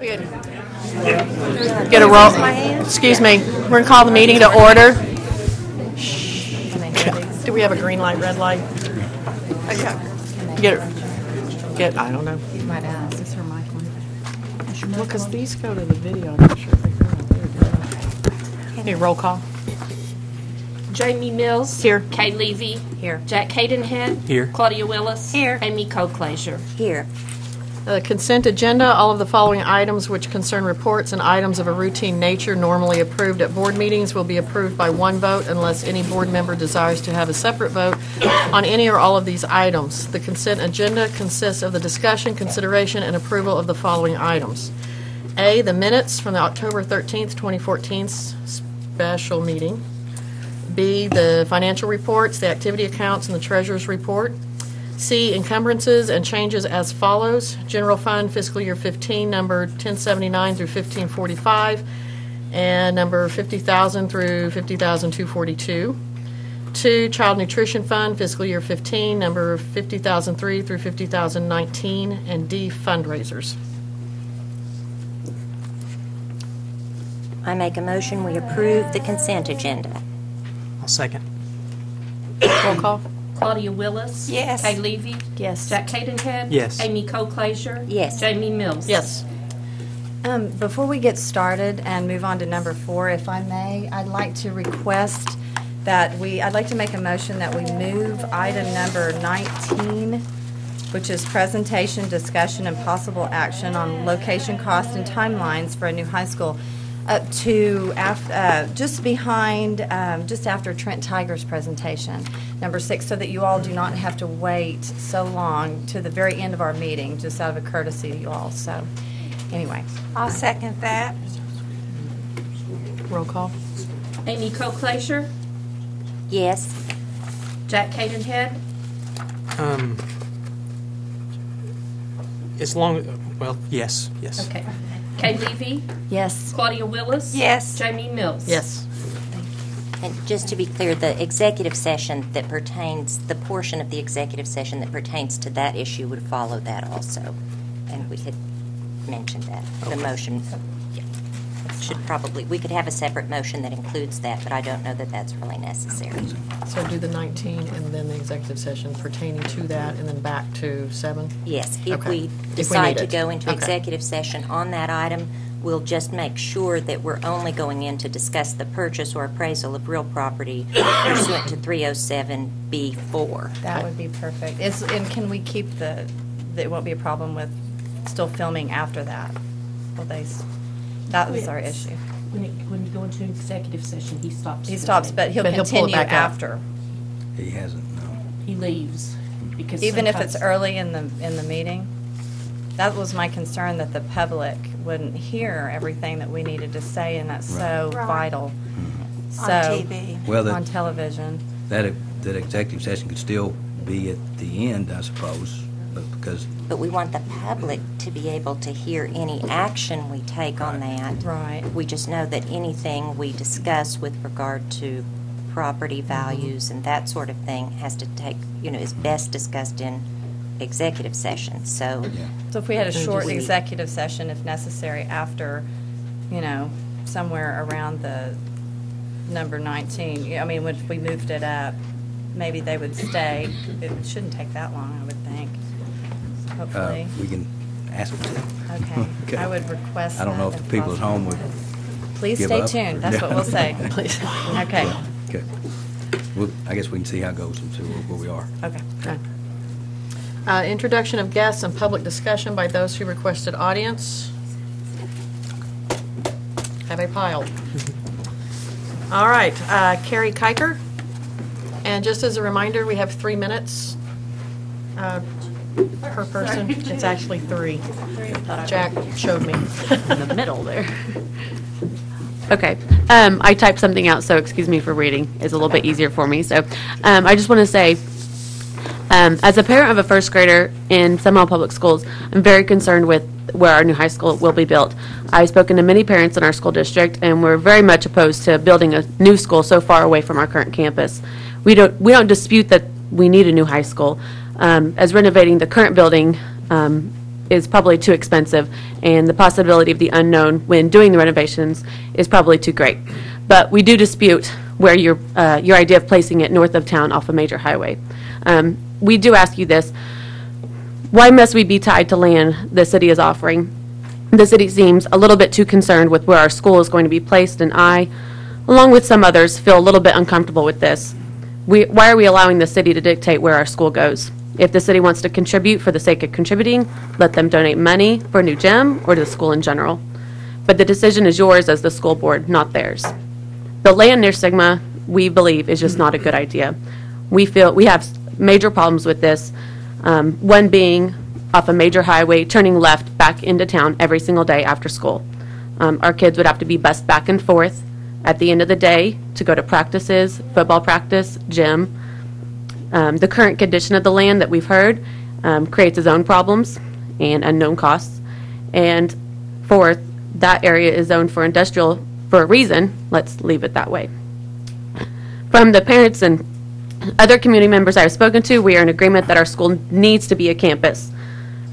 Get a roll. Excuse me. We're going to call the meeting to order. Do we have a green light, red light? Get. I don't know. You might ask. Is her mic on? Well, because these go to the video. I'm not sure if they go out there. Hey, roll call. Jamie Mills. Here. Kay Levy. Here. Jack Cadenhead. Here. Claudia Willis. Here. Amy Coclaser. Here. The consent agenda, all of the following items which concern reports and items of a routine nature normally approved at board meetings will be approved by one vote unless any board member desires to have a separate vote on any or all of these items. The consent agenda consists of the discussion, consideration, and approval of the following items. A, the minutes from the October 13th, 2014 special meeting. B, the financial reports, the activity accounts, and the treasurer's report. C, encumbrances and changes as follows. General Fund fiscal year 15, number 1079 through 1545, and number 50,000 through 50,242. 2, Child Nutrition Fund fiscal year 15, number 50,003 through 50,019, and D, fundraisers. I make a motion we approve the consent agenda. I'll second. Roll call. Claudia Willis. Yes. Kay Levy. Yes. Jack Cadenhead. Yes. Amy Coclaser. Yes. Jamie Mills. Yes. Before we get started and move on to number 4, if I may, I'd like to request that I'd like to make a motion that we move item number 19, which is presentation, discussion, and possible action on location, cost, and timelines for a new high school, to just behind, just after Trent Tiger's presentation, number 6, so that you all do not have to wait so long to the very end of our meeting, just out of a courtesy to you all. So, anyway. I'll second that. Roll call. Amy Coclaser. Yes. Jack Cadenhead. As long, well, yes. Okay. Kay Levy. Yes. Claudia Willis. Yes. Jamie Mills. Yes. And just to be clear, the executive session that pertains, the portion of the executive session that pertains to that issue would follow that also. And we had mentioned that. The motion should probably, we could have a separate motion that includes that, but I don't know that that's really necessary. So do the 19 and then the executive session pertaining to that and then back to 7? Yes, if Okay. we If we decide need to it. go into Okay. executive session on that item, we'll just make sure that we're only going in to discuss the purchase or appraisal of real property pursuant to 307B4. That would be perfect. And can we keep there won't be a problem with still filming after that? That was our issue. When you go into executive session, he stops. He stops, but he'll But he'll pull it continue back up. after. He hasn't, no. He leaves because Even if it's sometimes- early in the meeting? That was my concern, that the public wouldn't hear everything that we needed to say, and that's so Right. vital. On So, TV. Well, on television. that executive session could still be at the end, I suppose, but because, But we want the public to be able to hear any action we take on that. Right. We just know that anything we discuss with regard to property values and that sort of thing has to take, is best discussed in executive session. So So if we had a short we- executive session, if necessary, after, somewhere around the number 19, I mean, if we moved it up, maybe they would stay. It shouldn't take that long, I would think, hopefully. we can ask them to. Okay. Okay. I would request I don't know that if the people at possible. home would Please give stay up. tuned. That's what we'll say. Please. Okay. Okay. Well, I guess we can see how it goes and see where we are. Okay. Okay. Introduction of guests and public discussion by those who requested audience. Have a pile. All right, Carrie Kiker. And just as a reminder, we have 3 minutes per person. It's actually 3. Jack showed me. In the middle there. Okay. I typed something out, so excuse me for reading. It's a little bit easier for me. So I just want to say, as a parent of a first grader in Seminole Public Schools, I'm very concerned with where our new high school will be built. I've spoken to many parents in our school district, and we're very much opposed to building a new school so far away from our current campus. We don't dispute that we need a new high school, as renovating the current building is probably too expensive, and the possibility of the unknown when doing the renovations is probably too great. But we do dispute where your idea of placing it north of town off a major highway. We do ask you this: why must we be tied to land the city is offering? The city seems a little bit too concerned with where our school is going to be placed, and I, along with some others, feel a little bit uncomfortable with this. Why are we allowing the city to dictate where our school goes? If the city wants to contribute for the sake of contributing, let them donate money for a new gym or to the school in general. But the decision is yours as the school board, not theirs. The land near Sigma, we believe, is just not a good idea. We feel we have major problems with this, one being off a major highway, turning left back into town every single day after school. Our kids would have to be bused back and forth at the end of the day to go to practices, football practice, gym. The current condition of the land that we've heard creates its own problems and unknown costs. And fourth, that area is zoned for industrial for a reason. Let's leave it that way. From the parents and other community members I've spoken to, we are in agreement that our school needs to be a campus.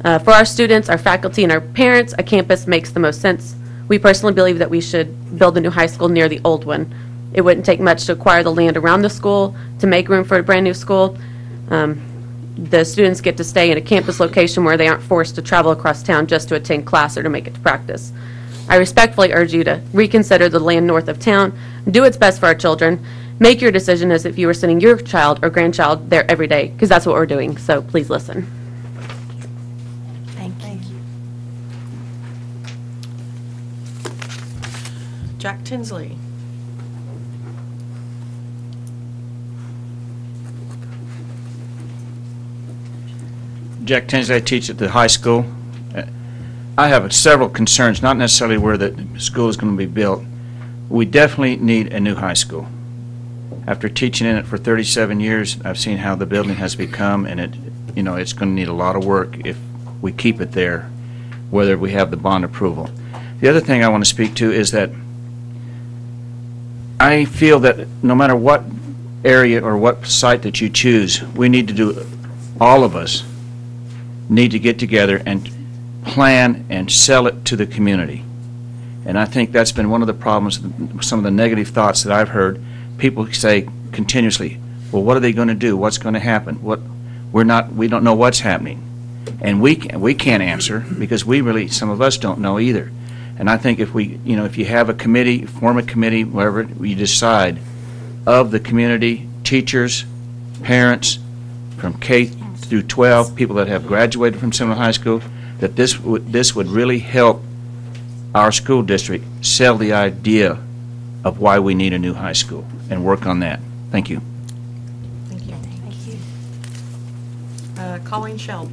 For our students, our faculty, and our parents, a campus makes the most sense. We personally believe that we should build a new high school near the old one. It wouldn't take much to acquire the land around the school to make room for a brand new school. The students get to stay in a campus location where they aren't forced to travel across town just to attend class or to make it to practice. I respectfully urge you to reconsider the land north of town, do what's best for our children, make your decision as if you were sending your child or grandchild there every day, because that's what we're doing, so please listen. Thank you. Jack Tinsley. Jack Tinsley, I teach at the high school. I have several concerns, not necessarily where the school is going to be built. We definitely need a new high school. After teaching in it for 37 years, I've seen how the building has become, and it's going to need a lot of work if we keep it there, whether we have the bond approval. The other thing I want to speak to is that I feel that no matter what area or what site that you choose, we need to do, all of us need to get together and plan and sell it to the community. And I think that's been one of the problems, some of the negative thoughts that I've heard. People say continuously, well, what are they going to do? What's going to happen? We don't know what's happening. And we can't answer because some of us don't know either. And I think if you have a committee, form a committee, wherever you decide, of the community, teachers, parents, from K through 12, people that have graduated from Seminole High School, that this would really help our school district sell the idea of why we need a new high school and work on that. Thank you. Thank you. Colleen Sheld.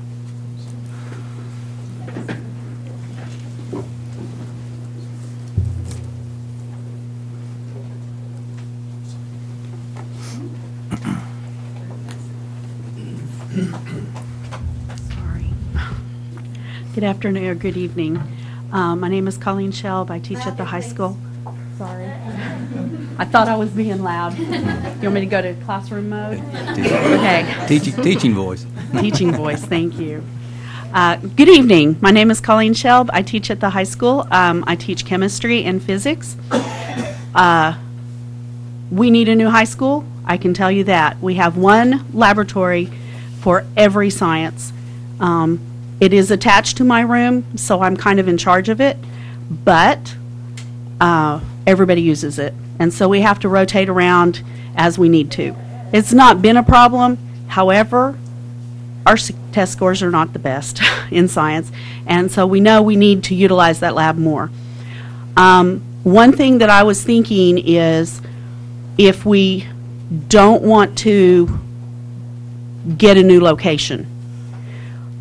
Sorry. Good afternoon or good evening. My name is Colleen Shelb. I teach at the high school. Sorry. I thought I was being loud. You want me to go to classroom mode? Okay. Teaching voice. Teaching voice, thank you. Good evening. My name is Colleen Shelb. I teach at the high school. I teach chemistry and physics. We need a new high school. I can tell you that. We have one laboratory for every science. It is attached to my room, so I'm kind of in charge of it, but everybody uses it. And so we have to rotate around as we need to. It's not been a problem. However, our test scores are not the best in science, and so we know we need to utilize that lab more. One thing that I was thinking is if we don't want to get a new location,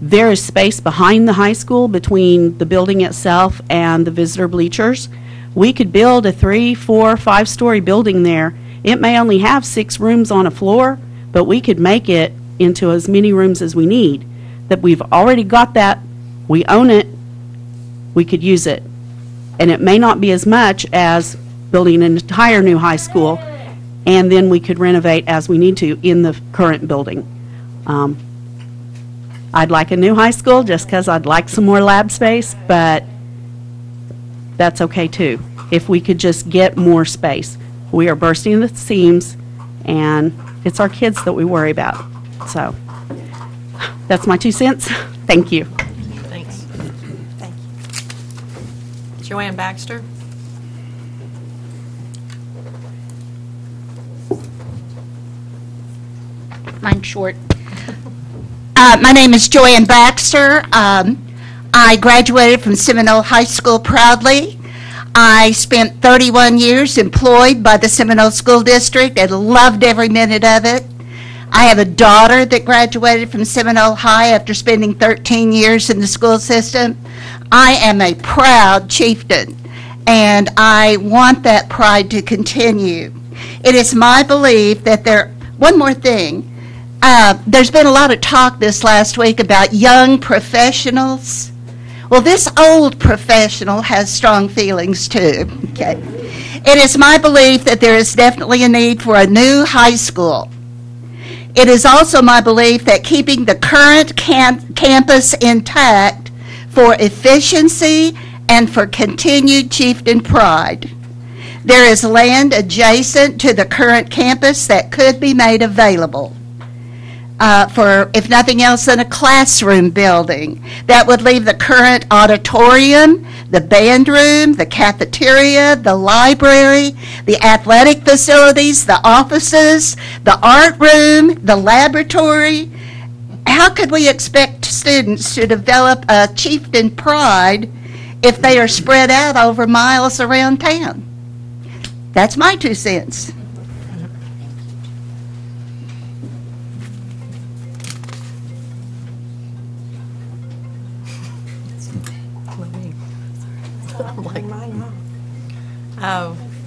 there is space behind the high school between the building itself and the visitor bleachers. We could build a 3-, 4-, 5-story building there. It may only have 6 rooms on a floor, but we could make it into as many rooms as we need. That we've already got that, we own it, we could use it. And it may not be as much as building an entire new high school, and then we could renovate as we need to in the current building. I'd like a new high school just because I'd like some more lab space, but that's okay too. If we could just get more space. We are bursting the seams, and it's our kids that we worry about. So that's my 2 cents. Thank you. Thanks. Thank you. Joanne Baxter? Mine's short. My name is Joanne Baxter. I graduated from Seminole High School proudly. I spent 31 years employed by the Seminole School District and loved every minute of it. I have a daughter that graduated from Seminole High after spending 13 years in the school system. I am a proud chieftain, and I want that pride to continue. It is my belief that one more thing. There's been a lot of talk this last week about young professionals. Well, this old professional has strong feelings too. Okay. It is my belief that there is definitely a need for a new high school. It is also my belief that keeping the current campus intact for efficiency and for continued chieftain pride. There is land adjacent to the current campus that could be made available. For, if nothing else, than a classroom building. That would leave the current auditorium, the band room, the cafeteria, the library, the athletic facilities, the offices, the art room, the laboratory. How could we expect students to develop a chieftain pride if they are spread out over miles around town? That's my 2 cents.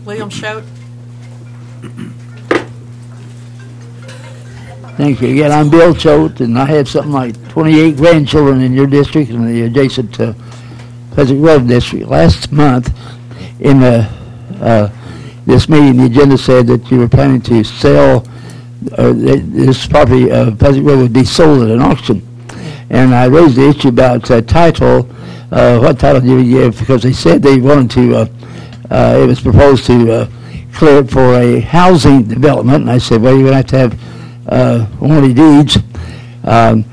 William Schote? Thank you. Again, I'm Bill Choate, and I have something like 28 grandchildren in your district and the adjacent Pleasant Grove district. Last month, in this meeting, the agenda said that you were planning to sell this property, Pleasant Grove would be sold at an auction. And I raised the issue about title. What title do you give? Because they said they wanted to, it was proposed to clear it for a housing development. And I said, well, you're going to have warranty deeds. After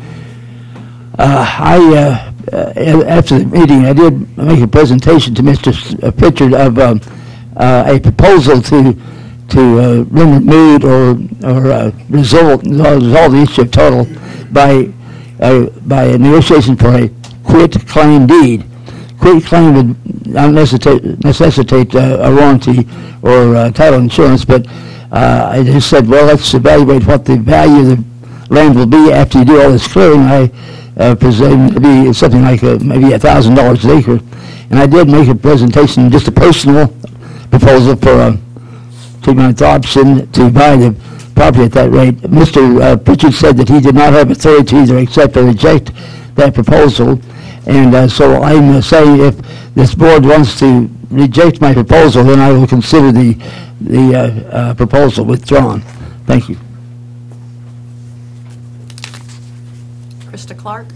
the meeting, I did make a presentation to Mr. Pritchard of a proposal to remove or resolve the issue of title by a negotiation for a quit claim deed. Quit claim would not necessitate a warranty or title insurance, but I just said, well, let's evaluate what the value of the land will be after you do all this clearing. I presume to be something like maybe $1,000 an acre. And I did make a presentation, just a personal proposal for taking my option to buy the property at that rate. Mr. Pritchard said that he did not have authority to either accept or reject that proposal. And so I'm saying if this board wants to reject my proposal, then I will consider the proposal withdrawn. Thank you. Krista Clark?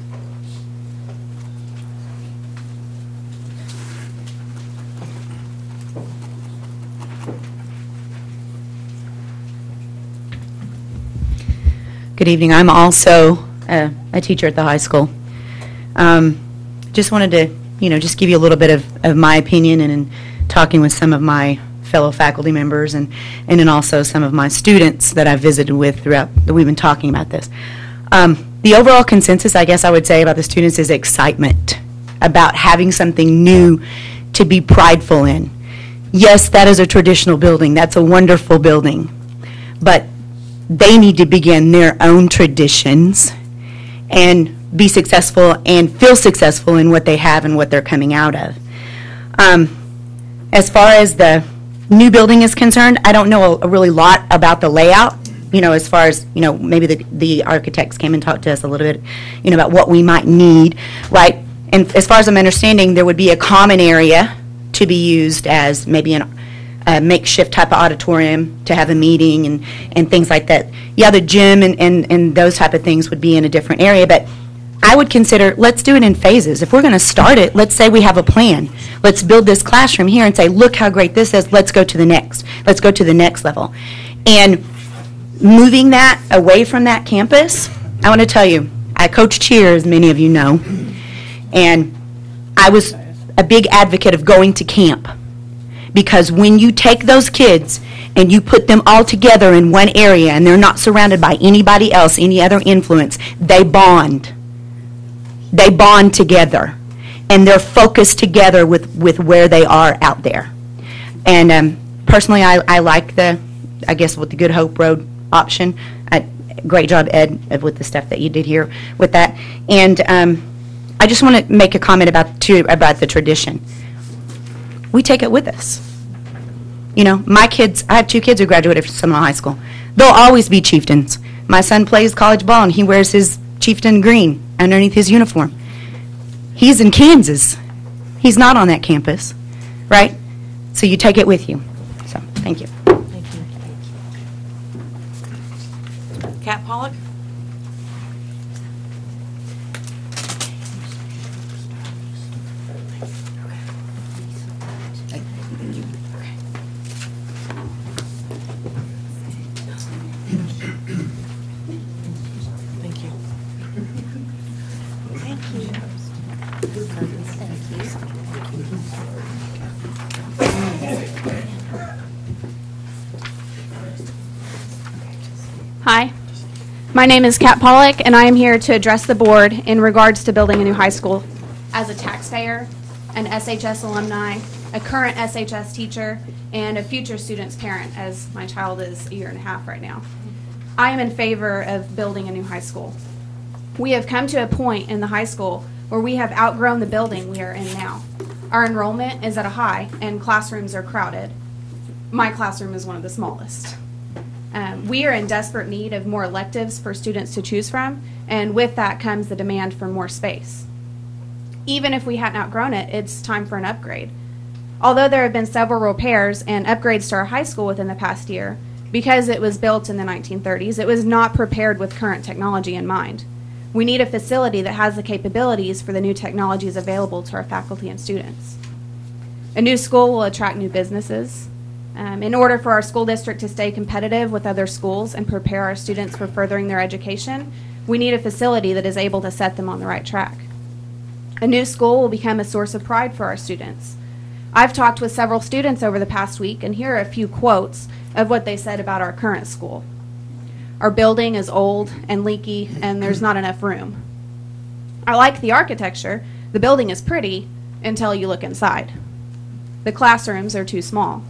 Good evening. I'm also a teacher at the high school. Just wanted to, just give you a little bit of my opinion, and in talking with some of my fellow faculty members and then also some of my students that I've visited with throughout that we've been talking about this. The overall consensus, I guess I would say, about the students is excitement about having something new to be prideful in. Yes, that is a traditional building. That's a wonderful building. But they need to begin their own traditions and be successful and feel successful in what they have and what they're coming out of. As far as the new building is concerned, I don't know a really lot about the layout, as far as, maybe the architects came and talked to us a little bit, about what we might need, right? And as far as I'm understanding, there would be a common area to be used as maybe a makeshift type of auditorium to have a meeting and things like that. Yeah, the gym and those type of things would be in a different area, but I would consider, let's do it in phases. If we're going to start it, let's say we have a plan. Let's build this classroom here and say, look how great this is. Let's go to the next. Let's go to the next level. And moving that away from that campus, I want to tell you, I coach cheer, as many of you know, and I was a big advocate of going to camp, because when you take those kids and you put them all together in one area and they're not surrounded by anybody else, any other influence, they bond. They bond together, and they're focused together with where they are out there. And personally, I like with the Good Hope Road option. Great job, Ed, with the stuff that you did here with that. And I just want to make a comment about the tradition. We take it with us. You know, my kids, I have 2 kids who graduated from Seminole High School. They'll always be chieftains. My son plays college ball, and he wears his chieftain green underneath his uniform. He's in Kansas. He's not on that campus, right? So you take it with you. So, thank you. Kat Pollock? Thank you. Hi, my name is Kat Pollock, and I am here to address the board in regards to building a new high school. As a taxpayer, an SHS alumni, a current SHS teacher, and a future student's parent, as my child is a year and a half right now, I am in favor of building a new high school. We have come to a point in the high school where we have outgrown the building we are in now. Our enrollment is at a high, and classrooms are crowded. My classroom is one of the smallest. We are in desperate need of more electives for students to choose from, and with that comes the demand for more space. Even if we hadn't outgrown it, it's time for an upgrade. Although there have been several repairs and upgrades to our high school within the past year, because it was built in the 1930s, it was not prepared with current technology in mind. We need a facility that has the capabilities for the new technologies available to our faculty and students. A new school will attract new businesses. In order for our school district to stay competitive with other schools and prepare our students for furthering their education, we need a facility that is able to set them on the right track. A new school will become a source of pride for our students. I've talked with several students over the past week, and here are a few quotes of what they said about our current school. Our building is old and leaky, and there's not enough room. I like the architecture. The building is pretty until you look inside. The classrooms are too small.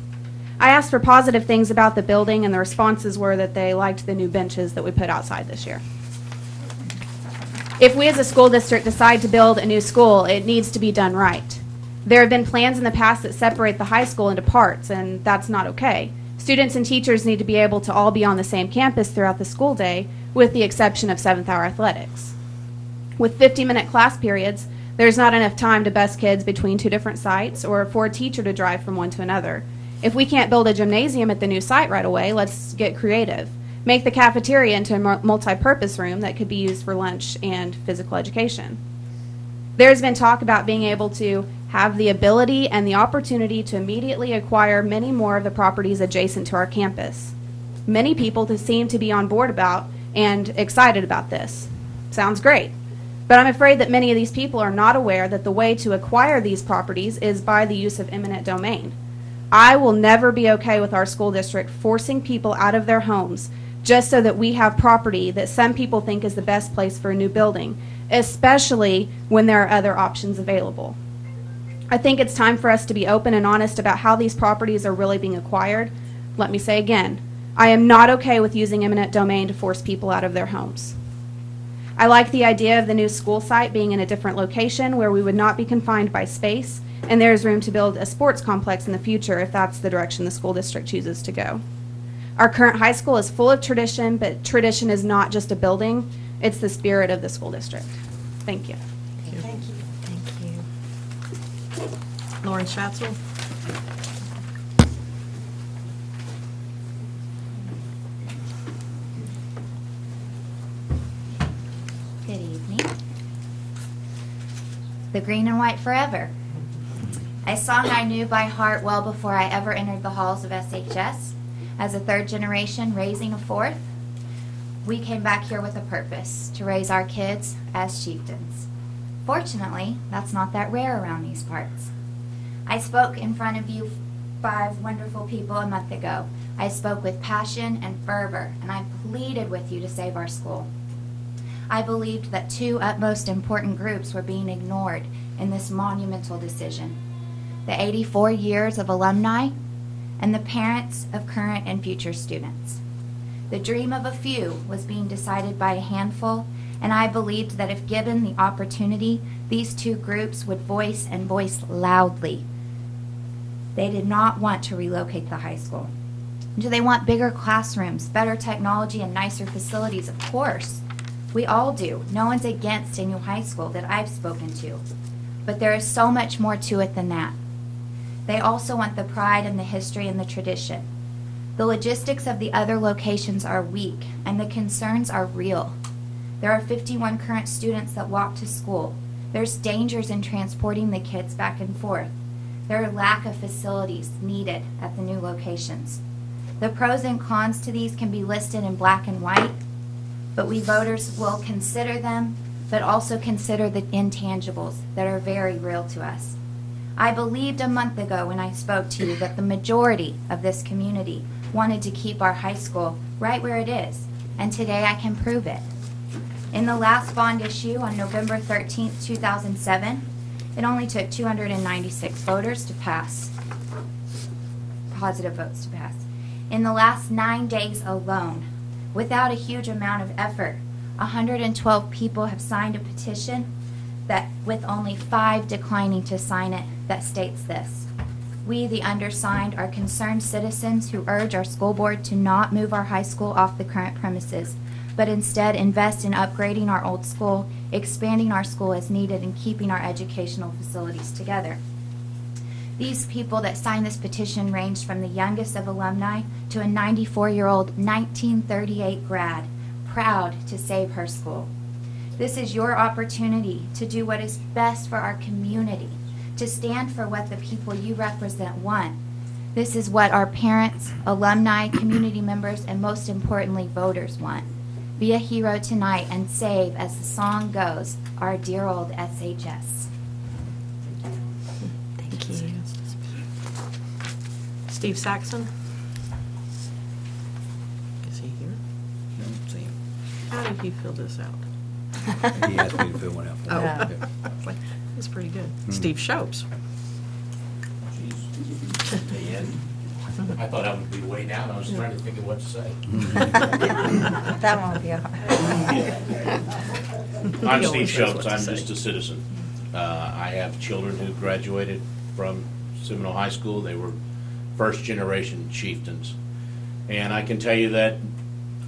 I asked for positive things about the building, and the responses were that they liked the new benches that we put outside this year. If we as a school district decide to build a new school, it needs to be done right. There have been plans in the past that separate the high school into parts, and that's not okay. Students and teachers need to be able to all be on the same campus throughout the school day, with the exception of 7th hour athletics. With 50-minute class periods, there's not enough time to bus kids between 2 different sites or for a teacher to drive from one to another. If we can't build a gymnasium at the new site right away, let's get creative. Make the cafeteria into a multi-purpose room that could be used for lunch and physical education. There's been talk about being able to have the ability and the opportunity to immediately acquire many more of the properties adjacent to our campus. Many people seem to be on board about and excited about this. Sounds great. But I'm afraid that many of these people are not aware that the way to acquire these properties is by the use of eminent domain. I will never be okay with our school district forcing people out of their homes just so that we have property that some people think is the best place for a new building, especially when there are other options available. I think it's time for us to be open and honest about how these properties are really being acquired. Let me say again, I am not okay with using eminent domain to force people out of their homes. I like the idea of the new school site being in a different location where we would not be confined by space, and there is room to build a sports complex in the future if that's the direction the school district chooses to go. Our current high school is full of tradition, but tradition is not just a building, it's the spirit of the school district. Thank you. Thank you. Thank you. Lauren Schatzel? Good evening. the green and white forever. A song I knew by heart well before I ever entered the halls of SHS. As a third generation raising a fourth, we came back here with a purpose, to raise our kids as chieftains. Fortunately, that's not that rare around these parts. I spoke in front of you 5 wonderful people a month ago. I spoke with passion and fervor, and I pleaded with you to save our school. I believed that 2 utmost important groups were being ignored in this monumental decision: the 84 years of alumni and the parents of current and future students. The dream of a few was being decided by a handful, and I believed that if given the opportunity, these 2 groups would voice and voice loudly. They did not want to relocate the high school. Do they want bigger classrooms, better technology, and nicer facilities? Of course. We all do. No one's against a new high school that I've spoken to. But there is so much more to it than that. They also want the pride and the history and the tradition. The logistics of the other locations are weak, and the concerns are real. There are 51 current students that walk to school. There's dangers in transporting the kids back and forth. There are lack of facilities needed at the new locations. The pros and cons to these can be listed in black and white, but we voters will consider them, but also consider the intangibles that are very real to us. I believed a month ago when I spoke to you that the majority of this community wanted to keep our high school right where it is, and today I can prove it. In the last bond issue on November 13th, 2007, it only took 296 voters to pass, positive votes to pass. In the last 9 days alone, without a huge amount of effort, 112 people have signed a petition that, with only 5 declining to sign it, that states this: we, the undersigned, are concerned citizens who urge our school board to not move our high school off the current premises, but instead invest in upgrading our old school, expanding our school as needed, and keeping our educational facilities together. These people that signed this petition ranged from the youngest of alumni to a 94-year-old 1938 grad, proud to save her school. This is your opportunity to do what is best for our community, to stand for what the people you represent want. This is what our parents, alumni, community members, and most importantly, voters want. Be a hero tonight and save, as the song goes, our dear old SHS. Thank you. Steve Saxon? Is he here? Don't see him. How did he fill this out? He asked me to fill one out for him. Oh, Yeah. that's pretty good. Steve Shopes. I thought I would be way down. I was trying to think of what to say. That won't be hard. I'm He Steve always knows Schultz. what to I'm say. just a citizen. I have children who graduated from Seminole High School. They were first-generation chieftains. And I can tell you that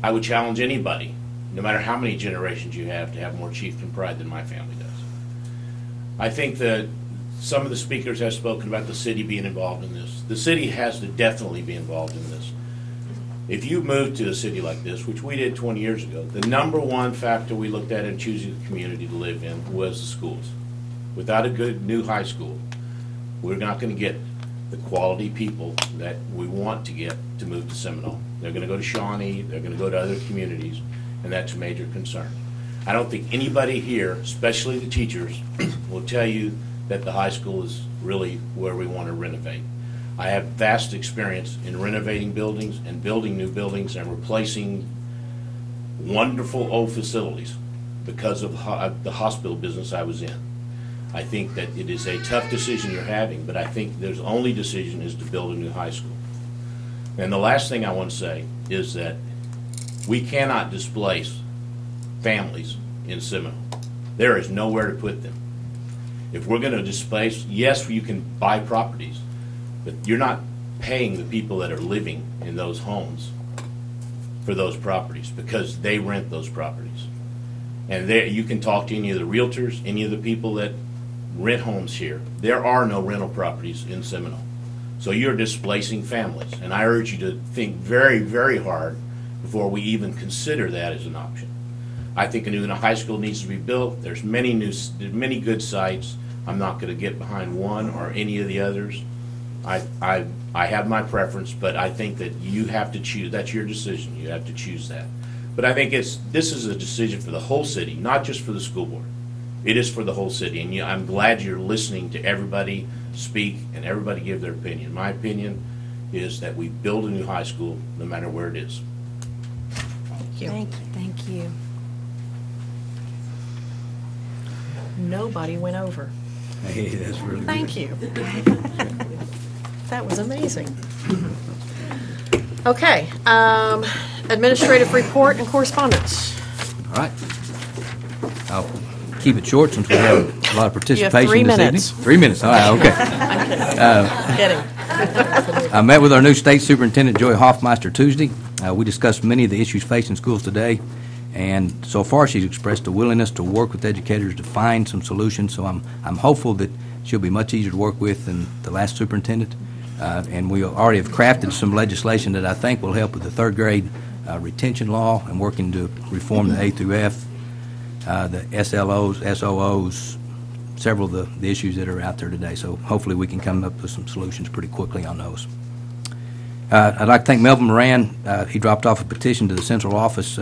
I would challenge anybody, no matter how many generations you have, to have more chieftain pride than my family does. I think that some of the speakers have spoken about the city being involved in this. The city has to definitely be involved in this. If you move to a city like this, which we did 20 years ago, the number one factor we looked at in choosing the community to live in was the schools. Without a good new high school, we're not going to get the quality people that we want to get to move to Seminole. They're going to go to Shawnee, they're going to go to other communities, and that's a major concern. I don't think anybody here, especially the teachers, will tell you that the high school is really where we want to renovate. I have vast experience in renovating buildings and building new buildings and replacing wonderful old facilities because of the hospital business I was in. I think that it is a tough decision you're having, but I think there's only decision is to build a new high school. And the last thing I want to say is that we cannot displace families in Seminole. There is nowhere to put them. If we're going to displace, yes, you can buy properties, but you're not paying the people that are living in those homes for those properties because they rent those properties. And there, you can talk to any of the realtors, any of the people that rent homes here. There are no rental properties in Seminole. So you're displacing families. And I urge you to think very, very hard before we even consider that as an option. I think a new high school needs to be built. There's many good sites. I'm not going to get behind one or any of the others. I have my preference, but I think that you have to choose. That's your decision. You have to choose that. But I think this is a decision for the whole city, not just for the school board. It is for the whole city, and I'm glad you're listening to everybody speak and everybody give their opinion. My opinion is that we build a new high school no matter where it is. Thank you. Thank you. Nobody went over. Hey, that's really Thank good. you. That was amazing. Okay, administrative report and correspondence. All right. I'll keep it short since we have a lot of participation 3 this minutes. evening. 3 minutes, all right, okay. I'm kidding. I met with our new state superintendent, Joy Hoffmeister, Tuesday. We discussed many of the issues facing schools today, and so far she's expressed a willingness to work with educators to find some solutions, so I'm hopeful that she'll be much easier to work with than the last superintendent. And we already have crafted some legislation that I think will help with the third grade retention law and working to reform the A through F, the SLOs, SOOs, several of the issues that are out there today. So hopefully we can come up with some solutions pretty quickly on those. I'd like to thank Melvin Moran. He dropped off a petition to the central office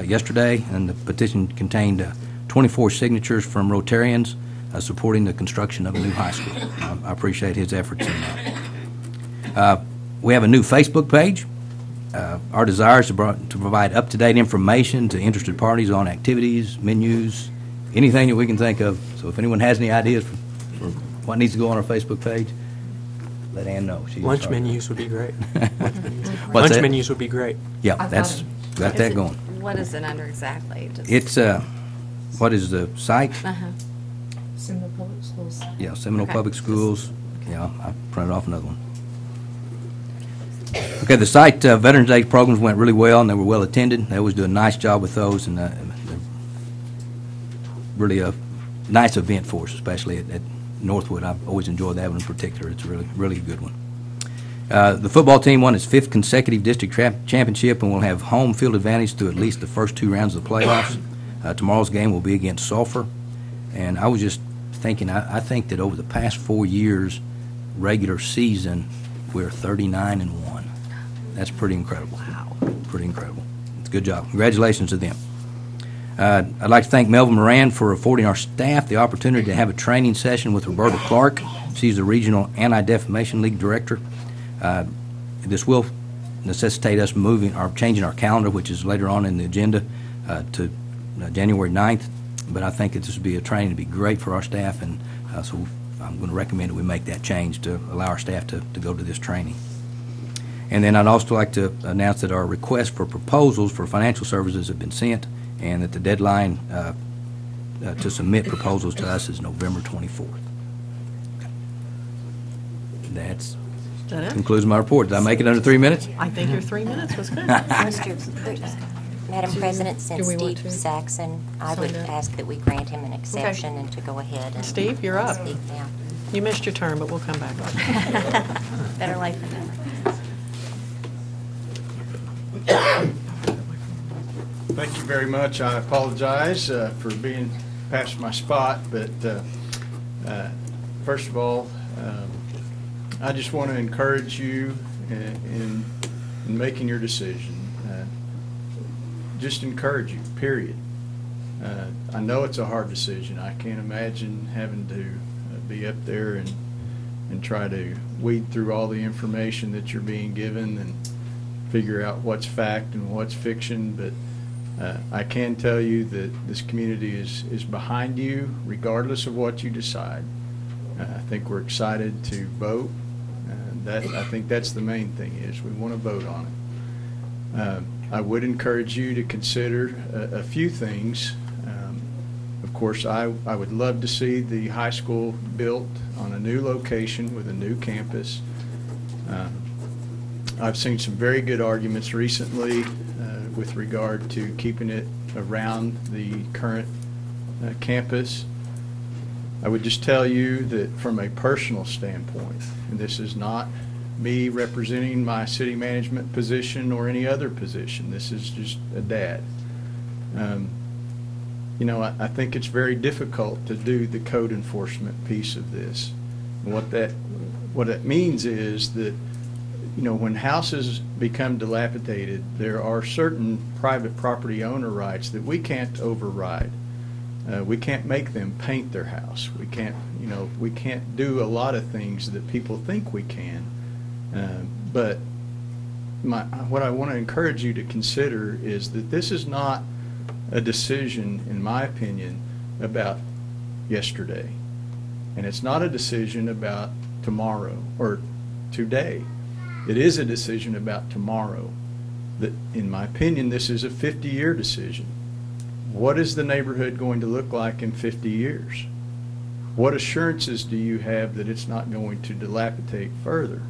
yesterday, and the petition contained 24 signatures from Rotarians supporting the construction of a new high school. I appreciate his efforts in that. We have a new Facebook page. Our desire is to provide up-to-date information to interested parties on activities, menus, anything that we can think of. So if anyone has any ideas for what needs to go on our Facebook page, let Ann know. She's Lunch sorry. menus would be great. What's Lunch that? menus would be great. Yeah, I've that's got Is that it- going. What is it under exactly? Just- It's what is the site? Uh-huh. Seminole Public Schools. Yeah, Seminole Okay. Public Schools. Yeah, I printed off another one. Okay, the site Veterans Day programs went really well, and they were well attended. They always do a nice job with those, and they're really a nice event for us, especially at Northwood. I've always enjoyed that one in particular. It's really a good one. The football team won its 5th consecutive district championship and will have home field advantage through at least the first 2 rounds of the playoffs. Tomorrow's game will be against Sulphur. And I was just thinking, I think that over the past 4 years, regular season, we're 39-1. That's pretty incredible. Wow. Pretty incredible. It's a good job. Congratulations to them. I'd like to thank Melvin Moran for affording our staff the opportunity to have a training session with Roberta Clark. She's the Regional Anti-Defamation League Director. This will necessitate us changing our calendar, which is later on in the agenda, to January 9th. But I think that this would be a training to be great for our staff, and so I'm going to recommend that we make that change to allow our staff to go to this training. And then I'd also like to announce that our request for proposals for financial services have been sent, and that the deadline to submit proposals to us is November 24th. Okay. Is that it? Concludes my report. Did I make it under 3 minutes? I think your 3 minutes was good. Madam President, since we want Steve to Saxon, I would sign up? ask that we grant him an exception and to go ahead and Steve, you're up. speak now. You missed your turn, but we'll come back. Better late than never. Thank you very much. I apologize for being past my spot, but first of all, I just want to encourage you in making your decision. Just encourage you, period. I know it's a hard decision. I can't imagine having to be up there and try to weed through all the information that you're being given and figure out what's fact and what's fiction, but I can tell you that this community is behind you regardless of what you decide. I think we're excited to vote. I think that's the main thing is we want to vote on it. I would encourage you to consider a few things. Of course, I would love to see the high school built on a new location with a new campus. I've seen some very good arguments recently with regard to keeping it around the current campus. I would just tell you that from a personal standpoint, and this is not me representing my city management position or any other position, this is just a dad. I think it's very difficult to do the code enforcement piece of this. And what it means is that, when houses become dilapidated, there are certain private property owner rights that we can't override. We can't make them paint their house. We can't do a lot of things that people think we can. But what I want to encourage you to consider is that this is not a decision, in my opinion, about yesterday. And it's not a decision about tomorrow or today. It is a decision about tomorrow. That, in my opinion, this is a 50-year decision. What is the neighborhood going to look like in 50 years? What assurances do you have that it's not going to dilapidate further?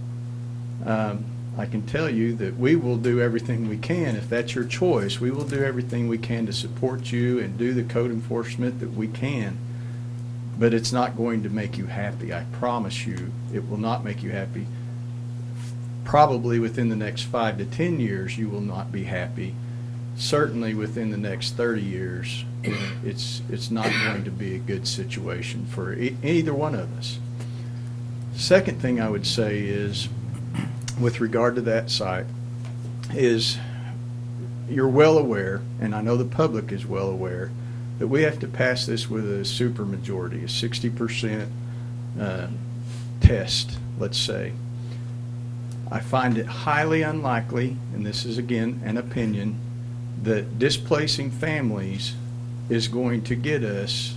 I can tell you that we will do everything we can. If that's your choice, we will do everything we can to support you and do the code enforcement that we can. But it's not going to make you happy. I promise you, it will not make you happy. Probably within the next 5 to 10 years, you will not be happy. Certainly within the next 30 years, it's not going to be a good situation for either one of us. Second thing I would say is, with regard to that site, is you're well aware, and I know the public is well aware, that we have to pass this with a supermajority, a 60% test, let's say. I find it highly unlikely, and this is again an opinion, that displacing families is going to get us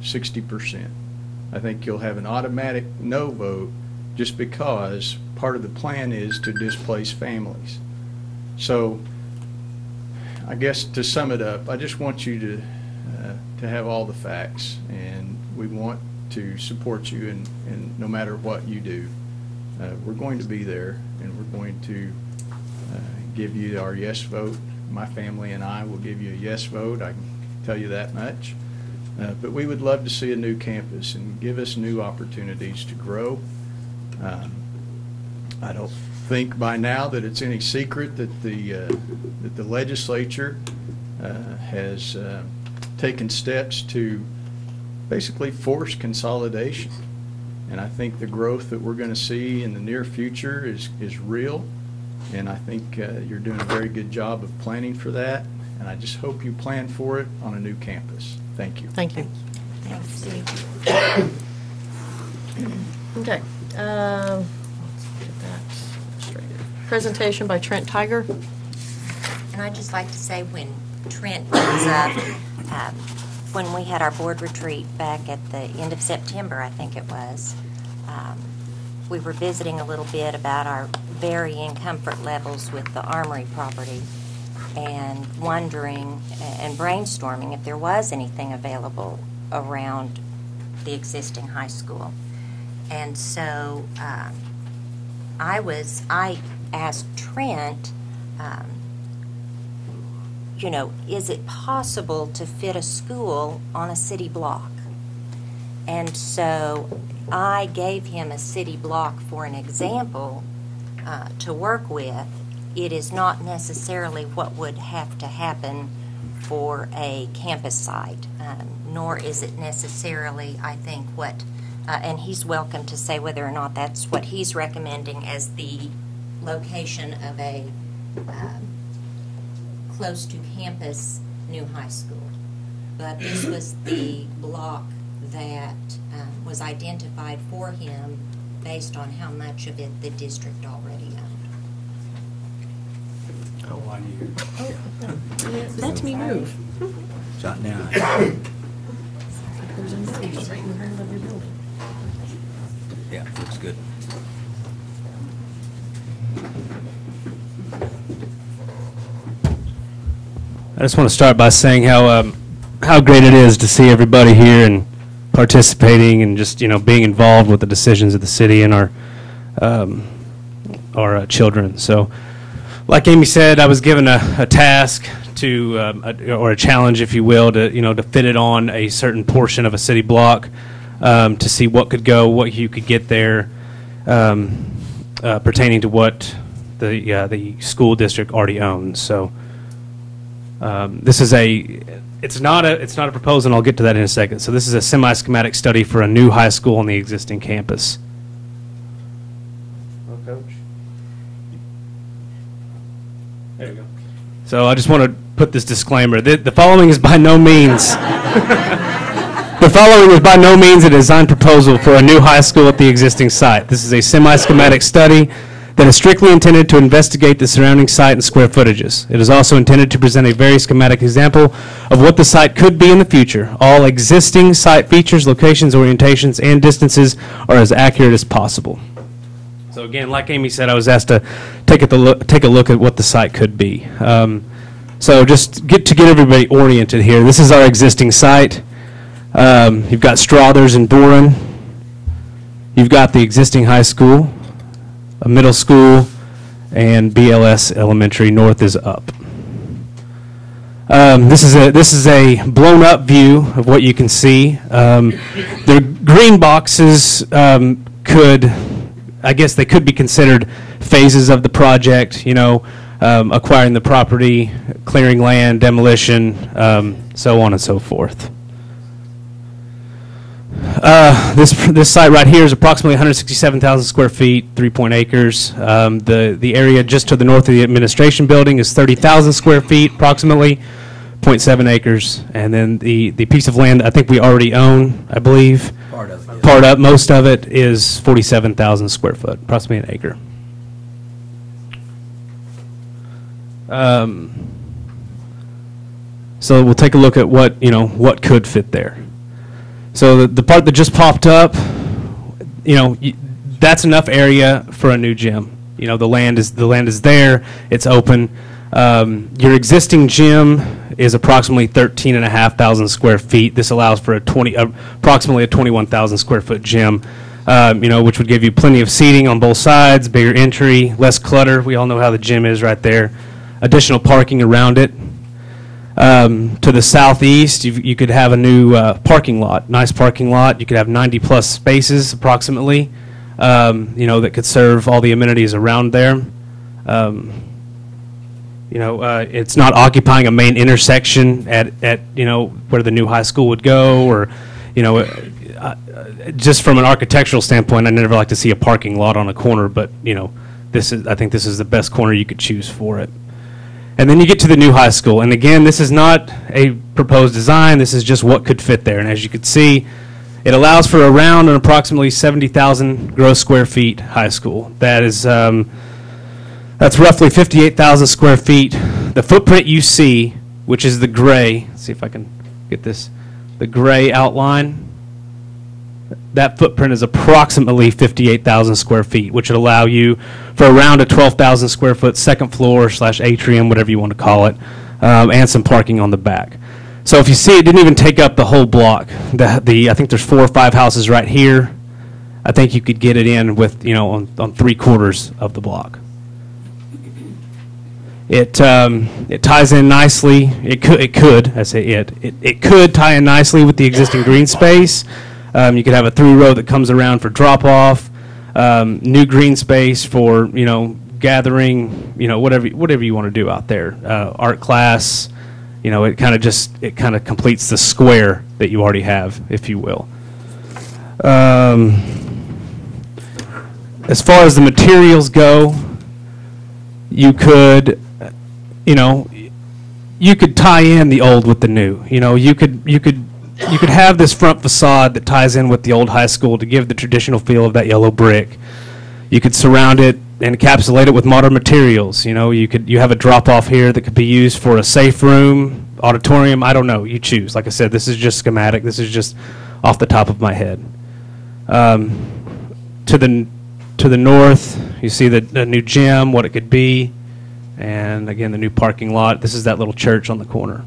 60%. I think you'll have an automatic no vote just because part of the plan is to displace families. So I guess to sum it up, I just want you to have all the facts, and we want to support you, and no matter what you do, we're going to be there, and we're going to give you our yes vote. My family and I will give you a yes vote, I can tell you that much. But we would love to see a new campus and give us new opportunities to grow. I don't think by now that it's any secret that the legislature has taken steps to basically force consolidation. And I think the growth that we're going to see in the near future is real. And I think you're doing a very good job of planning for that. And I just hope you plan for it on a new campus. Thank you. Thank you. Thanks, Steve. Okay. Let's get that straight. Presentation by Trent Tiger. And I'd just like to say, when Trent was up, when we had our board retreat back at the end of September, I think it was, we were visiting a little bit about our varying comfort levels with the Armory property, and wondering and brainstorming if there was anything available around the existing high school. And so I asked Trent, is it possible to fit a school on a city block? And so I gave him a city block for an example to work with. It is not necessarily what would have to happen for a campus site, nor is it necessarily, I think, what, and he's welcome to say whether or not that's what he's recommending as the location of a close to campus new high school. But this was the block that was identified for him based on how much of it the district already owned. Let me move. Shot down. There's a nose right in the middle of your building. Yeah, looks good. I just want to start by saying how great it is to see everybody here and participating and just being involved with the decisions of the city and our children. So, like Amy said, I was given a task or a challenge, if you will, to fit it on a certain portion of a city block, to see what could go, what you could get there, pertaining to what the school district already owns. So This is it's not a proposal, and I'll get to that in a second. So this is a semi-schematic study for a new high school on the existing campus. Coach. There you go. So I just want to put this disclaimer. The following is by no means the following is by no means a design proposal for a new high school at the existing site. This is a semi-schematic study that is strictly intended to investigate the surrounding site and square footages. It is also intended to present a very schematic example of what the site could be in the future. All existing site features, locations, orientations, and distances are as accurate as possible. So again, like Amy said, I was asked to take a look at what the site could be. So just get everybody oriented here. This is our existing site. You've got Strothers and Doran. You've got the existing high school, a middle school, and BLS Elementary. North is up. This is a blown up view of what you can see. The green boxes I guess they could be considered phases of the project. Acquiring the property, clearing land, demolition, so on and so forth. This site right here is approximately 167,000 square feet, 3 acres. The area just to the north of the administration building is 30,000 square feet, approximately 0.7 acres. And then the piece of land I think we already own, I believe. Most of it is 47,000 square foot, approximately an acre. So we'll take a look at what could fit there. So the part that just popped up, that's enough area for a new gym. The land is there, it's open. Your existing gym is approximately 13,500 square feet. This allows for approximately a 21,000 square foot gym, which would give you plenty of seating on both sides, bigger entry, less clutter. We all know how the gym is right there. Additional parking around it. To the southeast, you could have a new parking lot, nice parking lot. You could have 90 plus spaces approximately, that could serve all the amenities around there. It's not occupying a main intersection at where the new high school would go, or just from an architectural standpoint, I never like to see a parking lot on a corner, but I think this is the best corner you could choose for it. And then you get to the new high school, and again, this is not a proposed design. This is just what could fit there. And as you can see, it allows for around an approximately 70,000 gross square feet high school. That's roughly 58,000 square feet. The footprint you see, which is the gray, let's see if I can get this, the gray outline, that footprint is approximately 58,000 square feet, which would allow you for around a 12,000 square foot second floor / atrium, whatever you want to call it, and some parking on the back. So if you see, it didn't even take up the whole block. I think there's 4 or 5 houses right here. I think you could get it in with, on 3/4 of the block. It ties in nicely. It could tie in nicely with the existing green space. You could have a through road that comes around for drop off, new green space for gathering, whatever you want to do out there. Art class, it kind of completes the square that you already have, if you will. As far as the materials go, you could tie in the old with the new. You could have this front facade that ties in with the old high school to give the traditional feel of that yellow brick. You could surround it and encapsulate it with modern materials. You have a drop off here that could be used for a safe room, auditorium. I don't know. You choose. Like I said, this is just schematic. This is just off the top of my head. To the north, you see the new gym, what it could be, and again the new parking lot. This is that little church on the corner.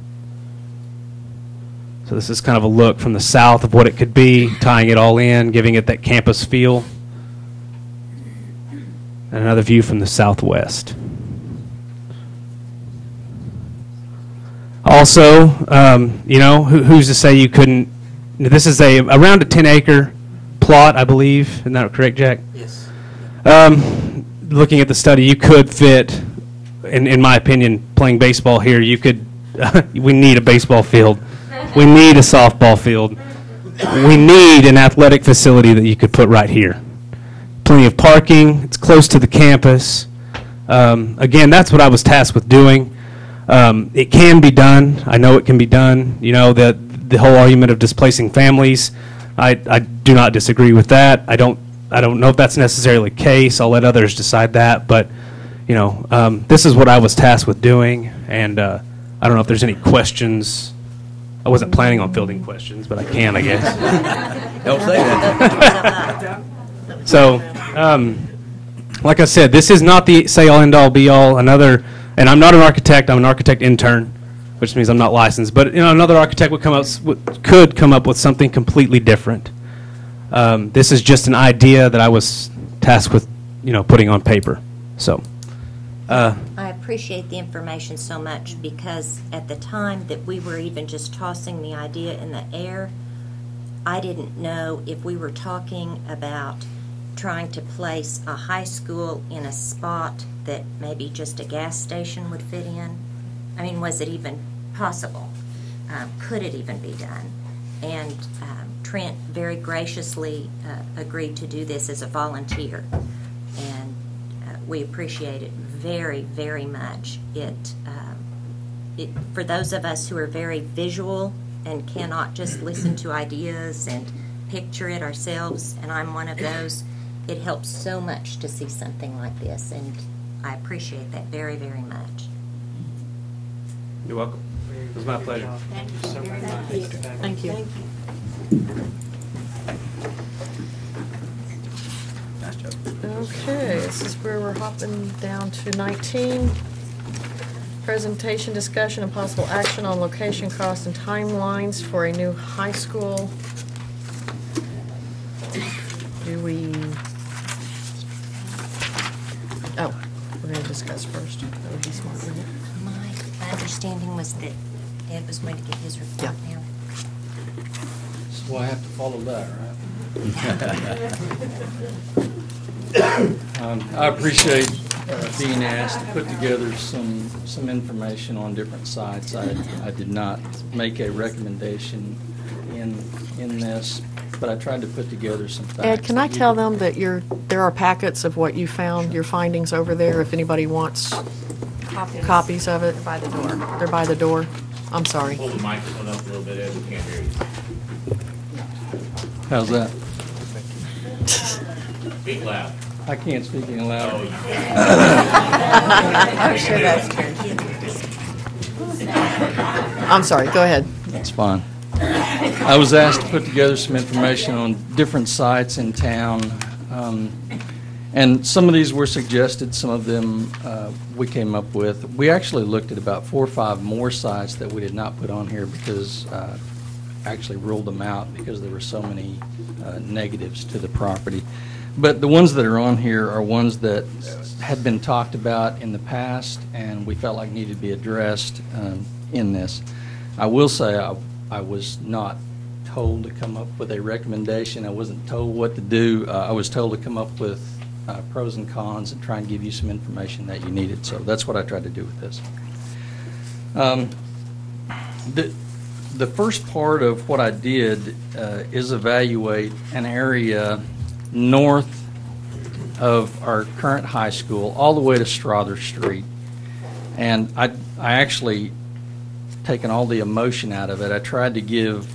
So this is kind of a look from the south of what it could be, tying it all in, giving it that campus feel. And another view from the southwest. Also, who's to say you couldn't? This is around a 10-acre plot, I believe. Isn't that correct, Jack? Yes. Looking at the study, you could fit, in my opinion, playing baseball here, you could we need a baseball field. We need a softball field. We need an athletic facility that you could put right here. Plenty of parking. It's close to the campus. Again, that's what I was tasked with doing. It can be done. I know it can be done. You know, the whole argument of displacing families, I do not disagree with that. I don't know if that's necessarily the case. I'll let others decide that. But, you know, this is what I was tasked with doing. And I don't know if there's any questions. I wasn't planning on fielding questions, but I can, I guess. Don't say that. So, like I said, this is not the say-all, end-all, be-all. And I'm not an architect. I'm an architect intern, which means I'm not licensed. But, you know, another architect could come up with something completely different. This is just an idea that I was tasked with, you know, putting on paper. So. I appreciate the information so much, because at the time that we were even just tossing the idea in the air, I didn't know if we were talking about trying to place a high school in a spot that maybe just a gas station would fit in. I mean, was it even possible? Could it even be done? And Trent very graciously agreed to do this as a volunteer, and we appreciate it very, very much. For those of us who are very visual and cannot just listen to ideas and picture it ourselves, and I'm one of those, it helps so much to see something like this, and I appreciate that very, very much. You're welcome. It was my pleasure. Thank you. Nice job. Okay, this is where we're hopping down to 19. Presentation, discussion, and possible action on location, cost, and timelines for a new high school. Do we... Oh, we're going to discuss first. That would be smart, wouldn't it? My understanding was that Ed was going to get his report now. So I have to follow that, right? I appreciate being asked to put together some information on different sites. I did not make a recommendation in this, but I tried to put together some facts. Ed, can I tell them that there are packets of what you found, your findings over there, if anybody wants copies of it? They're by the door. They're by the door. I'm sorry. Hold the microphone up a little bit, Ed, we can't hear you. How's that? Speak loud. I can't speak any louder. I'm sure that's true. I'm sorry, go ahead. That's fine. I was asked to put together some information on different sites in town, and some of these were suggested, some of them we came up with. We actually looked at about 4 or 5 more sites that we did not put on here because actually ruled them out because there were so many negatives to the property. But the ones that are on here are ones that had been talked about in the past and we felt like needed to be addressed in this. I will say I was not told to come up with a recommendation. I wasn't told what to do. I was told to come up with pros and cons and try and give you some information that you needed. So that's what I tried to do with this. The first part of what I did is evaluate an area north of our current high school all the way to Strother Street. And I actually taken all the emotion out of it. I tried to give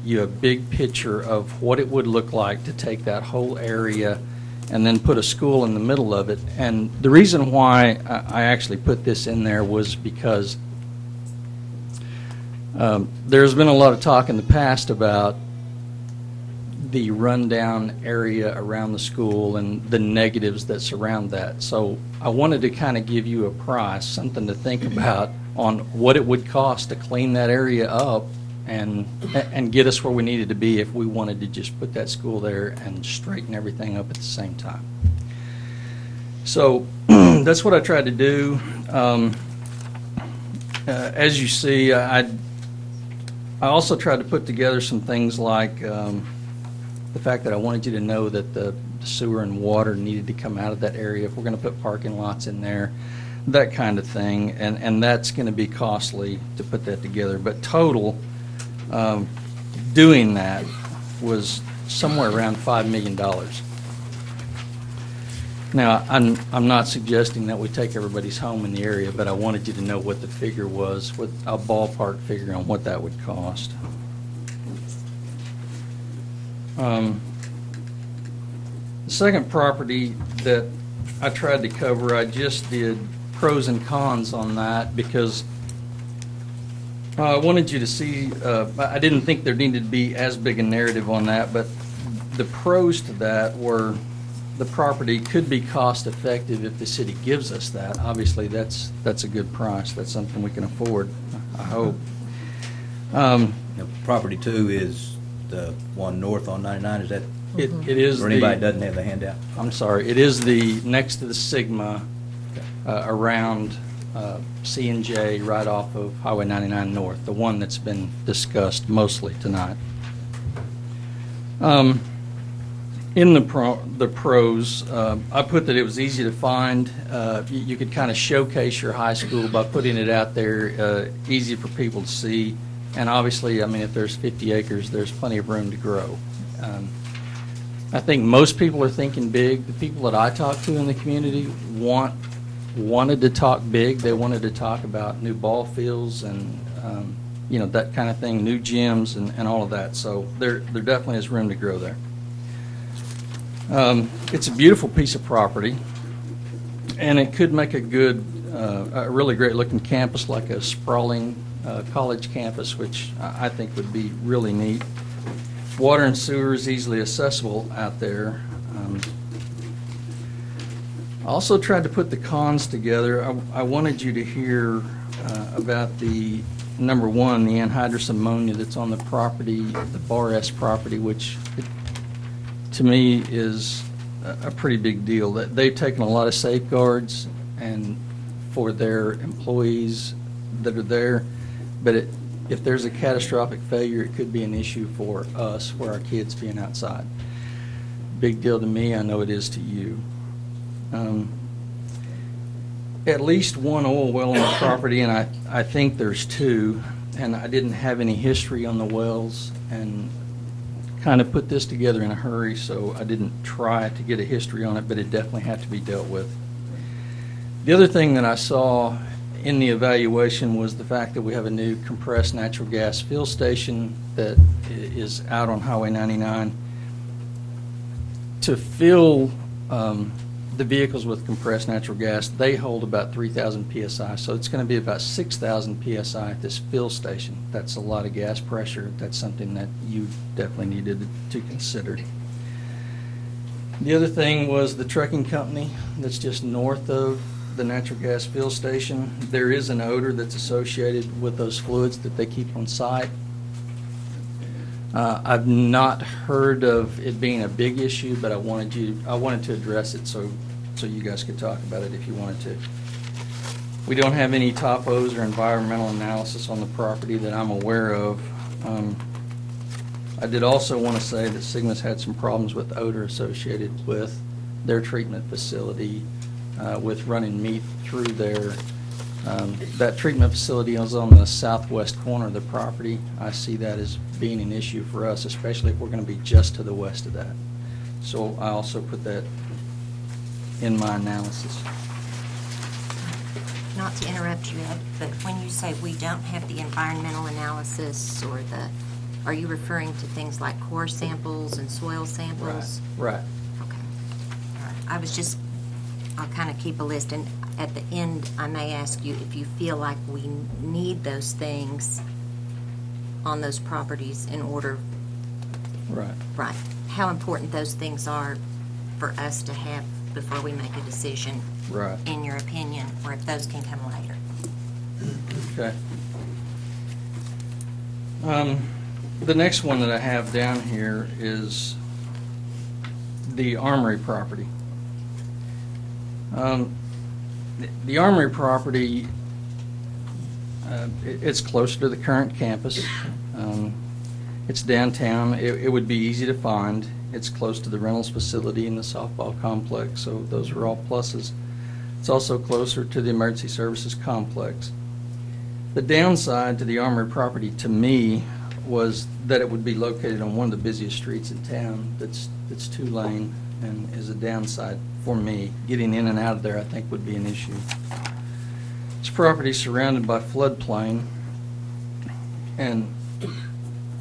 you a big picture of what it would look like to take that whole area and then put a school in the middle of it. And the reason why I actually put this in there was because there's been a lot of talk in the past about the rundown area around the school and the negatives that surround that. So I wanted to kind of give you a price, something to think about on what it would cost to clean that area up and get us where we needed to be if we wanted to just put that school there and straighten everything up at the same time. So that's what I tried to do. As you see, I also tried to put together some things like the fact that I wanted you to know that the sewer and water needed to come out of that area if we're going to put parking lots in there. that kind of thing, and that's going to be costly to put that together. But total, doing that was somewhere around $5 million. Now, I'm not suggesting that we take everybody's home in the area, but I wanted you to know what the figure was, what a ballpark figure on what that would cost. The second property that I tried to cover, I just did pros and cons on that because I wanted you to see, I didn't think there needed to be as big a narrative on that, but the pros to that were the property could be cost effective if the city gives us that. Obviously, that's a good price. That's something we can afford, I hope. Property 2 is the one north on 99, is that? It is or anybody doesn't have the handout? I'm sorry. It is the next to the Sigma around C&J right off of Highway 99 North, the one that's been discussed mostly tonight. In the pros, I put that it was easy to find. You could kind of showcase your high school by putting it out there, easy for people to see. And obviously, I mean, if there's 50 acres, there's plenty of room to grow. I think most people are thinking big. The people that I talk to in the community wanted to talk big. They wanted to talk about new ball fields and that kind of thing, new gyms and all of that. So there definitely is room to grow there. It's a beautiful piece of property, and it could make a really great looking campus, like a sprawling college campus, which I think would be really neat. Water and sewer is easily accessible out there. I also tried to put the cons together. I wanted you to hear about the number one, the anhydrous ammonia that's on the property, the Bar S property, which to me is a pretty big deal. That they've taken a lot of safeguards and for their employees that are there, but if there's a catastrophic failure, it could be an issue for us, for our kids being outside. Big deal to me. I know it is to you. At least one oil well on the property, and I think there's two, and I didn't have any history on the wells and kind of put this together in a hurry, so I didn't try to get a history on it, but it definitely had to be dealt with. The other thing that I saw in the evaluation was the fact that we have a new compressed natural gas fill station that is out on Highway 99. To fill the vehicles with compressed natural gas, they hold about 3,000 psi, so it's going to be about 6,000 psi at this fill station. That's a lot of gas pressure. That's something that you definitely needed to consider. The other thing was the trucking company that's just north of the natural gas fill station. There is an odor that's associated with those fluids that they keep on site. I've not heard of it being a big issue, but I wanted to address it so you guys could talk about it if you wanted to. We don't have any topos or environmental analysis on the property that I'm aware of. I did also want to say that Sigma's had some problems with odor associated with their treatment facility, with running meat through there. That treatment facility is on the southwest corner of the property. I see that as being an issue for us, especially if we're going to be just to the west of that. So I also put that in my analysis. Not to interrupt you, Ed, but when you say we don't have the environmental analysis or are you referring to things like core samples and soil samples? Right. Okay. All right. I'll kind of keep a list, and at the end, I may ask you if you feel like we need those things on those properties in order. Right. Right. How important those things are for us to have before we make a decision. Right. In your opinion, or if those can come later. Okay. The next one that I have down here is the Armory property. The Armory property, it's closer to the current campus. It's downtown. It would be easy to find. It's close to the Reynolds facility and the softball complex, so those are all pluses. It's also closer to the emergency services complex. The downside to the Armory property, to me, was that it would be located on one of the busiest streets in town that's two-lane and is a downside for me. Getting in and out of there, I think, would be an issue. This property is surrounded by floodplain, and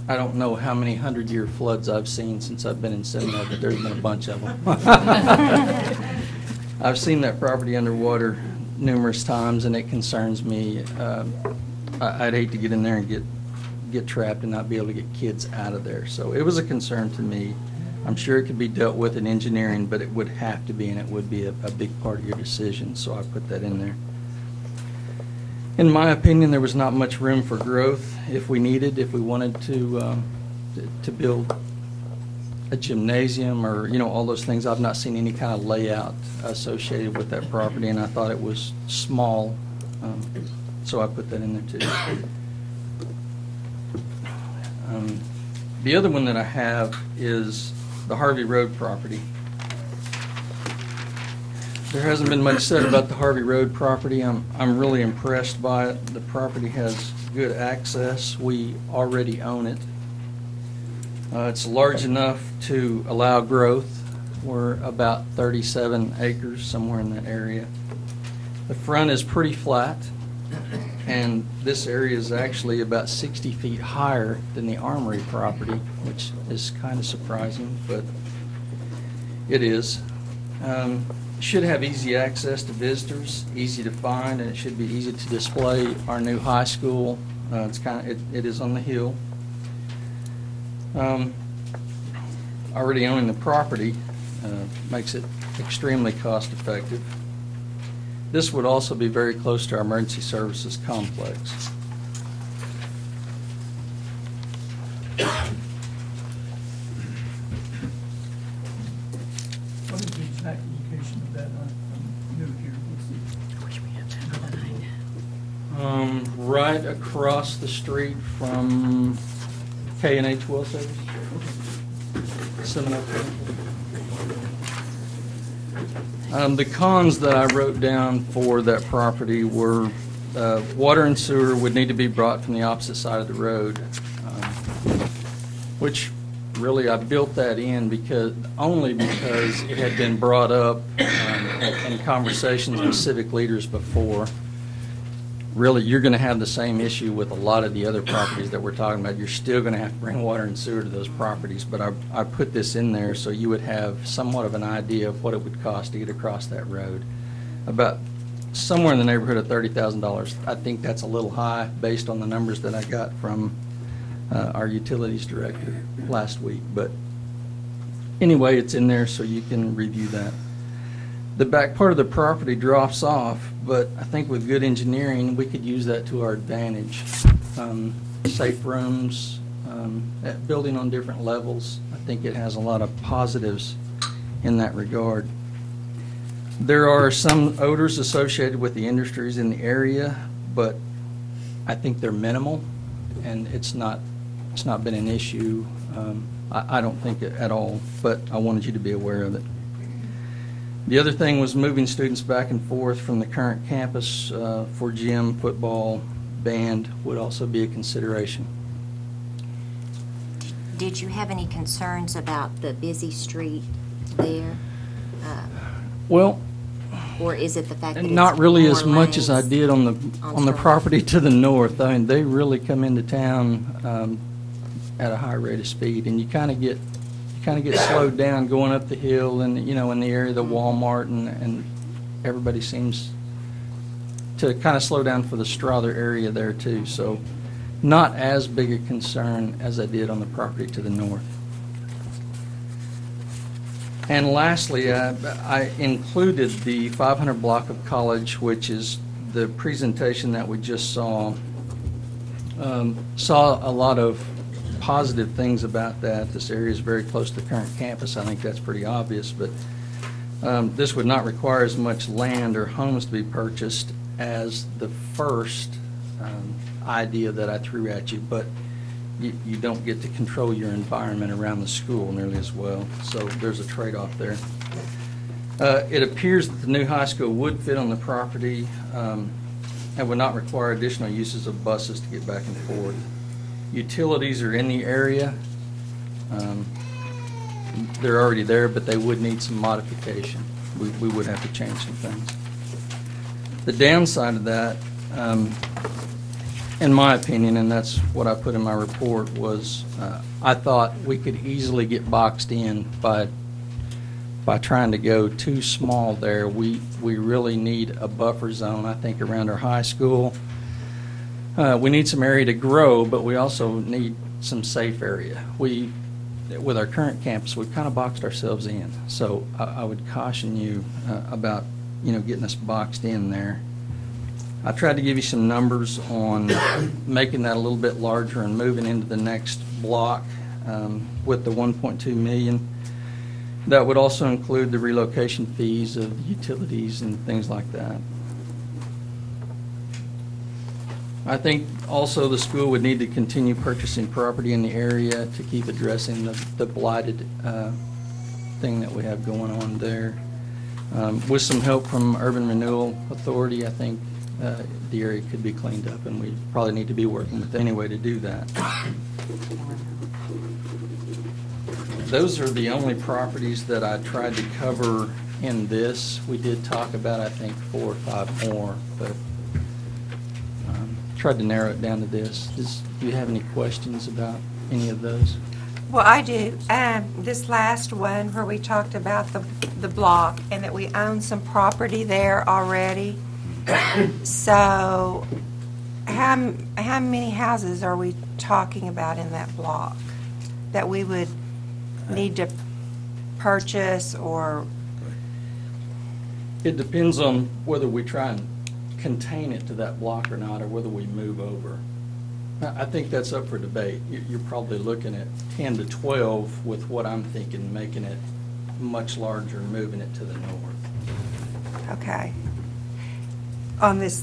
I don't know how many 100-year floods I've seen since I've been in Seminole, but there's been a bunch of them. I've seen that property underwater numerous times, and it concerns me. I'd hate to get in there and get trapped and not be able to get kids out of there. So it was a concern to me. I'm sure it could be dealt with in engineering, but it would have to be, and it would be a big part of your decision, so I put that in there. In my opinion, there was not much room for growth if we wanted to build a gymnasium or, all those things. I've not seen any kind of layout associated with that property, and I thought it was small, so I put that in there too. The other one that I have is the Harvey Road property. There hasn't been much said about the Harvey Road property. I'm really impressed by it. The property has good access. We already own it. It's large enough to allow growth. We're about 37 acres, somewhere in that area. The front is pretty flat, and this area is actually about 60 feet higher than the Armory property, which is kind of surprising, but it is. Should have easy access to visitors, easy to find, and it should be easy to display our new high school. It is on the hill. Already owning the property makes it extremely cost effective. This would also be very close to our emergency services complex. What is the exact location of that? I'm new here. Right across the street from K&H Well Service. Seminole. The cons that I wrote down for that property were water and sewer would need to be brought from the opposite side of the road, which really I built that in only because it had been brought up in conversations with civic leaders before. Really, you're going to have the same issue with a lot of the other properties that we're talking about. You're still going to have to bring water and sewer to those properties, but I put this in there so you would have somewhat of an idea of what it would cost to get across that road. About somewhere in the neighborhood of $30,000. I think that's a little high based on the numbers that I got from our utilities director last week, but anyway, it's in there so you can review that. The back part of the property drops off, but I think with good engineering, we could use that to our advantage. Safe rooms, building on different levels. I think it has a lot of positives in that regard. There are some odors associated with the industries in the area, but I think they're minimal, and it's not been an issue. I don't think it at all, but I wanted you to be aware of it. The other thing was moving students back and forth from the current campus for gym, football, band would also be a consideration. Did you have any concerns about the busy street there? Well, or is it the fact that not it's really more as much as I lanes did on the property to the north. I mean, they really come into town at a high rate of speed, and you kind of get slowed down going up the hill, and in the area of the Walmart, and everybody seems to kind of slow down for the Strother area there too. So, not as big a concern as I did on the property to the north. And lastly, I included the 500 block of College, which is the presentation that we just saw. Saw a lot of positive things about that. This area is very close to the current campus. I think that's pretty obvious, but this would not require as much land or homes to be purchased as the first idea that I threw at you, but you don't get to control your environment around the school nearly as well, so there's a trade-off there. It appears that the new high school would fit on the property and would not require additional uses of buses to get back and forth. Utilities are in the area. They're already there, but they would need some modification. We would have to change some things. The downside of that, in my opinion, and that's what I put in my report, was I thought we could easily get boxed in by trying to go too small there. We really need a buffer zone, I think, around our high school. We need some area to grow, but we also need some safe area. With our current campus, we've kind of boxed ourselves in. So I would caution you about, getting us boxed in there. I tried to give you some numbers on making that a little bit larger and moving into the next block with the $1.2 million. That would also include the relocation fees of utilities and things like that. I think also the school would need to continue purchasing property in the area to keep addressing the blighted thing that we have going on there. With some help from Urban Renewal Authority, I think the area could be cleaned up, and we probably need to be working with any way to do that. Those are the only properties that I tried to cover in this. We did talk about, I think, 4 or 5 more, but tried to narrow it down to this. Do you have any questions about any of those? Well, I do. This last one where we talked about the block and that we own some property there already. So how many houses are we talking about in that block that we would need to purchase? Or it depends on whether we try and contain it to that block or not, or whether we move over. I think that's up for debate. You're probably looking at 10 to 12 with what I'm thinking, making it much larger and moving it to the north. Okay. On this,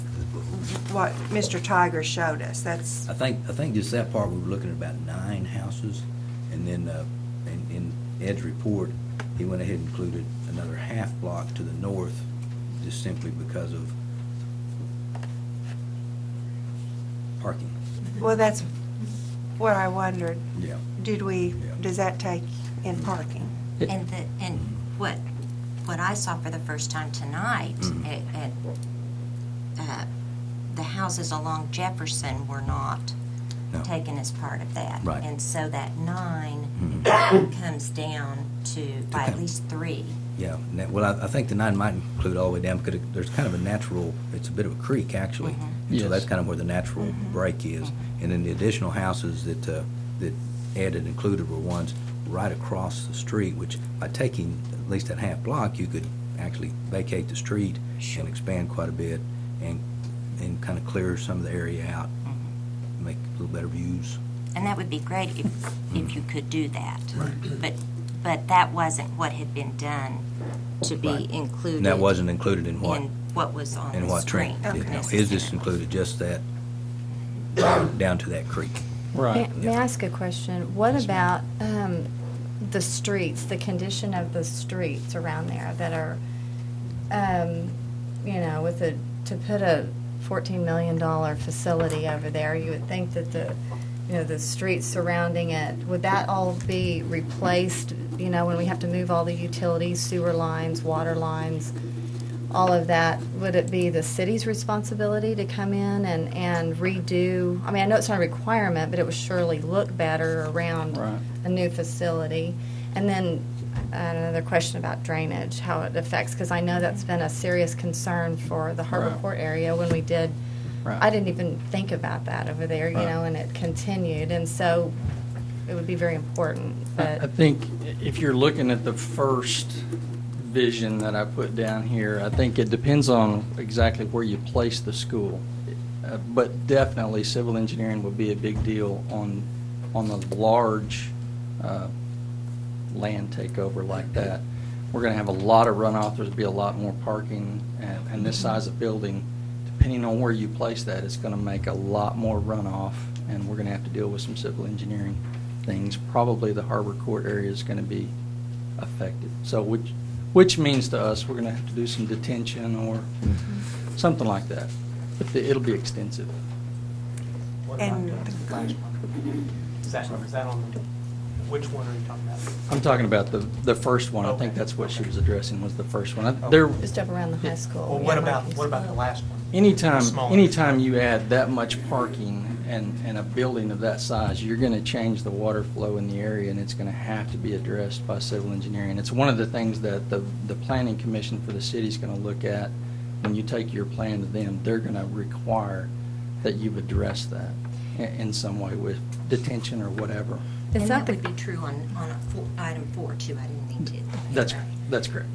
what Mr. Tiger showed us, that's... I think just that part, we were looking at about 9 houses, and then in Ed's report, he went ahead and included another half block to the north, just simply because of parking. Well, that's what I wondered. Yeah. Does that take in parking? And what I saw for the first time tonight at the houses along Jefferson were not taken as part of that. Right. And so that 9 comes down to by at least 3. Yeah. Well, I think the 9 might include all the way down because there's kind of a natural, it's a bit of a creek actually. Yes. So that's kind of where the natural break is. And then the additional houses that Ed had included were ones right across the street, which by taking at least that half block, you could actually vacate the street and expand quite a bit and kind of clear some of the area out, make a little better views. And that would be great if you could do that. Right. But that wasn't what had been done to be included. And that wasn't included in what? In what was on in the what screen. Trent did. No, his just included just that down to that creek. Right. May I ask a question? What about the streets, the condition of the streets around there that are, to put a $14 million facility over there, you would think that the streets surrounding it, would that all be replaced, when we have to move all the utilities, sewer lines, water lines, all of that? Would it be the city's responsibility to come in and redo? I mean, I know it's not a requirement, but it would surely look better around a new facility. And then another question about drainage, how it affects, because I know that's been a serious concern for the Harbor Court area when we did. I didn't even think about that over there, and it continued. And so it would be very important. But I think if you're looking at the first vision that I put down here, I think it depends on exactly where you place the school. But definitely civil engineering would be a big deal on the large land takeover like that. We're going to have a lot of runoff. There's going to be a lot more parking, and this size of building, depending on where you place that, it's going to make a lot more runoff, and we're going to have to deal with some civil engineering things. Probably the Harbor Court area is going to be affected. So which means to us, we're going to have to do some detention or something like that. But it'll be extensive. And Is that on the, which one are you talking about? I'm talking about the first one. I think that's what she was addressing, was the first one. There, Just up around the high school. Well, what about the last one? anytime you add that much parking and a building of that size, you're going to change the water flow in the area, and it's going to have to be addressed by civil engineering. It's one of the things that the Planning Commission for the city is going to look at when you take your plan to them. They're going to require that you've addressed that in some way with detention or whatever. And that would be true on item 4, too. I didn't mean to. That's correct.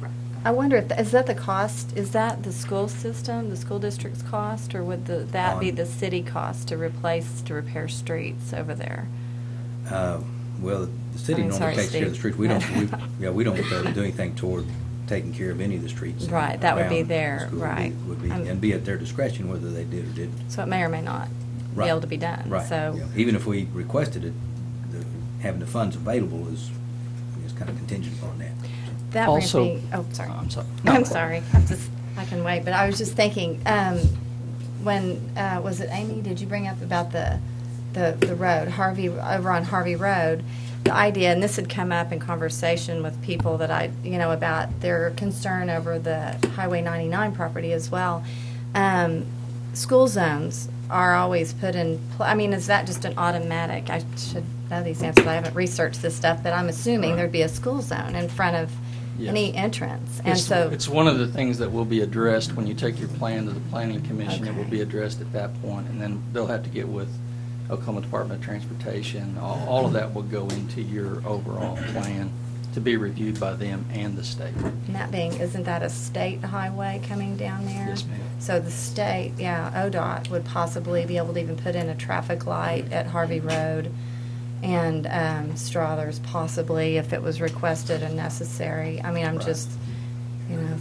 I wonder, is that the cost, is that the school system, the school district's cost, or would that be the city cost to repair streets over there? Well, the city normally takes care of the streets. We don't do anything toward taking care of any of the streets. Right, that would be around their, the school. right. And be at their discretion whether they did or didn't. So it may or may not be able to be done. Right. So Yeah. Even if we requested it, having the funds available is kind of contingent upon that. that Also- brings me, oh, sorry. I'm sorry. I'm sorry. I can wait, but I was just thinking, when, was it Amy, did you bring up about the road, over on Harvey Road, the idea, and this had come up in conversation with people that about their concern over the Highway 99 property as well. School zones are always put in, is that just an automatic? I should know these answers. I haven't researched this stuff, but I'm assuming there'd be a school zone in front of any entrance. And It's one of the things that will be addressed when you take your plan to the Planning Commission. It will be addressed at that point, and then they'll have to get with Oklahoma Department of Transportation. All of that will go into your overall plan to be reviewed by them and the state. And that being, isn't that a state highway coming down there? Yes, ma'am. So the state, ODOT would possibly be able to even put in a traffic light at Harvey Road and Struthers possibly if it was requested and necessary. I'm just,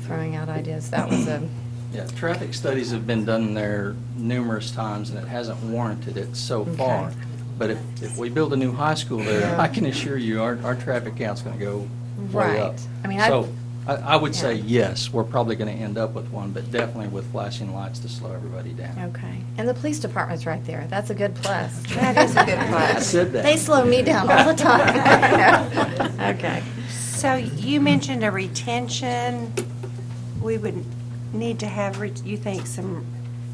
throwing out ideas. That was a... Yeah, traffic studies have been done there numerous times, and it hasn't warranted it so far. But if we build a new high school there, I can assure you our traffic count's going to go way up. So I would say yes, we're probably going to end up with one, but definitely with flashing lights to slow everybody down. Okay. And the police department's right there. That's a good plus. that is a good plus. I said that. They slow me down all the time. Okay. So you mentioned a retention. We would need to have, you think,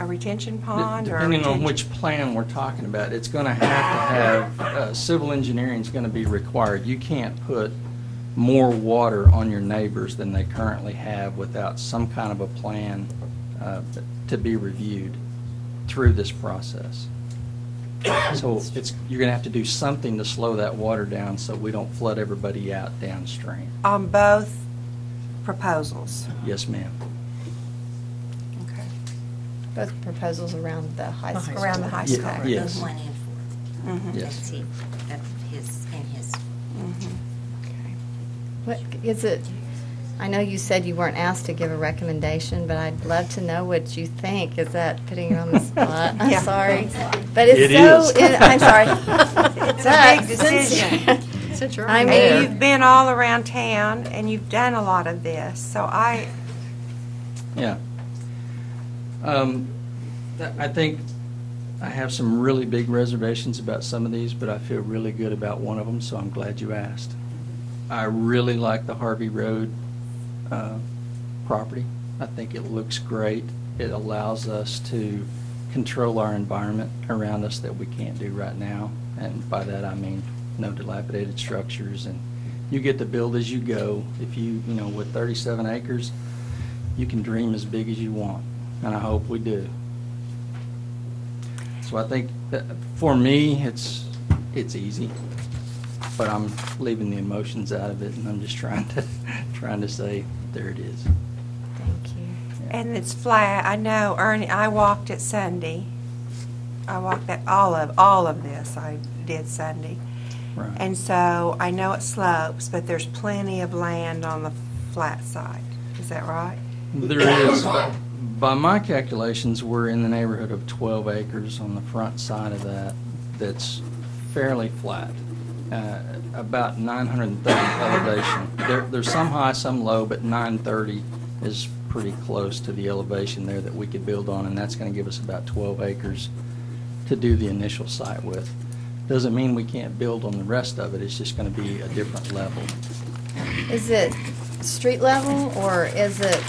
a retention pond? Depending on which plan we're talking about, it's going to have civil engineering is going to be required. You can't put more water on your neighbors than they currently have without some kind of a plan to be reviewed through this process. So you're going to have to do something to slow that water down so we don't flood everybody out downstream. On both proposals? Yes, ma'am. Okay. Both proposals around the high school. Around the high school. Yes. Both 1 and 4. Yes. That's in his. What is it? I know you said you weren't asked to give a recommendation, but I'd love to know what you think. Is that putting you on the spot? I'm sorry. But it's I'm sorry. It's a big decision. Since you're I on mean, there. You've been all around town, and you've done a lot of this, so Yeah. I think I have some really big reservations about some of these, but I feel really good about one of them, so I'm glad you asked. I really like the Harvey Road property. I think it looks great. It allows us to control our environment around us that we can't do right now, and by that I mean no dilapidated structures, and you get to build as you go. If with 37 acres, you can dream as big as you want, and I hope we do. So I think that for me, it's easy, but I'm leaving the emotions out of it, and I'm just trying to say, there it is. thank you. and it's flat. I know, Ernie, I walked it Sunday. I walked that, all of this I did Sunday. Right. And so I know it slopes, but there's plenty of land on the flat side. Is that right? There is. By my calculations, we're in the neighborhood of 12 acres on the front side of that that's fairly flat. about 930 elevation. There's some high, some low, but 930 is pretty close to the elevation there that we could build on, and that's going to give us about 12 acres to do the initial site with. Doesn't mean we can't build on the rest of it. It's just going to be a different level. Is it street level, or is it,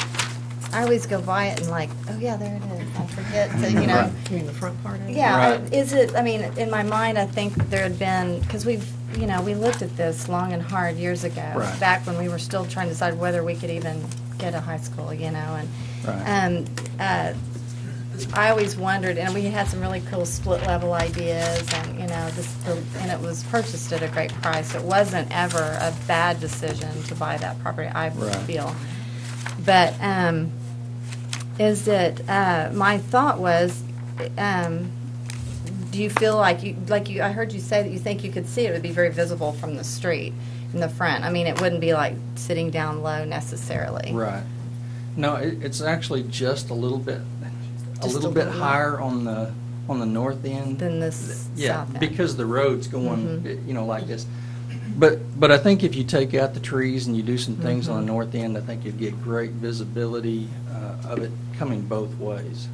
I always go by it and like, oh yeah, there it is. I forget to, you know. You mean the front part of it? Yeah, Right. is it, I mean, in my mind, I think there had been, because we looked at this long and hard years ago, Right. back when we were still trying to decide whether we could even get a high school, and I always wondered, and we had some really cool split level ideas, and and it was purchased at a great price. It wasn't ever a bad decision to buy that property, I Right. feel. But is it? My thought was, do you feel like you? I heard you say that you think you could see it would be very visible from the street in the front. I mean, it wouldn't be like sitting down low necessarily. Right. No, it's actually just a little bit, Just a bit little higher on the north end Than this Yeah, south end. because the road's going, Mhm. like this. But I think if you take out the trees and you do some things on Mhm. the north end, I think you'd get great visibility of it coming both ways.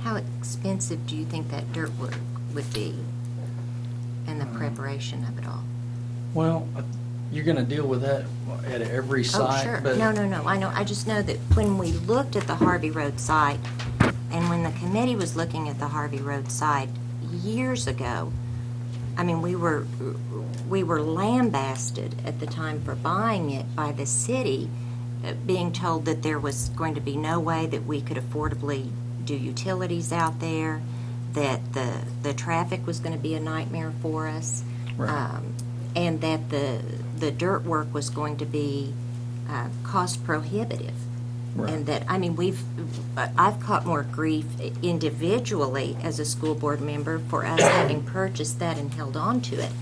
How expensive do you think that dirt work would be and the preparation of it all? Well, you're going to deal with that at every site. Oh, sure. But No, I know. I just know that when we looked at the Harvey Road site, and when the committee was looking at the Harvey Road site years ago, I mean, we were lambasted at the time for buying it by the city, being told that there was going to be no way that we could affordably do utilities out there, that the traffic was going to be a nightmare for us, Right. and that the dirt work was going to be cost prohibitive. Right. And that, I mean, I've caught more grief individually as a school board member for us having purchased that and held on to it.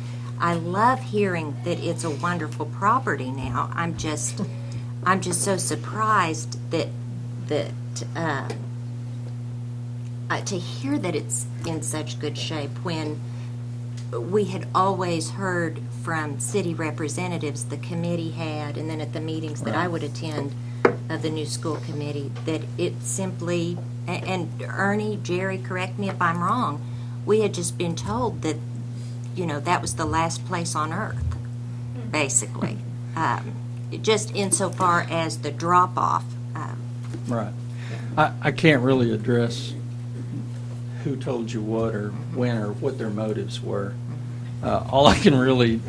I love hearing that it's a wonderful property now. I'm just so surprised that to hear that it's in such good shape when we had always heard from city representatives, the committee had, and then at the meetings that I would attend of the new school committee, that it simply, and Ernie, Jerry, correct me if I'm wrong, we had just been told that, that was the last place on earth, basically. Just insofar as the drop-off. Right. I can't really address who told you what or when or what their motives were. All I can really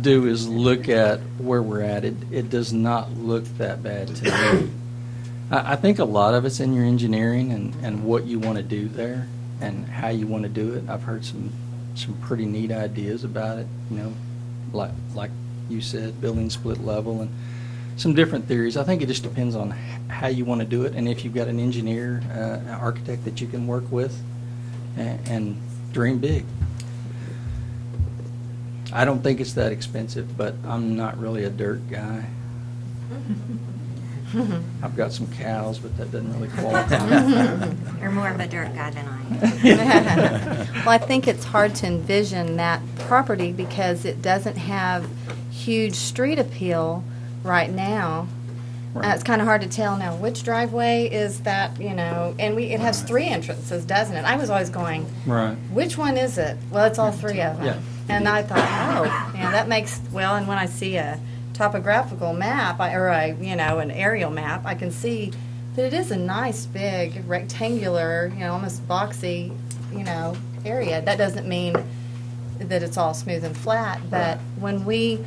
do is look at where we're at. It does not look that bad to me. I think a lot of it's in your engineering and what you want to do there and how you want to do it. I've heard some pretty neat ideas about it, like you said, building split level and some different theories. I think it just depends on how you want to do it and if you've got an engineer, an architect that you can work with and dream big. I don't think it's that expensive, but I'm not really a dirt guy. I've got some cows, but that doesn't really qualify. You're more of a dirt guy than I am. Well, I think it's hard to envision that property because it doesn't have huge street appeal right now. Right. It's kind of hard to tell now which driveway is that, and it has 3 entrances, doesn't it? I was always going, Right. which one is it? Well, it's all 3 of them. Yeah. And I thought, that makes, and when I see a topographical map, an aerial map, I can see that it is a nice, big, rectangular, almost boxy, area. That doesn't mean that it's all smooth and flat, but when we,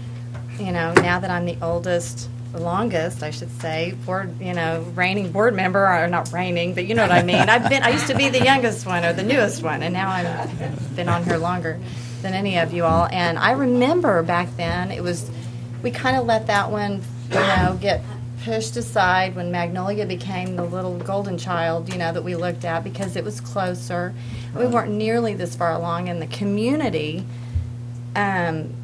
now that I'm the longest, I should say, reigning board member, or not reigning, but you know what I mean. I used to be the youngest one or the newest one, and now I've been on here longer than any of you all. And I remember back then, we kind of let that one, get pushed aside when Magnolia became the little golden child, that we looked at because it was closer. We weren't nearly this far along in the community, and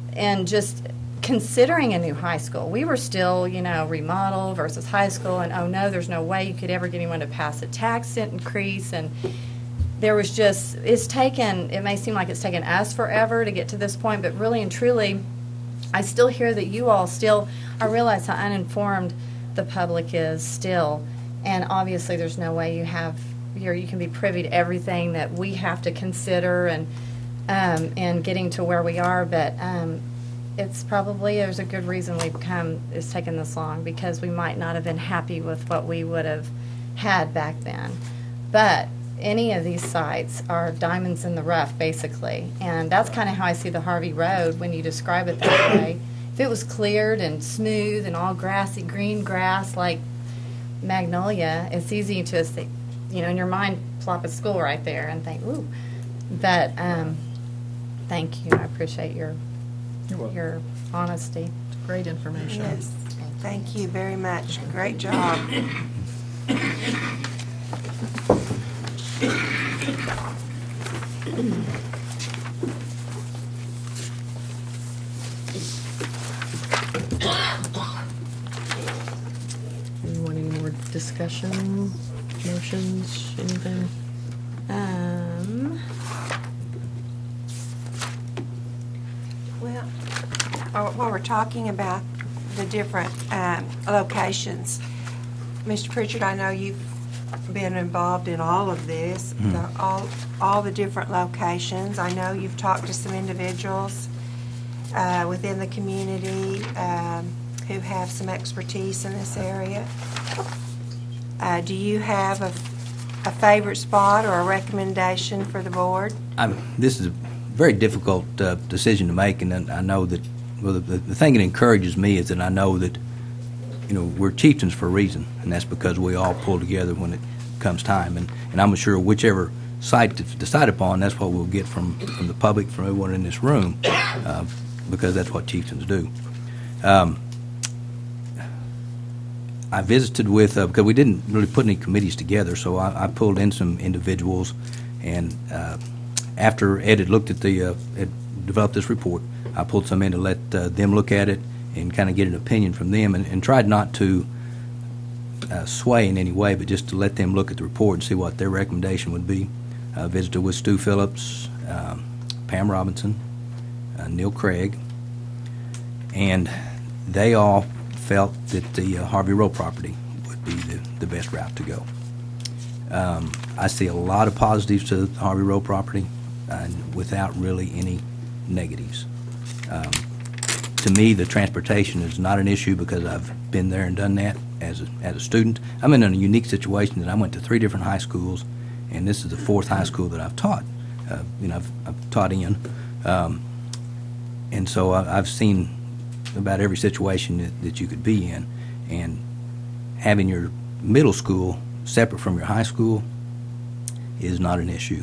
just considering a new high school. We were still, remodel versus high school, and oh no, there's no way you could ever get anyone to pass a tax increase, and there was just, it may seem like it's taken us forever to get to this point, but really and truly, I still hear that you all still, I realize how uninformed the public is still, and obviously there's no way you can be privy to everything that we have to consider and getting to where we are, but it's probably, there's a good reason it's taken this long, because we might not have been happy with what we would have had back then. But any of these sites are diamonds in the rough, basically, and that's kind of how I see the Harvey Road when you describe it that way. If it was cleared and smooth and all grassy, green grass like Magnolia, it's easy to, in your mind, plop a school right there and think, ooh. But thank you. I appreciate your honesty. It's great information. Yes, thank you very much. Great job. Anyone, any more discussion, motions, anything? Well, while we're talking about the different locations, Mr. Pritchard, I know you've been involved in all of this, all the different locations. I know you've talked to some individuals within the community who have some expertise in this area. Do you have a favorite spot or a recommendation for the board? This is a very difficult decision to make, and I know that the thing that encourages me is that I know that we're chieftains for a reason, and that's because we all pull together when it comes time. And I'm sure whichever site that's decided upon, that's what we'll get from the public, from everyone in this room, because that's what chieftains do. I visited with, because we didn't really put any committees together, so I pulled in some individuals, and after Ed had looked at had developed this report, I pulled some in to let them look at it and kind of get an opinion from them, and tried not to sway in any way, but just to let them look at the report and see what their recommendation would be. I visited with Stu Phillips, Pam Robinson, Neil Craig, and they all felt that the Harvey Road property would be the best route to go. I see a lot of positives to the Harvey Road property, and without really any negatives. To me, the transportation is not an issue because I've been there and done that as a student. I'm in a unique situation that I went to 3 different high schools, and this is the 4th high school that I've taught. I've taught in, and so I've seen about every situation that you could be in, and having your middle school separate from your high school is not an issue.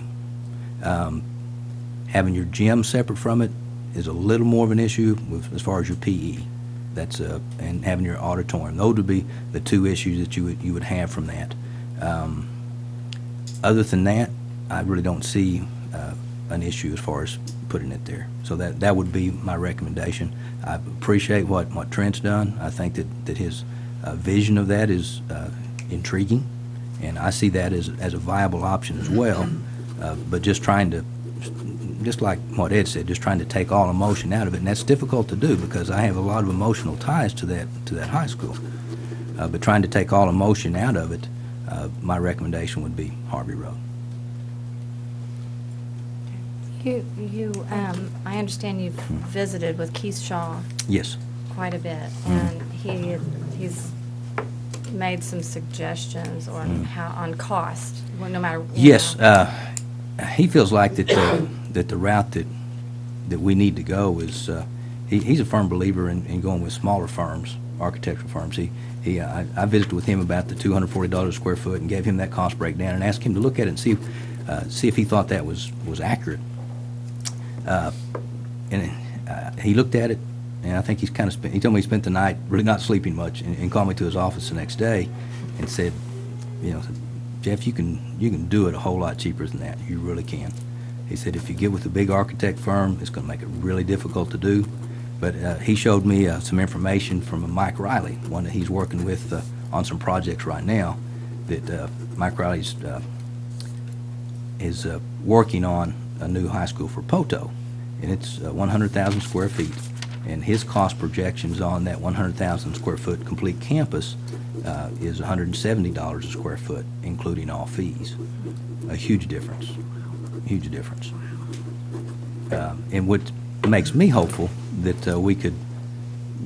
Having your gym separate from it is a little more of an issue as far as your PE. That's and having your auditorium. Those would be the 2 issues that you would have from that. Other than that, I really don't see an issue as far as putting it there. So that would be my recommendation. I appreciate what Trent's done. I think that his vision of that is intriguing, and I see that as a viable option as well. But just like what Ed said, just trying to take all emotion out of it, and that's difficult to do because I have a lot of emotional ties to that high school. But trying to take all emotion out of it, my recommendation would be Harvey Road. I understand you've visited with Keith Shaw. Yes. Quite a bit, and he's made some suggestions on cost, no matter. Yes, he feels like that the route that we need to go is he's a firm believer in going with smaller firms, architectural firms. I visited with him about the $240 a square foot and gave him that cost breakdown and asked him to look at it and see if he thought that was accurate. And he looked at it, and I think he told me he spent the night really not sleeping much, and called me to his office the next day and said, Jeff, you can do it a whole lot cheaper than that. You really can. He said if you get with a big architect firm, it's going to make it really difficult to do. But he showed me some information from Mike Riley, one that he's working with on some projects right now, that Mike Riley's is working on a new high school for Poto, and it's 100,000 square feet. And his cost projections on that 100,000 square foot complete campus is $170 a square foot, including all fees. A huge difference, huge difference. And what makes me hopeful that we could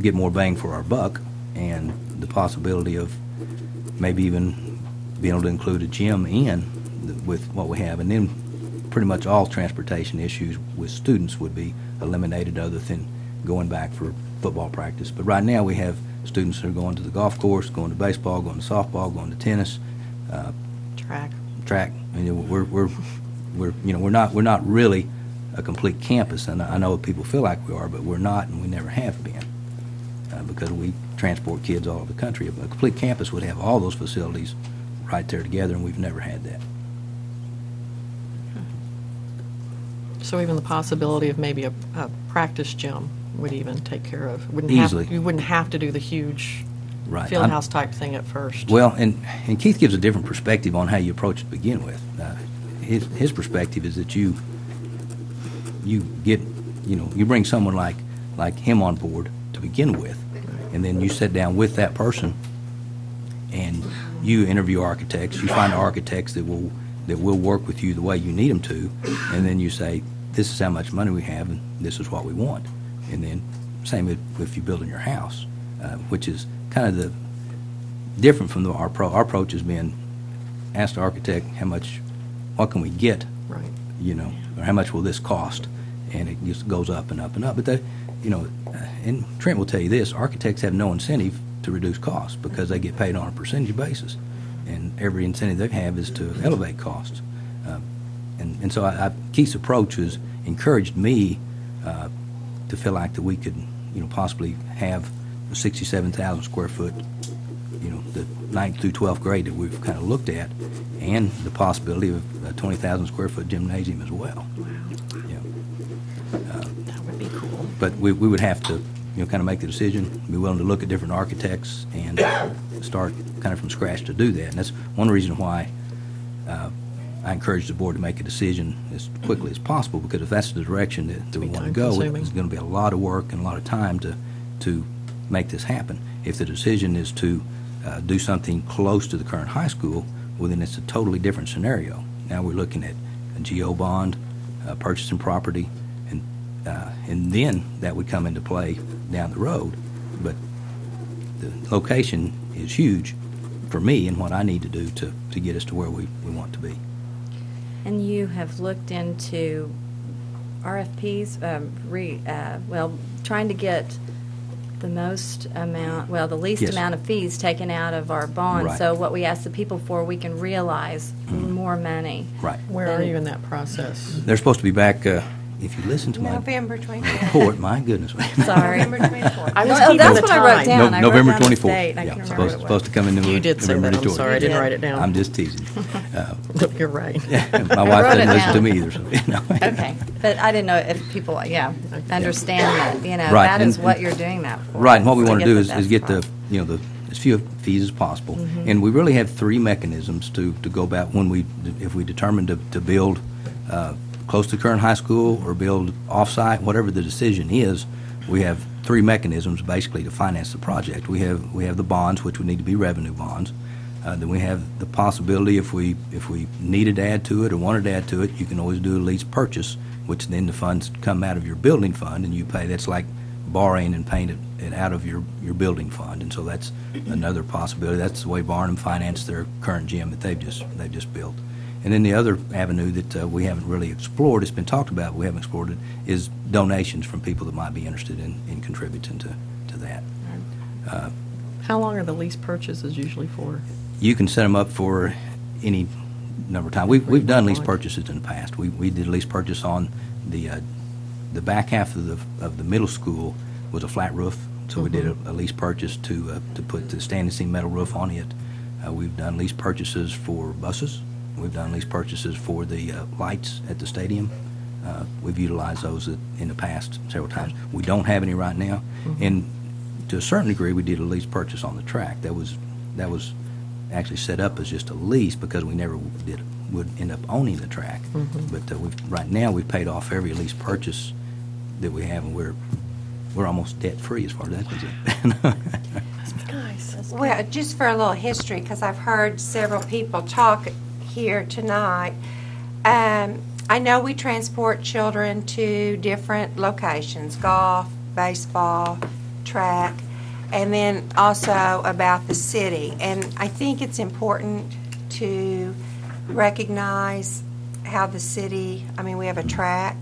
get more bang for our buck, and the possibility of maybe even being able to include a gym in with what we have, and then pretty much all transportation issues with students would be eliminated other than going back for football practice. But right now we have students that are going to the golf course, going to baseball, going to softball, going to tennis, track. And we're not really a complete campus, and I know people feel like we are, but we're not, and we never have been, because we transport kids all over the country. A complete campus would have all those facilities right there together, and we've never had that. So even the possibility of maybe a practice gym would even take care of, Easily. You wouldn't have to do the huge Right. field house type thing at first. Well, and Keith gives a different perspective on how you approach it to begin with. His perspective is that you get, you bring someone like him on board to begin with, and then you sit down with that person and you interview architects. You find architects that will work with you the way you need them to, and then you say, this is how much money we have, and this is what we want. And then same if you build in your house, which is kind of the different from our approach has been, ask the architect what can we get, right? Or how much will this cost, and it just goes up and up and up. But that, and Trent will tell you this: architects have no incentive to reduce costs because they get paid on a percentage basis, and every incentive they have is to elevate costs. And so Keith's approach has encouraged me to feel like that we could, possibly have a 67,000 square foot, the 9th through 12th grade that we've kind of looked at, and the possibility of a 20,000 square foot gymnasium as well. That would be cool. But we would have to, kind of make the decision, be willing to look at different architects and start kind of from scratch to do that. And that's one reason why I encourage the board to make a decision as quickly as possible, because if that's the direction that we want to go, it's going to be a lot of work and a lot of time to make this happen. If the decision is to do something close to the current high school, well, then it's a totally different scenario. Now we're looking at a GO bond, purchasing property, and then that would come into play down the road. But the location is huge for me and what I need to do to get us to where we want to be. And you have looked into RFPs, trying to get the least Yes. amount of fees taken out of our bond. Right. So what we ask the people for, we can realize more money. Right. Where are you in that process? They're supposed to be back, if you listen to my November 24th. report, my goodness. Sorry. November 24th. I was Well, keeping that's the what I wrote time. down. I wrote November down the 24th. date, and I Yeah, can't remember what it was. supposed to come in November. You did say that. I'm November sorry. I didn't write it down. I'm just teasing. You're right. My wife wrote it doesn't listen to down. me either. So, Okay, but I didn't know if people, understand that, Right, that is and- what you're doing that for. Right, and what we want to do the is get the, best as few fees as possible. Mhm. And we really have three mechanisms to go about if we determine to build close to the current high school or build off-site, whatever the decision is. We have three mechanisms basically to finance the project. We have the bonds, which would need to be revenue bonds. Then we have the possibility if we needed to add to it or wanted to add to it, you can always do a lease purchase, which then the funds come out of your building fund and you pay. That's like borrowing and paying it out of your building fund, and so that's another possibility. That's the way Barnum financed their current gym that they've just built. And then the other avenue that we haven't really explored, it's been talked about, but we haven't explored it, is donations from people that might be interested in contributing to that. How long are the lease purchases usually for? You can set them up for any number of times. We've done lease purchases in the past. We did a lease purchase on the back half of the middle school was a flat roof, so we did a lease purchase to put the standing seam metal roof on it. We've done lease purchases for buses. We've done lease purchases for the lights at the stadium. We've utilized those in the past several times. We don't have any right now, and to a certain degree, we did a lease purchase on the track. That was actually set up as just a lease because we never did would end up owning the track. But right now, we've paid off every lease purchase that we have, and we're almost debt-free as far as that's concerned. Nice. Well, just for a little history, because I've heard several people talk here tonight. I know we transport children to different locations, golf, baseball, track, and then also about the city. And I think it's important to recognize how the city, we have a track.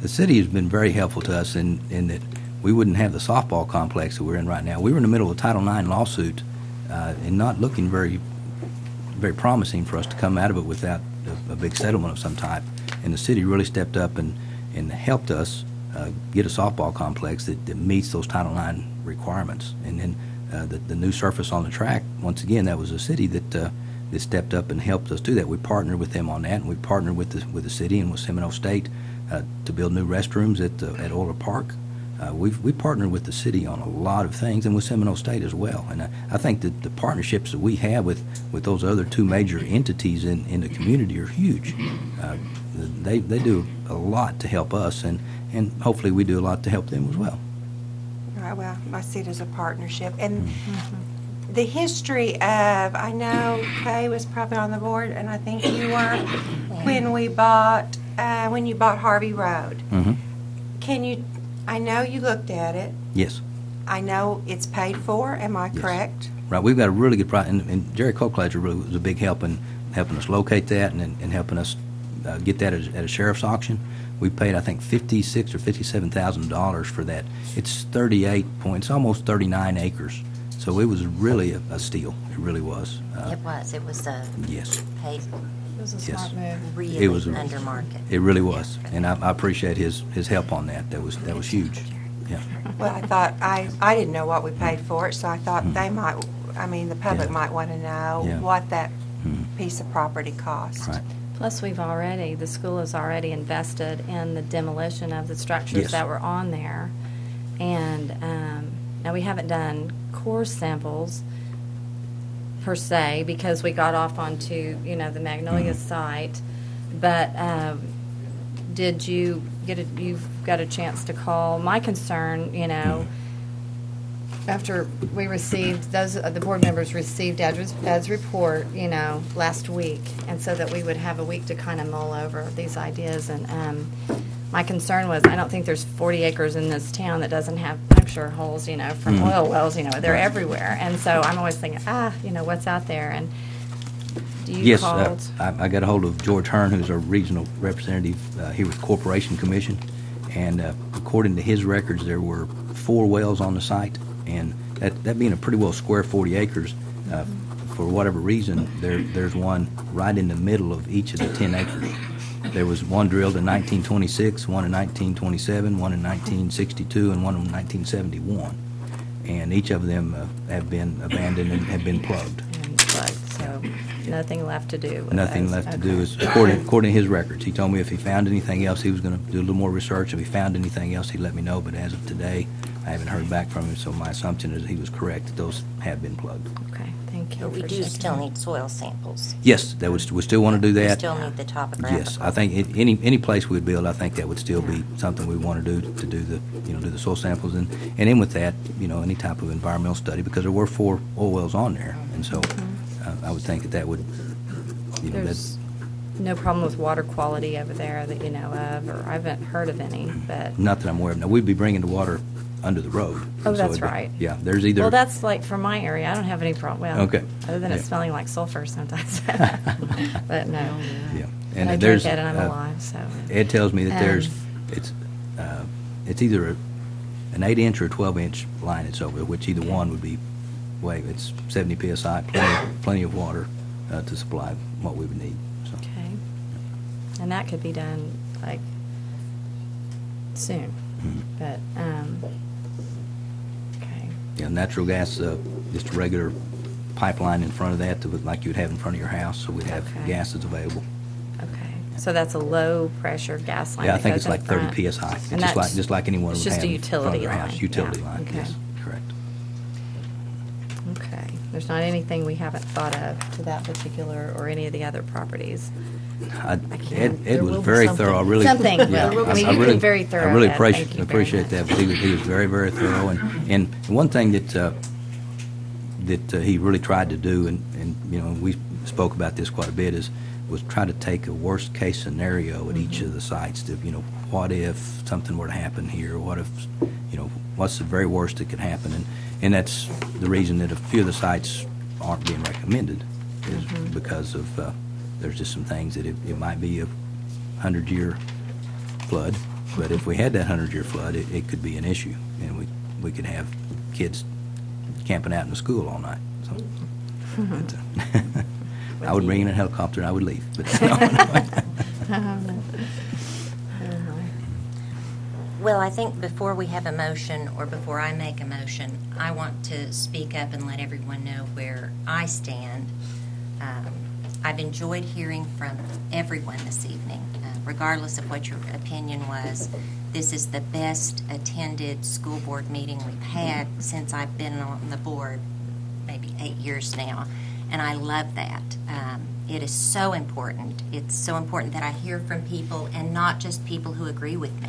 The city has been very helpful to us in that we wouldn't have the softball complex that we're in right now. We were in the middle of a Title IX lawsuit and not looking very, very promising for us to come out of it without a big settlement of some type. And the city really stepped up and helped us get a softball complex that meets those Title IX requirements. And then the new surface on the track, once again, that was a city that stepped up and helped us do that. We partnered with them on that, and we partnered with the city and with Seminole State to build new restrooms at Oiler Park. We partnered with the city on a lot of things, and with Seminole State as well. And I think that the partnerships that we have with those other two major entities in the community are huge. They do a lot to help us, and hopefully we do a lot to help them as well. Right, well, I see it as a partnership. And the history of, I know Kay was probably on the board, and I think you were, when you bought Harvey Road. Can you, I know you looked at it. Yes. I know it's paid for, am I correct? Right, we've got a really good price, and Jerry Colclager really was a big help in helping us locate that and helping us get that at a sheriff's auction. We paid, I think, $56,000 or $57,000 for that. It's it's almost 39 acres. So it was really a steal. It really was. It was a yes. paid. It was a smart move. Really It was under market. It really was, and I appreciate his help on that. That was huge. Yeah. Well, I thought, I didn't know what we paid for it, so I thought they might, the public might want to know what that piece of property cost. Right. Plus, the school has already invested in the demolition of the structures that were on there. And now we haven't done core samples per se because we got off onto, the Magnolia site. But did you you've got a chance to call? My concern, after we received, the board members received Ed's report, last week, and so that we would have a week to kind of mull over these ideas. And my concern was, I don't think there's 40 acres in this town that doesn't have puncture holes, from oil wells, they're everywhere. And so I'm always thinking, what's out there? And do you called? I got a hold of George Hearn, who's our regional representative here with Corporation Commission, and according to his records, there were 4 wells on the site. And that being a pretty well square 40 acres, for whatever reason, there's one right in the middle of each of the 10 acres. There was one drilled in 1926, one in 1927, one in 1962, and one in 1971. And each of them have been abandoned and have been plugged. So nothing left to do with Nothing those. left to do is, according to his records. He told me if he found anything else, he was going to do a little more research. If he found anything else, he'd let me know. But as of today, I haven't heard back from him, so my assumption is he was correct, that those have been plugged. Okay, thank you. But we do still need soil samples. Yes, we still want to do that. We still need the topographical. Yes, I think any place we'd build, I think that would still be something we want to do the soil samples, and in with that, any type of environmental study, because there were 4 oil wells on there, and so I would think that would, There's no problem with water quality over there that you know of, or I haven't heard of any, but. not that I'm aware of. Now, we'd be bringing the water under the road. Oh, So that's it'd be- right. Yeah, there's either. Well, that's like for my area, I don't have any problem, well. Okay. Other than it Yeah. smelling like sulfur sometimes. But no. Yeah, And I there's, drink it and I'm alive, so. Ed tells me that it's either an 8-inch or a 12-inch line it's over, which either one would be, it's 70 PSI, plenty of water to supply what we would need. So. Okay. And that could be done, like, soon. But, okay. Yeah, natural gas, just a regular pipeline in front of that, like you'd have in front of your house, so we'd have gas that's available. Okay. So that's a low-pressure gas line Yeah, I that think goes it's like in 30 front. PSI. It's And just like anyone it's would just have a in front of utility their house. line. Utility Yeah. line, Okay. yes, correct. Okay. There's not anything we haven't thought of to that particular or any of the other properties. Ed was very thorough. I really, Something. yeah, Well, I mean, you've been very thorough, I really Ed. Thank you appreciate very that. But he was very, very thorough. And one thing that he really tried to do, and you know, we spoke about this quite a bit, was try to take a worst case scenario at each of the sites. To, you know, what if something were to happen here? What if, you know, what's the very worst that could happen? And that's the reason that a few of the sites aren't being recommended, is because of there's just some things that it might be a 100-year flood, but if we had that 100-year flood, it could be an issue, and we could have kids camping out in the school all night. So, but, I would bring in a helicopter and I would leave. But Well, I think before we have a motion, or before I make a motion, I want to speak up and let everyone know where I stand. I've enjoyed hearing from everyone this evening, regardless of what your opinion was. This is the best attended school board meeting we've had since I've been on the board, maybe 8 years now, and I love that. It is so important. It's so important that I hear from people, and not just people who agree with me,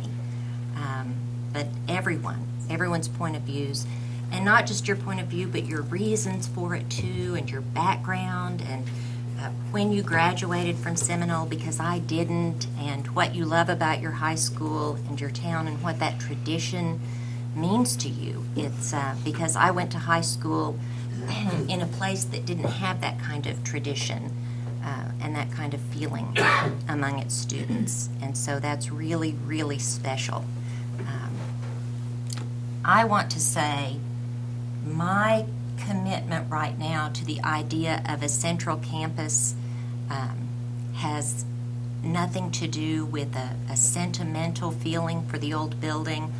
but everyone's point of views, and not just your point of view, but your reasons for it too, and your background, and when you graduated from Seminole, because I didn't, and what you love about your high school and your town, and what that tradition means to you. It's because I went to high school in a place that didn't have that kind of tradition and that kind of feeling among its students, and so that's really, really special. I want to say my commitment right now to the idea of a central campus has nothing to do with a sentimental feeling for the old building,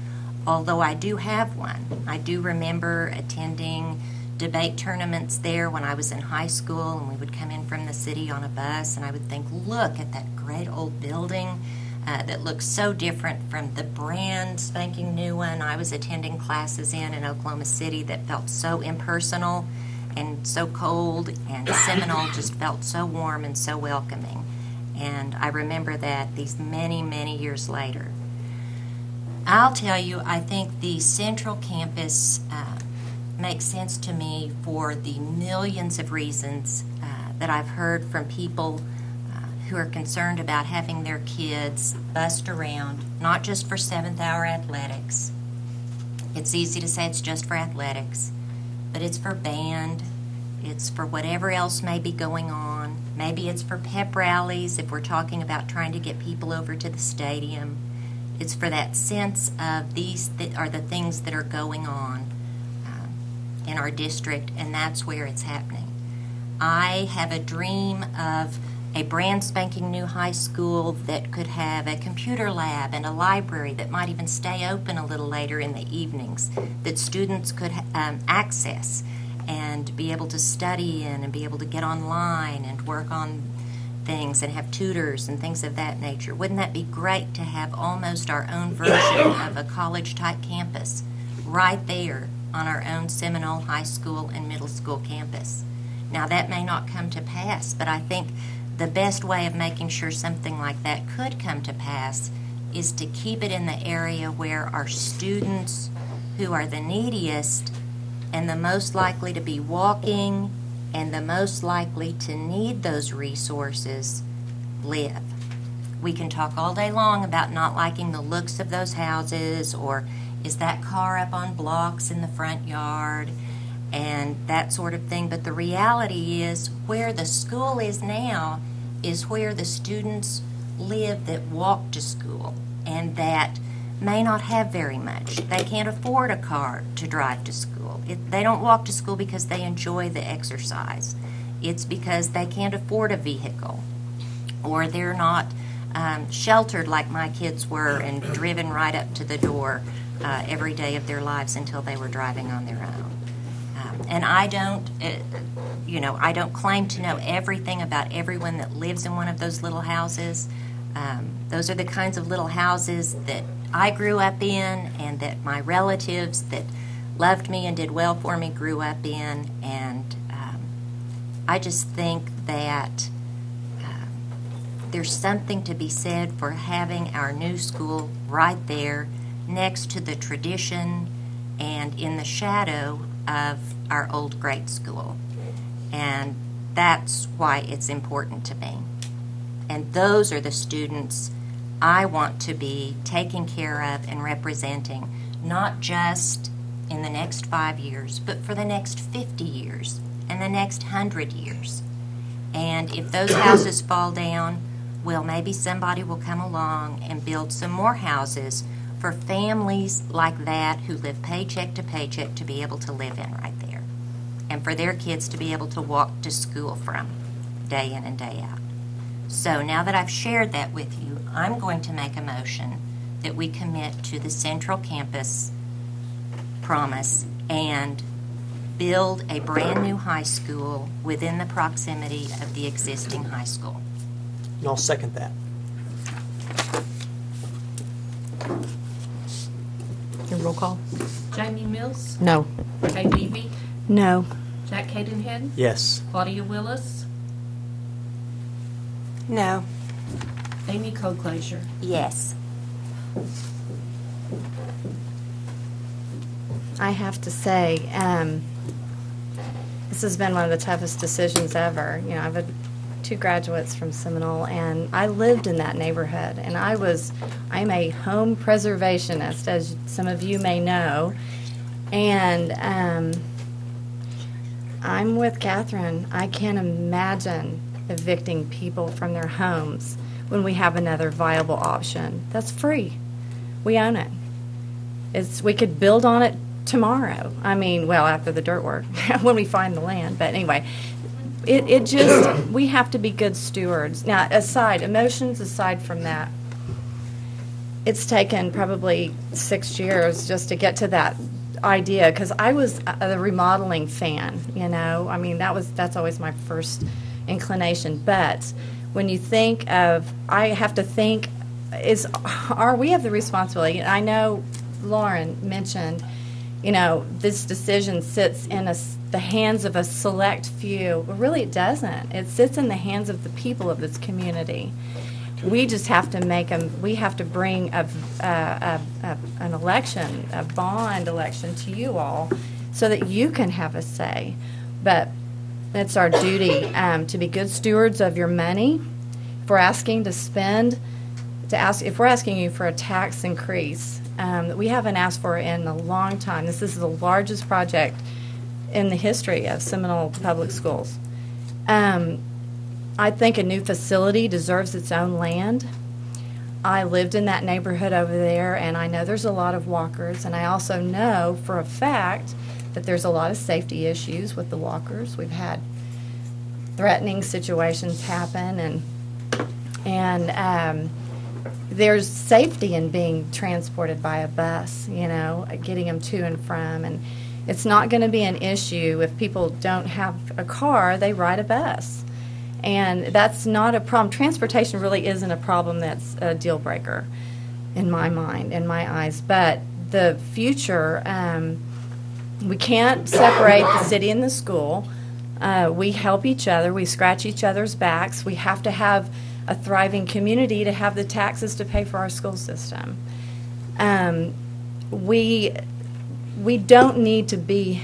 although I do have one. I do remember attending debate tournaments there when I was in high school, and we would come in from the city on a bus, and I would think, look at that great old building that looks so different from the brand spanking new one I was attending classes in Oklahoma City that felt so impersonal and so cold, and Seminole just felt so warm and so welcoming. And I remember that these many, many years later. I'll tell you, I think the central campus makes sense to me for the millions of reasons that I've heard from people who are concerned about having their kids bussed around, not just for seventh hour athletics. It's easy to say it's just for athletics, but it's for band, it's for whatever else may be going on. Maybe it's for pep rallies if we're talking about trying to get people over to the stadium. It's for that sense of these are the things that are going on in our district, and that's where it's happening. I have a dream of a brand spanking new high school that could have a computer lab and a library that might even stay open a little later in the evenings, that students could access and be able to study in, and be able to get online and work on things and have tutors and things of that nature. Wouldn't that be great to have almost our own version of a college-type campus right there on our own Seminole High School and middle school campus? Now, that may not come to pass, but I think the best way of making sure something like that could come to pass is to keep it in the area where our students who are the neediest and the most likely to be walking and the most likely to need those resources live. We can talk all day long about not liking the looks of those houses, or is that car up on blocks in the front yard, and that sort of thing. But the reality is, where the school is now is where the students live that walk to school and that may not have very much. They can't afford a car to drive to school. They don't walk to school because they enjoy the exercise. It's because they can't afford a vehicle, or they're not sheltered like my kids were and driven right up to the door every day of their lives until they were driving on their own. And I don't, I don't claim to know everything about everyone that lives in one of those little houses. Those are the kinds of little houses that I grew up in, and that my relatives that loved me and did well for me grew up in. And I just think that there's something to be said for having our new school right there next to the tradition and in the shadow of our old grade school. And that's why it's important to me. And those are the students I want to be taking care of and representing, not just in the next 5 years, but for the next 50 years and the next 100 years. And if those houses fall down, well, maybe somebody will come along and build some more houses for families like that who live paycheck to paycheck to be able to live in right there, and for their kids to be able to walk to school from day in and day out. So now that I've shared that with you, I'm going to make a motion that we commit to the Central Campus promise and build a brand new high school within the proximity of the existing high school. And I'll second that. Your roll call? Jamie Mills? No. Kay Levy? No. Jack Cadenhead? Yes. Claudia Willis? No. Amy Coclaser? Yes. I have to say, this has been one of the toughest decisions ever. You know, I've had 2 graduates from Seminole, and I lived in that neighborhood, and I'm a home preservationist, as some of you may know, and I'm with Catherine. I can't imagine evicting people from their homes when we have another viable option. That's free. We own it. We could build on it tomorrow. I mean, well, after the dirt work, when we find the land. But anyway, it just, we have to be good stewards. Now, emotions aside from that, it's taken probably 6 years just to get to that idea, because I was a remodeling fan, you know. I mean, that's always my first inclination. But when you think of, I have to think, we have the responsibility. I know Lauren mentioned, you know, this decision sits in the hands of a select few. Well, really, it doesn't. It sits in the hands of the people of this community. We just have to we have to bring an election, a bond election to you all so that you can have a say. But it's our duty to be good stewards of your money. If we're asking if we're asking you for a tax increase that we haven't asked for in a long time. This is the largest project in the history of Seminole Public Schools. I think a new facility deserves its own land. I lived in that neighborhood over there, and I know there's a lot of walkers, and I also know for a fact that there's a lot of safety issues with the walkers. We've had threatening situations happen, and there's safety in being transported by a bus, you know, getting them to and from. And it's not going to be an issue if people don't have a car, they ride a bus. And that's not a problem. Transportation really isn't a problem that's a deal breaker in my mind, in my eyes. But the future, we can't separate the city and the school. We help each other. We scratch each other's backs. We have to have a thriving community to have the taxes to pay for our school system. We don't need to be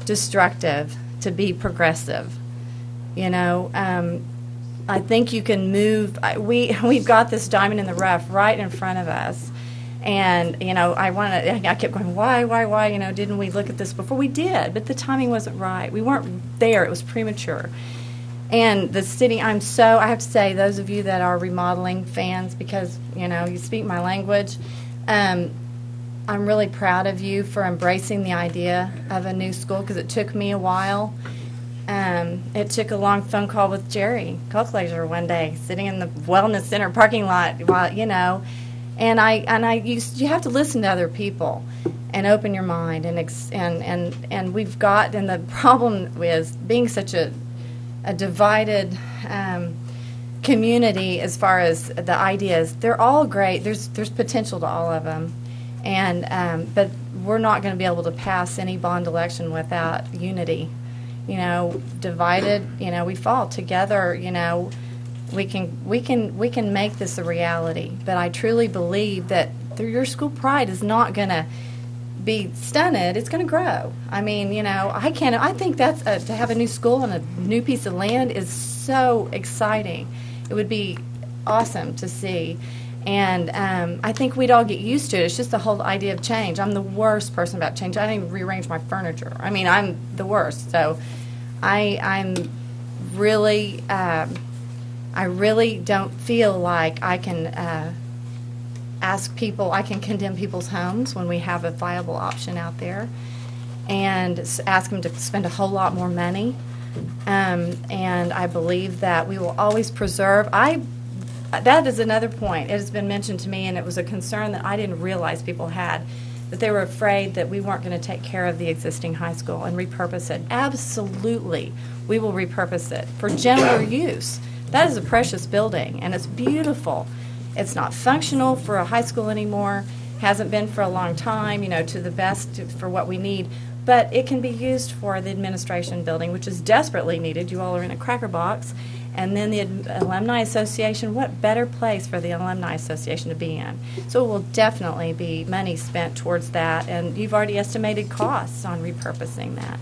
destructive to be progressive. You know, I think you can move. We've got this diamond in the rough right in front of us. And, you know, I kept going, why, you know, didn't we look at this before? We did, but the timing wasn't right. We weren't there. It was premature. And the city, I have to say, those of you that are remodeling fans, because, you know, you speak my language, I'm really proud of you for embracing the idea of a new school, because it took me a while. It took a long phone call with Jerry Coclaser one day, sitting in the Wellness Center parking lot, while, you know, you have to listen to other people and open your mind, and we've got, and the problem is being such a divided community as far as the ideas. They're all great. There's potential to all of them, but we're not going to be able to pass any bond election without unity. divided, we fall. Together, we can make this a reality. But I truly believe that through your school pride is not going to be stunted. It's going to grow. I mean, I think that's to have a new school on a new piece of land is so exciting. It would be awesome to see. And I think we'd all get used to it. It's just the whole idea of change. I'm the worst person about change. I didn't even rearrange my furniture. I mean, I'm the worst. So I'm really, I really don't feel like I can I can condemn people's homes when we have a viable option out there and ask them to spend a whole lot more money. And I believe that we will always preserve. That is another point. It has been mentioned to me, and it was a concern that I didn't realize people had, that they were afraid that we weren't going to take care of the existing high school and repurpose it. Absolutely, we will repurpose it for general use. That is a precious building, and it's beautiful. It's not functional for a high school anymore, hasn't been for a long time, to the best for what we need. But it can be used for the administration building, which is desperately needed. You all are in a cracker box. And then the Alumni Association, what better place for the Alumni Association to be in? So it will definitely be money spent towards that, and you've already estimated costs on repurposing that.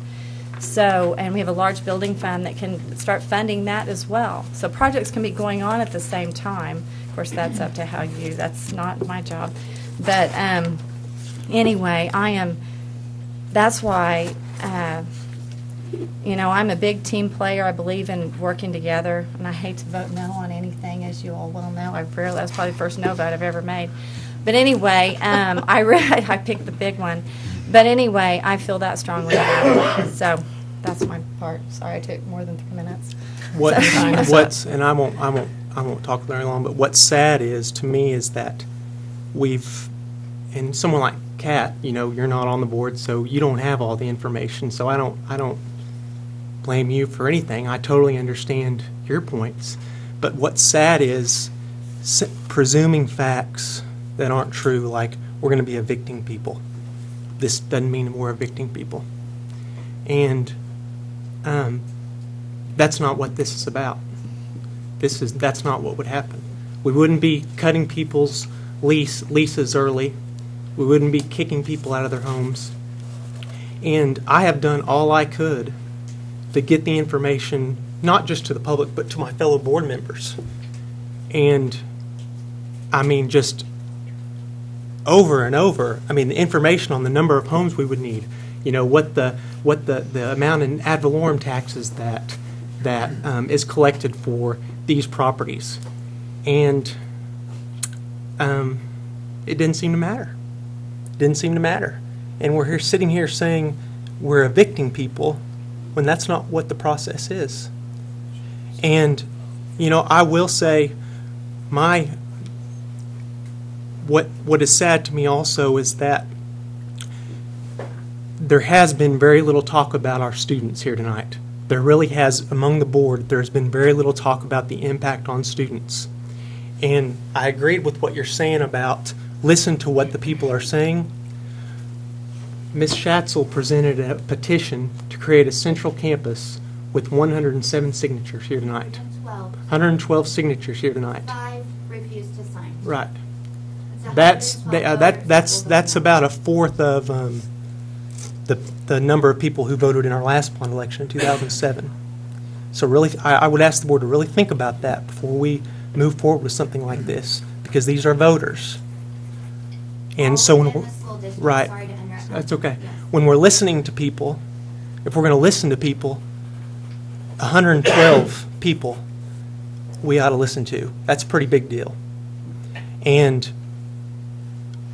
So, and we have a large building fund that can start funding that as well. So projects can be going on at the same time. Of course, that's up to that's not my job. But anyway, that's why, I'm a big team player. I believe in working together, and I hate to vote no on anything, as you all well know. That's probably the first no vote I've ever made. But anyway, I picked the big one. But anyway, I feel that strongly about it. So that's my part. Sorry, I took more than 3 minutes. And I won't talk very long. But what's sad to me is that and someone like Kat, you're not on the board, so you don't have all the information. So I don't blame you for anything. I totally understand your points. But what's sad is presuming facts that aren't true, like we're going to be evicting people. This doesn't mean we're evicting people. And that's not what this is about. That's not what would happen. We wouldn't be cutting people's leases early. We wouldn't be kicking people out of their homes. And I have done all I could to get the information, not just to the public, but to my fellow board members. And, just over and over, the information on the number of homes we would need, what the amount in ad valorem taxes that is collected for these properties. And it didn't seem to matter. And we're sitting here saying we're evicting people when that's not what the process is. And, I will say what is sad to me also is that there has been very little talk about our students here tonight. There really has, among the board, there's been very little talk about the impact on students. And I agreed with what you're saying about listen to what the people are saying. Ms. Schatzel presented a petition to create a central campus with 107 signatures here tonight. 112 signatures here tonight. 5 refused to sign. Right. That's about a fourth of the number of people who voted in our last bond election in 2007. So really, I would ask the board to really think about that before we move forward with something like this, because these are voters. And so when right, that's okay. When we're listening to people, if we're going to listen to people, 112 people we ought to listen to. That's a pretty big deal. And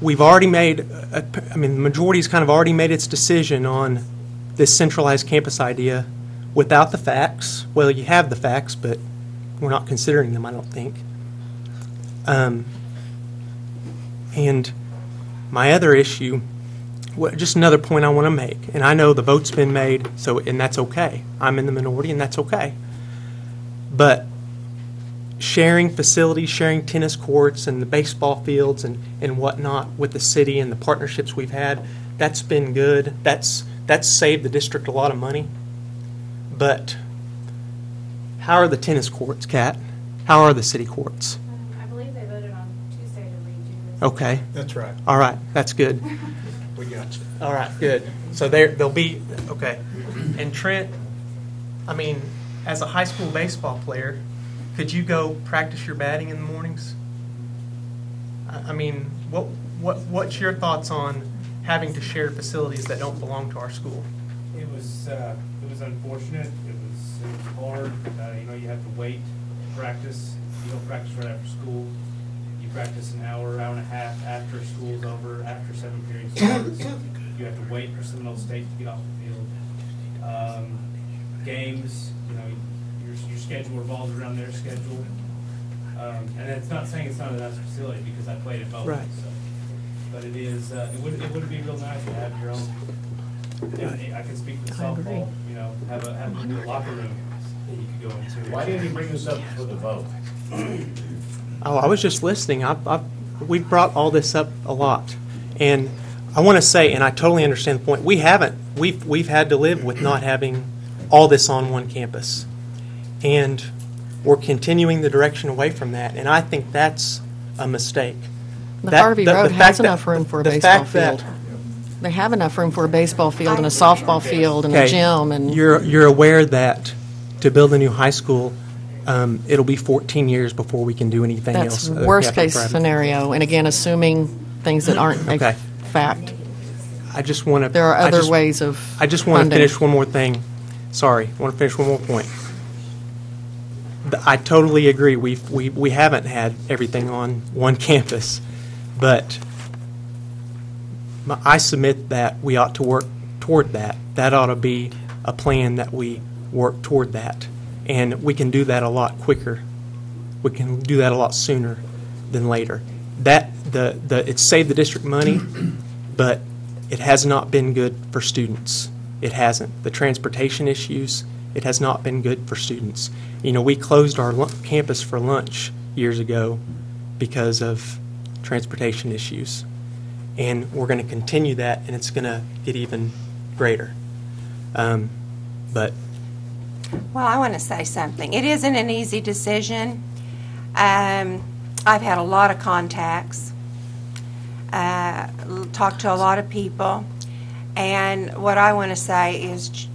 we've already made, the majority's kind of already made its decision on this centralized campus idea without the facts. Well, you have the facts, but we're not considering them, I don't think. And my other issue, just another point I want to make, and I know the vote's been made, and that's okay. I'm in the minority, and that's okay. But sharing facilities, sharing tennis courts and the baseball fields and whatnot with the city and the partnerships we've had, that's been good. That's saved the district a lot of money. But how are the tennis courts, Kat? How are the city courts? I believe they voted on Tuesday to redo this. Okay. That's right. All right, that's good. We got you. All right, good. So they'll be, okay. And Trent, I mean, as a high school baseball player, could you go practice your batting in the mornings? I mean, what's your thoughts on having to share facilities that don't belong to our school? It was unfortunate. It was hard. You have to wait to practice. You don't practice right after school. You practice an hour, hour and a half after school's over, after 7 periods starts. You have to wait for Seminole State to get off the field. Games, your schedule revolves around their schedule. And it's not saying it's not a nice facility because I played at both. Right. So. But it is. It would be real nice to have your own. I could speak with softball. Have a locker room that you could go into. Why didn't you bring this up for the vote? Oh, I was just listening. We've brought all this up a lot, and I want to say, and I totally understand the point. We've had to live with not having all this on one campus, and we're continuing the direction away from that. And I think that's a mistake. The Harvey Road has enough room for a baseball field. They have enough room for a baseball field and a softball field and a gym. And you're aware that to build a new high school, it'll be 14 years before we can do anything else. That's worst case scenario. And again, assuming things that aren't a fact. I just want to. There are other ways of. I just want to finish one more thing. Sorry, I want to finish one more point. I totally agree. We haven't had everything on one campus, but I submit that we ought to work toward that. That ought to be a plan that we work toward that, and we can do that a lot quicker. We can do that a lot sooner than later. It's saved the district money, but it has not been good for students. It hasn't. The transportation issues, it has not been good for students. We closed our campus for lunch years ago because of transportation issues. And we're going to continue that, and it's going to get even greater. But Well, I want to say something. It isn't an easy decision. I've had a lot of contacts, talked to a lot of people, and what I want to say is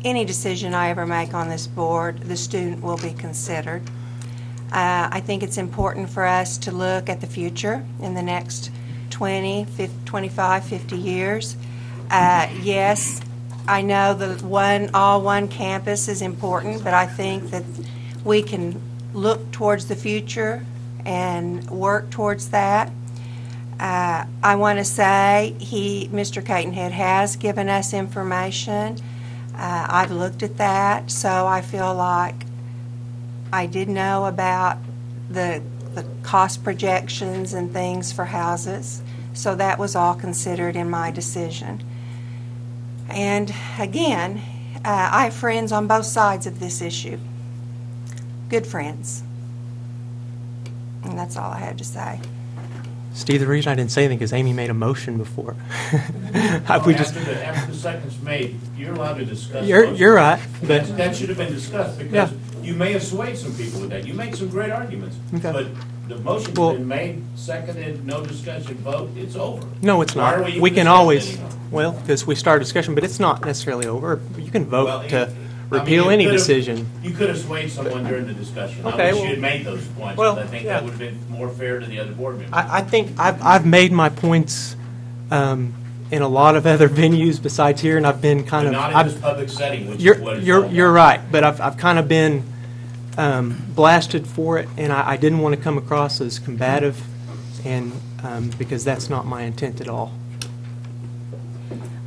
any decision I ever make on this board, the student will be considered. I think it's important for us to look at the future in the next 20, 50, 25, 50 years. Yes, I know the all one campus is important, but I think that we can look towards the future and work towards that. I want to say Mr. Catonhead has given us information. I've looked at that, so I feel like I did know about the cost projections and things for houses, so that was all considered in my decision. And again, I have friends on both sides of this issue, good friends, and that's all I had to say. Steve, the reason I didn't say anything is Amy made a motion before. After the second's made, you're allowed to discuss. You're right. But that should have been discussed because you may have swayed some people with that. You make some great arguments, but the motion's been made, seconded, no discussion, vote. It's over. No, it's Why not. are we We even can discussing always, anymore? because we start a discussion, but it's not necessarily over. You can vote Well, to you repeal any could've- decision. You could have swayed someone during the discussion. Okay, I wish well- you had made those points. well, I think yeah. that would have been more fair to the other board members. I think I've made my points in a lot of other venues besides here, and I've been kind But of. not in this public setting, which is what it's all about. You're right, but I've kind of been blasted for it, and I didn't want to come across as combative, and because that's not my intent at all.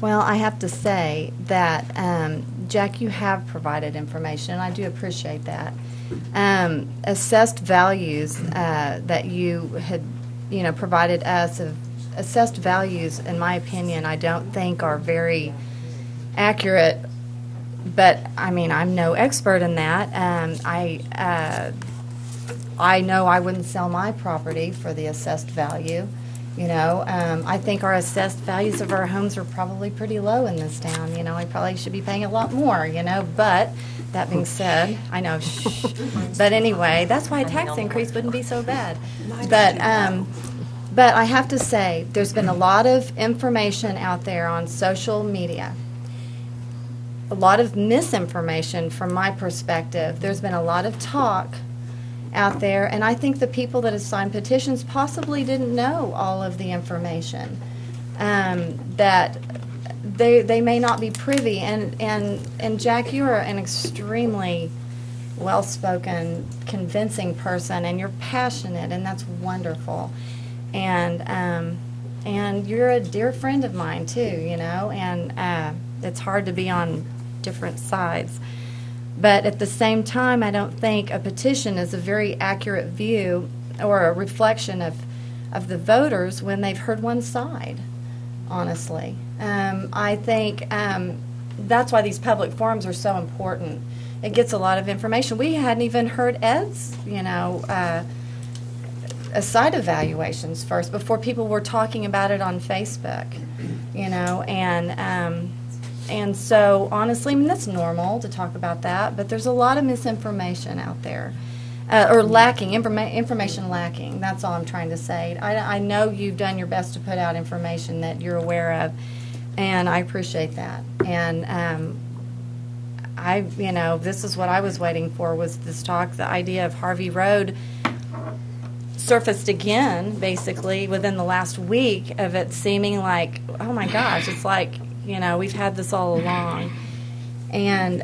Well, I have to say that, Jack, you have provided information, and I do appreciate that. Assessed values that you had, provided us of assessed values, in my opinion, I don't think are very accurate. But I mean, I'm no expert in that. I know I wouldn't sell my property for the assessed value. I think our assessed values of our homes are probably pretty low in this town. We probably should be paying a lot more, but that being said, I know, shh. But anyway, that's why a tax increase wouldn't be so bad. But I have to say, there's been a lot of information out there on social media, a lot of misinformation from my perspective. There's been a lot of talk out there, and I think the people that have signed petitions possibly didn't know all of the information, that they may not be privy. And Jack, you are an extremely well-spoken, convincing person, and you're passionate, and that's wonderful. And you're a dear friend of mine too, and it's hard to be on different sides. But at the same time, I don't think a petition is a very accurate view or a reflection of the voters when they've heard one side, honestly. I think that's why these public forums are so important. It gets a lot of information. We hadn't even heard Ed's, side evaluations first before people were talking about it on Facebook, and so, honestly, that's normal to talk about that, but there's a lot of misinformation out there, or lacking, information lacking. That's all I'm trying to say. I know you've done your best to put out information that you're aware of, and I appreciate that. And this is what I was waiting for, was this talk, the idea of Harvey Road surfaced again, basically, within the last week of it seeming like, oh my gosh, it's like, we've had this all along. And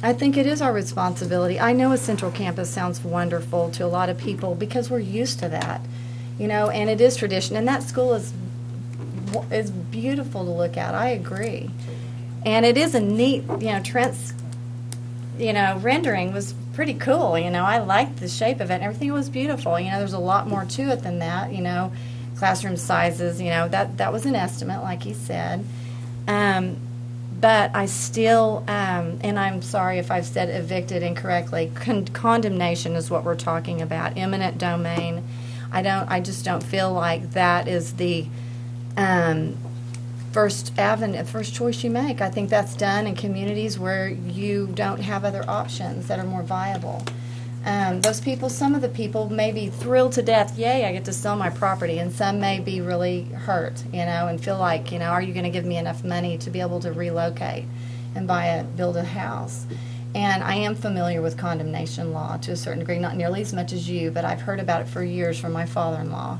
I think it is our responsibility. I know a central campus sounds wonderful to a lot of people because we're used to that, and it is tradition. And that school is beautiful to look at. I agree. And it is a neat, Trent's, rendering was pretty cool. I liked the shape of it. Everything was beautiful. There's a lot more to it than that. Classroom sizes. That was an estimate, like he said. But I still, and I'm sorry if I've said evicted incorrectly. Condemnation is what we're talking about. Eminent domain. I just don't feel like that is the first choice you make. I think that's done in communities where you don't have other options that are more viable. Some of the people may be thrilled to death, yay, I get to sell my property, and some may be really hurt, and feel like, are you going to give me enough money to be able to relocate and build a house? And I am familiar with condemnation law to a certain degree, not nearly as much as you, but I've heard about it for years from my father-in-law.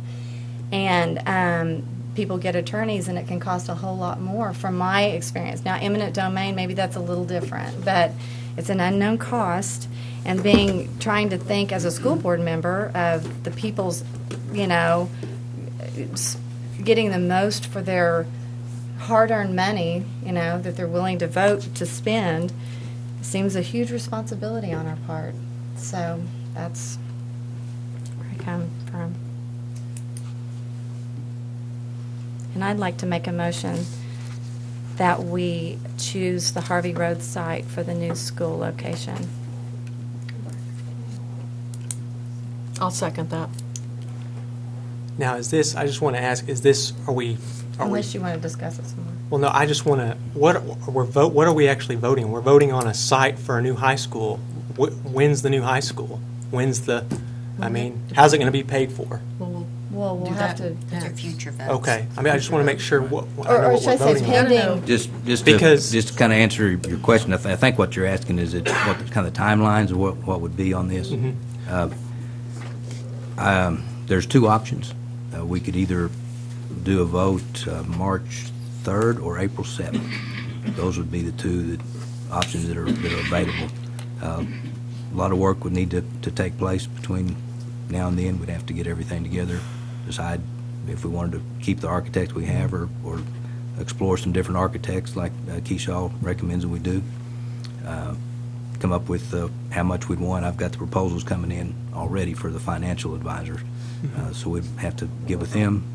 And people get attorneys, and it can cost a whole lot more from my experience. Now, eminent domain, maybe that's a little different, but it's an unknown cost. And trying to think as a school board member of the people's, getting the most for their hard-earned money, that they're willing to vote to spend, seems a huge responsibility on our part. So that's where I come from. And I'd like to make a motion that we choose the Harvey Road site for the new school location. I'll second that. Now, I just want to ask, Unless you want to discuss it some more. Well, no, I just want to, what are we actually voting on? We're voting on a site for a new high school. When's the new high school? How's it going to be paid for? Well, we'll have to. Those are future votes. Okay. I just want to make sure I know what Or should I we're say voting on. pending? Just to kind of answer your question, I think what you're asking is what kind of timelines of what would be on this. There's two options. We could either do a vote March 3rd or April 7th. Those would be the two options that are available. A lot of work would need to take place between now and then. We'd have to get everything together, decide if we wanted to keep the architects we have or explore some different architects like Keyshaw recommends that we do. Come up with how much we'd want. I've got the proposals coming in already for the financial advisors. So we'd have to get with them,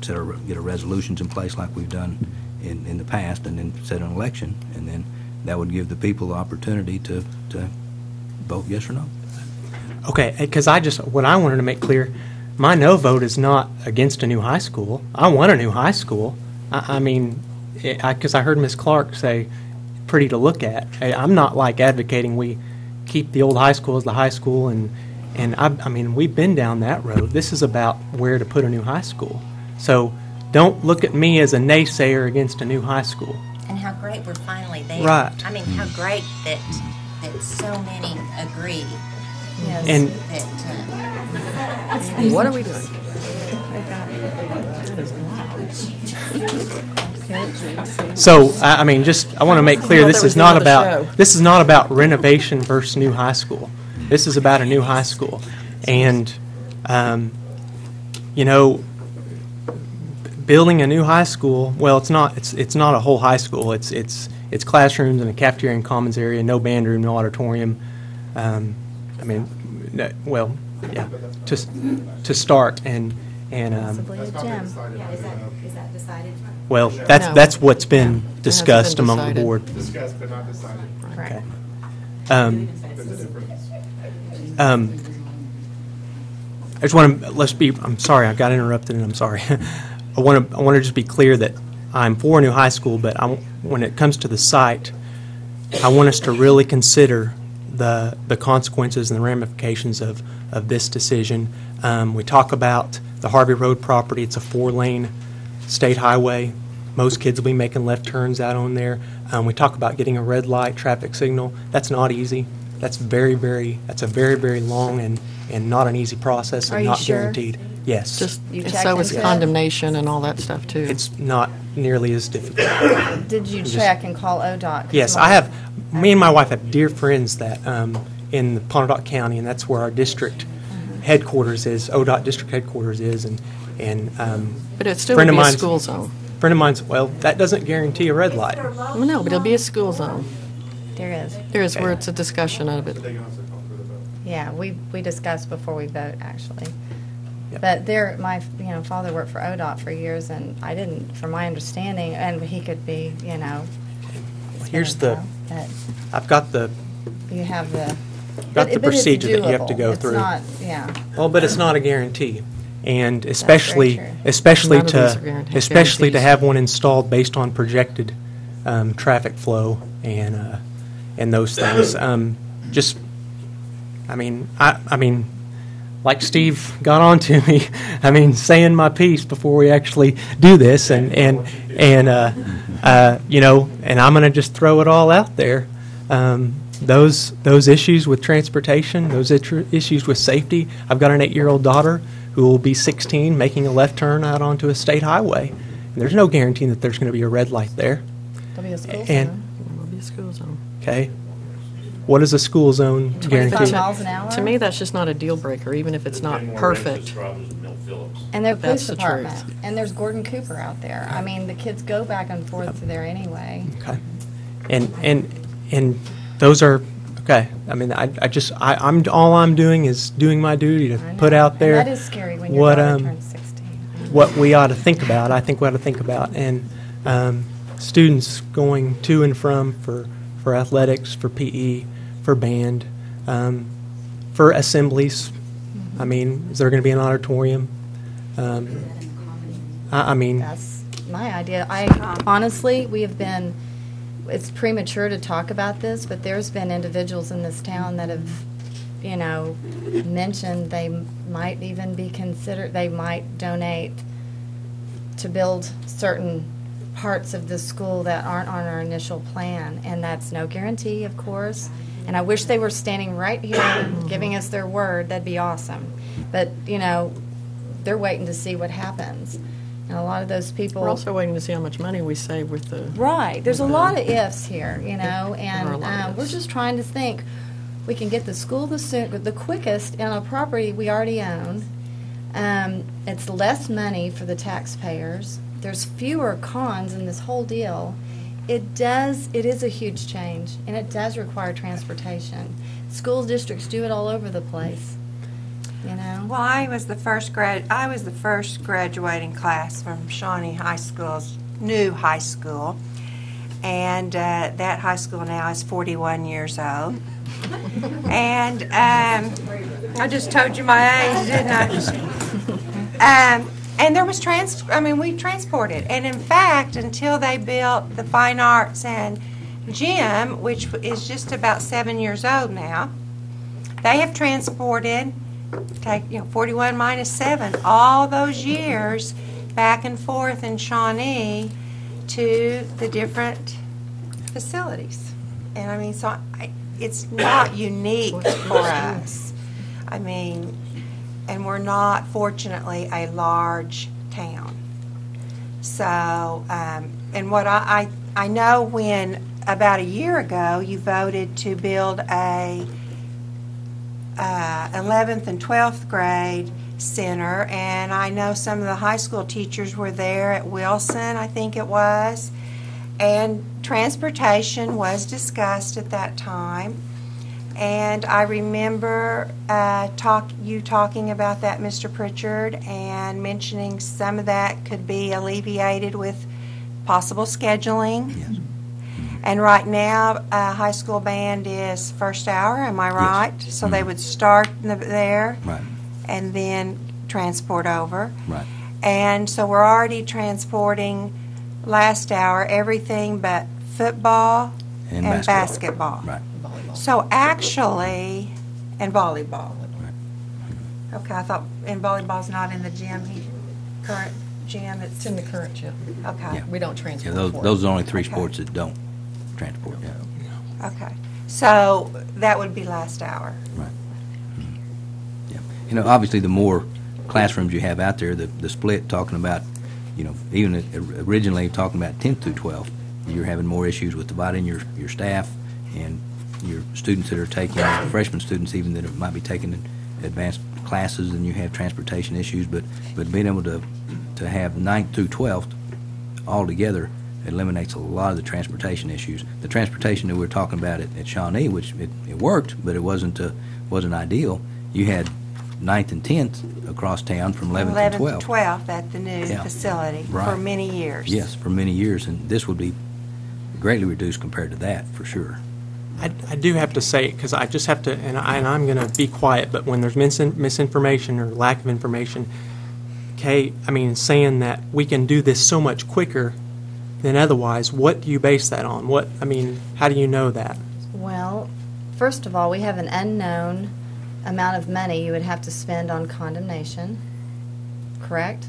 get our resolutions in place like we've done in the past, and then set an election, and then that would give the people the opportunity to vote yes or no. Okay, because what I wanted to make clear, my no vote is not against a new high school. I want a new high school. I mean, because I heard Ms. Clark say, pretty to look at. I'm not like advocating we keep the old high school as the high school, and I mean, we've been down that road. This is about where to put a new high school. So don't look at me as a naysayer against a new high school. And how great we're finally there. Right. I mean, how great that so many agree. Yes. And What are we doing? so, I mean, just, I want to make clear, thought this that was is the not end of the about, show. this is not about renovation versus new high school. This is about a new high school. And, you know, building a new high school, well, it's not a whole high school. It's classrooms and a cafeteria and commons area, no band room, no auditorium. I mean, well, yeah, to start and Possibly a gym. Is that decided? well, No. that's what's been It discussed hasn't been among the decided. board. Discussed but not decided. Okay. There's a difference. I just want to I'm sorry, I got interrupted, and I'm sorry. I want to just be clear that I'm for a new high school, but when it comes to the site, I want us to really consider the consequences and the ramifications of this decision. We talk about the Harvey Road property. It's a 4-lane state highway. Most kids will be making left turns out on there. We talk about getting a red light traffic signal. That's not easy. That's a very, very long and not an easy process and Are you not sure? guaranteed. Yes. Just, You and checked so is into it? condemnation and all that stuff, too. It's not nearly as difficult. Did you Just- check and call ODOT? 'Cause Yes, I have. Me and my wife have dear friends that in Pontotoc County, and that's where our district headquarters is. ODOT district headquarters is, and But it still friend would of be a mine's- school zone. Friend of mine's. Well, that doesn't guarantee a red light. Well, no, but it'll be a school zone. There is. There is where it's a discussion of it. Yeah, we discussed before we vote, actually. Yep. But my father worked for ODOT for years, and I didn't, from my understanding, and he could be, Here's the. but I've got the. you have the. Got the but it's procedure that you have to doable. go It's through. not, yeah. Well, but it's not a guarantee, and very especially true. especially None of these are to guaranteed- especially to guarantees. have one installed based on projected traffic flow and those things. Just, I mean, like Steve got on to me. I mean, saying my piece before we actually do this, and and I'm going to just throw it all out there. Those issues with transportation, those issues with safety. I've got an 8-year-old daughter who will be 16 making a left turn out onto a state highway. And there's no guarantee that there's going to be a red light there. There'll be a school And- zone. It'll be a school zone. Okay? What is a school zone 25 guarantee? miles an hour? To me, that's just not a deal breaker, even if it's not perfect. And there's That's police the department. truth. And there's Gordon Cooper out there. I mean, the kids go back and forth to there anyway. Okay. And those are, okay. I mean, I'm all I'm doing is doing my duty to put out there. And that is scary when your what, daughter turns 16. what we ought to think about. I think we ought to think about. And students going to and from for athletics, for PE, for band, for assemblies. I mean, is there going to be an auditorium? I mean, That's my idea. Honestly, we have been, it's premature to talk about this, but there's been individuals in this town that have, mentioned they might even be considered, they might donate to build certain parts of the school that aren't on our initial plan, and that's no guarantee, of course. And I wish they were standing right here giving us their word. That'd be awesome. But, they're waiting to see what happens. And a lot of those people... We're also waiting to see how much money we save with the... Right. There's a with lot the- of ifs here, There are a lot of and we're ifs. just trying to think. We can get the school the quickest in a property we already own. It's less money for the taxpayers. There's fewer cons in this whole deal. It is a huge change, and it does require transportation. School districts do it all over the place, Well, I was the first graduating class from Shawnee High School's new high school, and that high school now is 41 years old. And I just told you my age, didn't I? And there was we transported. And in fact, until they built the Fine Arts and Gym, which is just about 7 years old now, they have transported, 41 minus 7, all those years back and forth in Shawnee to the different facilities. And it's not unique for us. And we're not, fortunately, a large town. So, and what I know when about a year ago you voted to build a 11th and 12th grade center, and I know some of the high school teachers were there at Wilson, I think it was, and transportation was discussed at that time. And I remember you talking about that, Mr. Pritchard, and mentioning some of that could be alleviated with possible scheduling. Yes. And right now, high school band is first hour, am I right? Yes. So they would start there Right. and then transport over. Right. And so we're already transporting last hour everything but football and basketball. Right. So actually, and volleyball. Okay, I thought, and volleyball's not in the gym, current gym? It's in the current gym. Okay. We don't Yeah, transport those, for it. those are the only three sports that don't transport. Yeah. Okay. So that would be last hour. Right. Yeah. Obviously, the more classrooms you have out there, the split talking about, even originally talking about 10th through 12th, you're having more issues with dividing your staff and your students that are taking, freshman students even that might be taking advanced classes, and you have transportation issues, but being able to have 9th through 12th all together eliminates a lot of the transportation issues. The transportation that we were talking about at Shawnee, which it worked, but it wasn't ideal. You had 9th and 10th across town from 11th to 12th. 12th at the new facility for Right. many years. Yes, for many years, and this would be greatly reduced compared to that, for sure. I do have to say it because I just have to, and I'm going to be quiet, but when there's misinformation or lack of information, saying that we can do this so much quicker than otherwise, what do you base that on? How do you know that? Well, first of all, we have an unknown amount of money you would have to spend on condemnation, correct?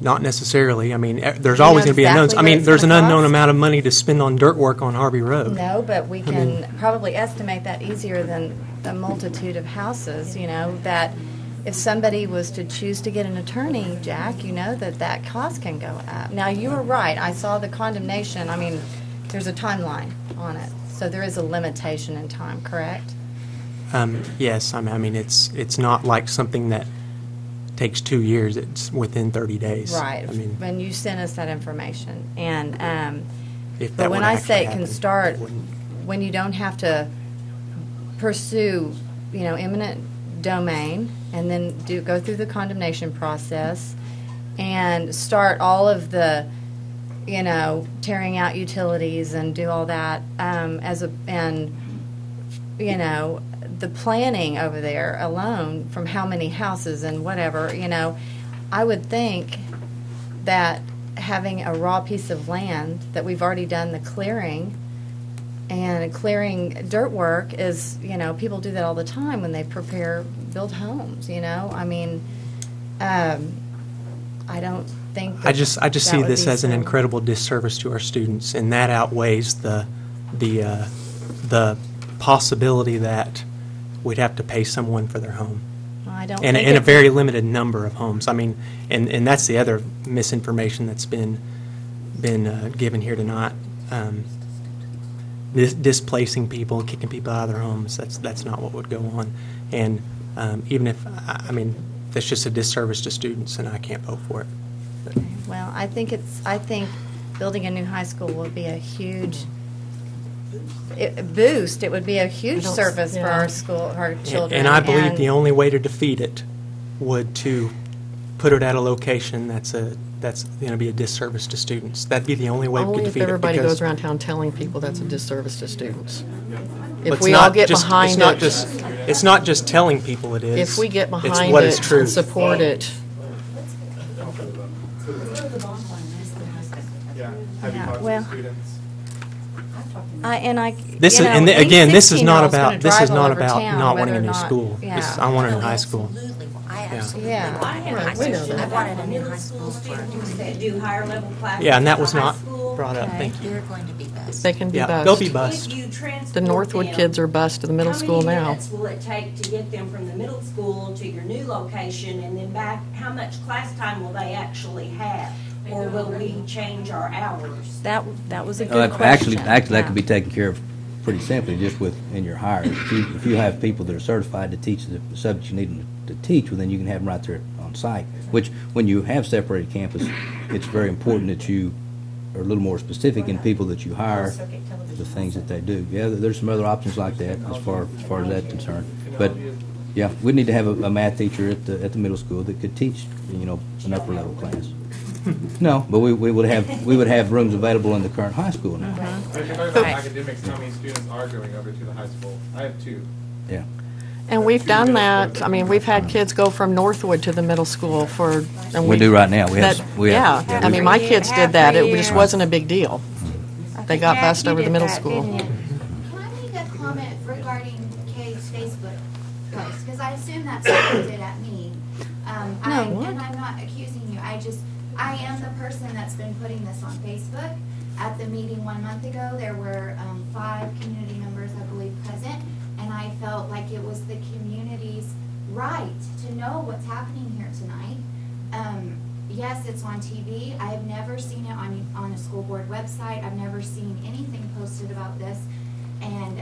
Not necessarily. There's always going to be unknowns. exactly what it's There's an gonna unknown cost? amount of money to spend on dirt work on Harvey Road. No, but we can probably estimate that easier than a multitude of houses, that if somebody was to choose to get an attorney, Jack, that cost can go up. Now, you were right. I saw the condemnation. There's a timeline on it. So there is a limitation in time, correct? Yes. It's not like something that takes 2 years. It's within 30 days. Right. When you sent us that information. And If but that when would I actually say it can happen, start, it wouldn't. when you don't have to pursue, eminent domain, and then go through the condemnation process, and start all of the, tearing out utilities and do all that, the planning over there alone from how many houses and whatever, I would think that having a raw piece of land that we've already done the clearing, and clearing dirt work is, people do that all the time when they build homes, I don't think I just that see would this be as an so- incredible disservice to our students, and that outweighs the possibility that we'd have to pay someone for their home. I don't And think a it's- very limited number of homes. And that's the other misinformation that's been given here tonight. Displacing people, kicking people out of their homes, that's not what would go on. And even if, that's just a disservice to students, and I can't vote for it. Well, I think building a new high school would be a huge boost. It would be a huge service for our school, our children. And I believe the only way to defeat it would to put it at a location that's going to be a disservice to students. That'd be the only way we Only could if defeat it. everybody because- goes around town telling people that's a disservice to students. But If it's we all not get just- behind it's not it. just It's not just telling people it is. If we get it's behind what is it true. and support it, Yeah. Have you talked well- to students? This is, and again, this is not about not wanting a new school. Yeah. This, I want a new high school. I Yeah. absolutely Yeah. want a new high we know school. that. I wanted a new high school for that do higher level classes. Yeah, and that was in high not school. brought up. Thank you. They're going to be bused. they can be Yeah, bused. they'll be bused. If you transport The Northwood them, kids are bused to the middle school How many now. minutes will it take to get them from the middle school to your new location and then back? How much class time will they actually have? Or will we change our hours? That was a good Well, question. Actually, that Yeah. could be taken care of pretty simply, just in your hires. If you have people that are certified to teach the subject you need them to teach, well, then you can have them right there on site. Which, when you have separated campus, it's very important that you are a little more specific in people that you hire, the things that they do. Yeah, there's some other options like that as far as that's concerned. But yeah, we need to have a math teacher at the middle school that could teach, an upper level class. No, but we would have rooms available in the current high school now. But if you're talking about academics, how many students are going over to the high school? I have 2. Yeah. And we've done that. I mean, we've had kids go from Northwood to the middle school and We do right now. Yeah, I mean, my kids did that. It just wasn't a big deal. They got bused over the middle school. Can I make a comment regarding Kay's Facebook post? Because I assume that's directed at me. And I'm not accusing you. I am the person that's been putting this on Facebook. At the meeting 1 month ago, there were 5 community members, I believe, present, and I felt like it was the community's right to know what's happening here tonight. Yes, it's on TV. I have never seen it on a school board website. I've never seen anything posted about this, and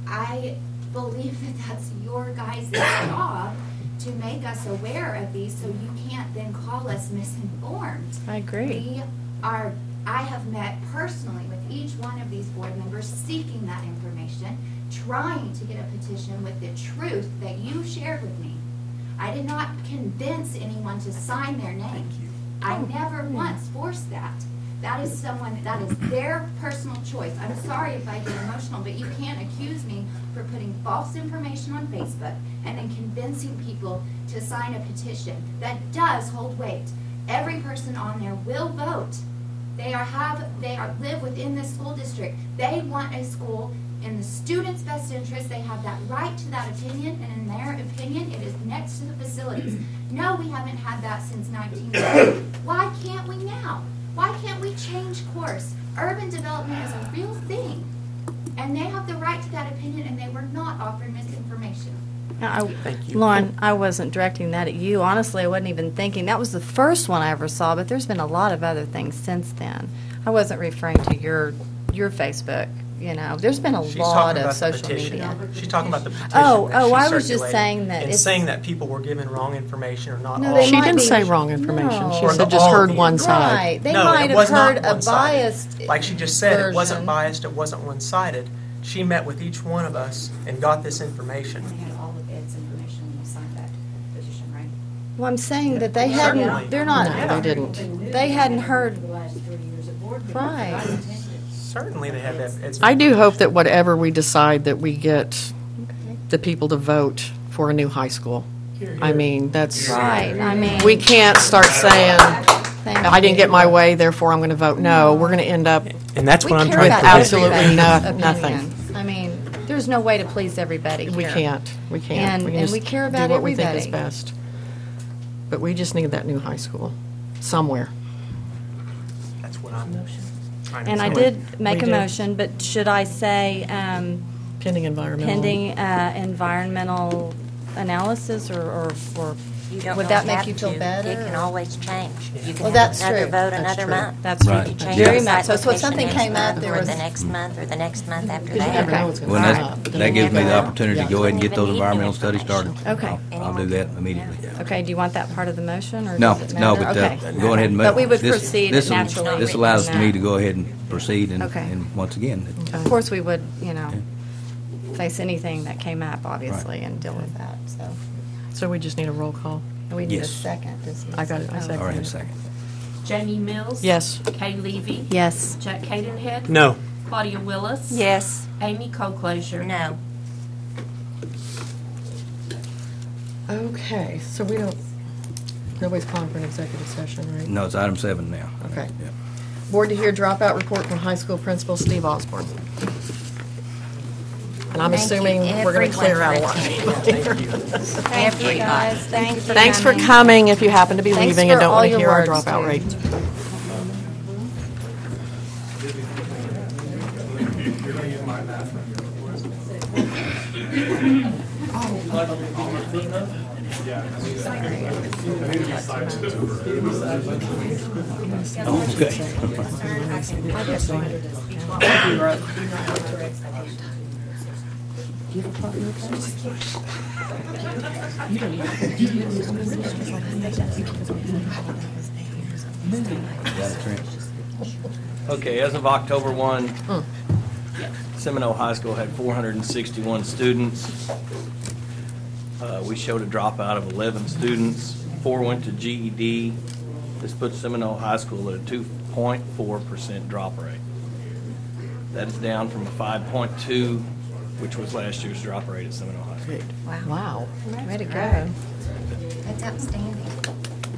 I believe that that's your guys' job to make us aware of these, so you can't then call us misinformed. I agree. I have met personally with each one of these board members seeking that information, trying to get a petition with the truth that you shared with me. I did not convince anyone to sign their name. I never once forced that. That is their personal choice. I'm sorry if I get emotional, but you can't accuse me for putting false information on Facebook and then convincing people to sign a petition that does hold weight. Every person on there will vote. They live within this school district. They want a school in the students' best interest. They have that right to that opinion, and in their opinion, it is next to the facilities. No, we haven't had that since 1990. Why can't we now? Why can't we change course? Urban development is a real thing, and they have the right to that opinion, and they were not offering misinformation. Thank you. Lauren, I wasn't directing that at you. Honestly, I wasn't even thinking. That was the first one I ever saw, but there's been a lot of other things since then. I wasn't referring to your Facebook. There's been a lot of social media. She's talking about the petition. Oh, that she I was just circulated saying that and it's saying that people were given wrong information or not. No, all. they She might didn't be- say wrong information. No. She Or said the just all heard view. one side. Right. They No, might it was have not heard a one-sided. biased Like she just said, it wasn't version. biased, it wasn't one-sided. She met with each one of us and got this information. We had all of Ed's information when you signed that petition, right? Well, I'm saying that they Certainly. hadn't. They're not. No, they didn't. They hadn't heard. The last 3 years at board meetings. Right. I attended. Certainly they have that. It's- I do hope that whatever we decide, that we get the people to vote for a new high school. I mean, that's Right. I mean, we can't start saying, Thank I didn't you. get my way, therefore I'm going to vote no. We're going to end up And that's We what I'm care trying about to prevent. absolutely everybody's nothing. opinion. I mean, there's no way to please everybody We here. can't. We can't. And- can and just we care about do what we think is everybody. best. But we just need that new high school somewhere. That's what I'm trying to And I say. did make We a do. motion, but should I say Pending environmental. pending environmental analysis, or You don't would that have make you feel to. better? It can always change. You can Well, have that's another true. vote That's another true. month. That's Right. You Yeah. change Very your much. site So when something location came next up, month, there or was- the next month, or the next month after Because you never know that. what's going Well, to that, come up. that gives me the never know. opportunity to go ahead and get those Even need environmental new studies started. Okay. I'll do that immediately. Okay, do you want that part of the motion, or No, does it no, matter? but Okay. go ahead and. But we would this- proceed this- naturally. This allows in me that. to go ahead and proceed, and Okay. once again, Of course, we would, face anything that came up, obviously, and deal with that, so. So we just need a roll call. We need a Yes. second. I got it. I second. all right, in a second. Jamie Mills. Yes. Kay Levy. Yes. Jack Cadenhead. No. Claudia Willis. Yes. Amy Coclosure. No. Okay, so nobody's calling for an executive session, right? No, it's item 7 now. Okay. Yeah. Board to hear dropout report from high school principal Steve Osborne. And I'm Thank you, assuming we're going to clear out a lot. Thank you, guys. Thank you for Thanks for coming if you happen to be Thanks leaving and for don't all want to your hear our words, dropout too. rate. Okay, as of October 1, Seminole High School had 461 students. We showed a dropout of 11 students. 4 went to GED. This puts Seminole High School at a 2.4% drop rate. That is down from a 5.2, which was last year's drop rate at Seminole High School. Wow. Way to go. That's outstanding.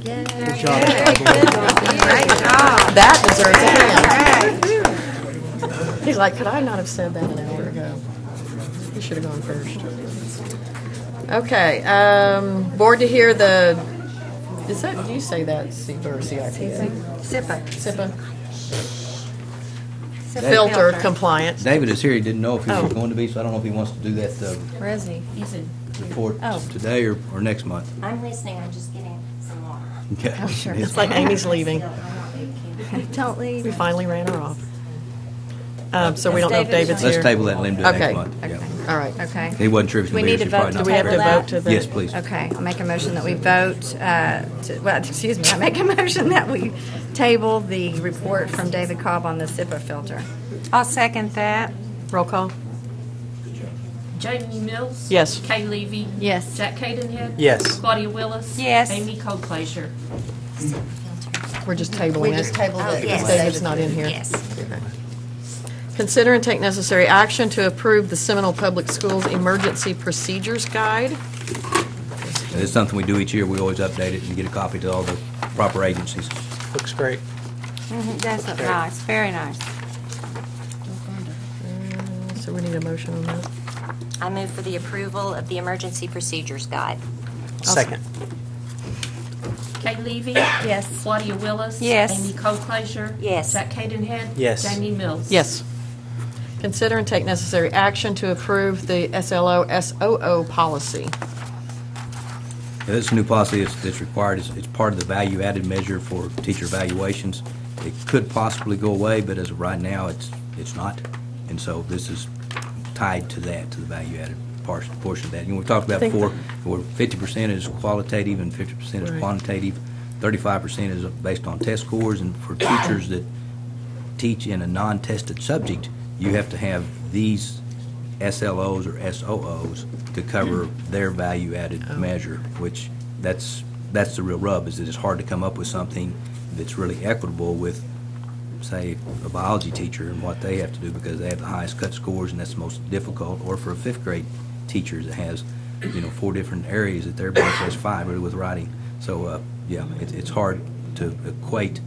Good job. Great job. That deserves a hand. He's like, could I not have said that an hour ago? He should have gone first. Okay, board to hear do you say that, SIPA or CIP? SIPA. SIPA. Filter compliance. David is here. He didn't know if he was Oh. going to be, so I don't know if he wants to do that Where is he? report Oh. today or next month. I'm listening, I'm just getting some water. Okay. Oh, sure. It's like Amy's leaving. Don't leave. We finally ran her off. So we don't know if David David's Let's here. table that and let him do it Okay. next month. Yeah. All right. Okay. He wasn't sure if he was We going need to to vote Do we have to vote to the? Yes, please. Okay, I'll make a motion that we vote, I make a motion that we table the report from David Cobb on the SIPA filter. I'll second that. Roll call. Jamie Mills? Yes. Kay Levy? Yes. Jack Cadenhead? Yes. Claudia Willis? Yes. Amy Cole-Glacier? We're just tabling it. We just tabled it. Because Yes. David's not in here. Yes. Okay. Consider and take necessary action to approve the Seminole Public Schools Emergency Procedures Guide. It's something we do each year. We always update it and get a copy to all the proper agencies. Looks great. Does look nice, very nice. So we need a motion on that. I move for the approval of the Emergency Procedures Guide. Second. Kay Levy? Yes. Claudia Willis? Yes. Amy Cole-Glacier? Yes. Jack Cadenhead? Yes. Jamie Mills? Yes. Consider and take necessary action to approve the SLO-SOO policy. This is a new policy that's required. It's part of the value-added measure for teacher evaluations. It could possibly go away, but as of right now, it's not. And so this is tied to that, to the value-added portion of that. You know, we talked about before, where 50% is qualitative and 50% is Right. quantitative. 35% is based on test scores, and for teachers that teach in a non-tested subject, you have to have these SLOs or SOOs to cover their value-added measure, which that's the real rub, is that it's hard to come up with something that's really equitable with, say, a biology teacher and what they have to do because they have the highest cut scores and that's the most difficult, or for a fifth grade teacher that has, 4 different areas that everybody has 5 really with writing. So, it's hard to equate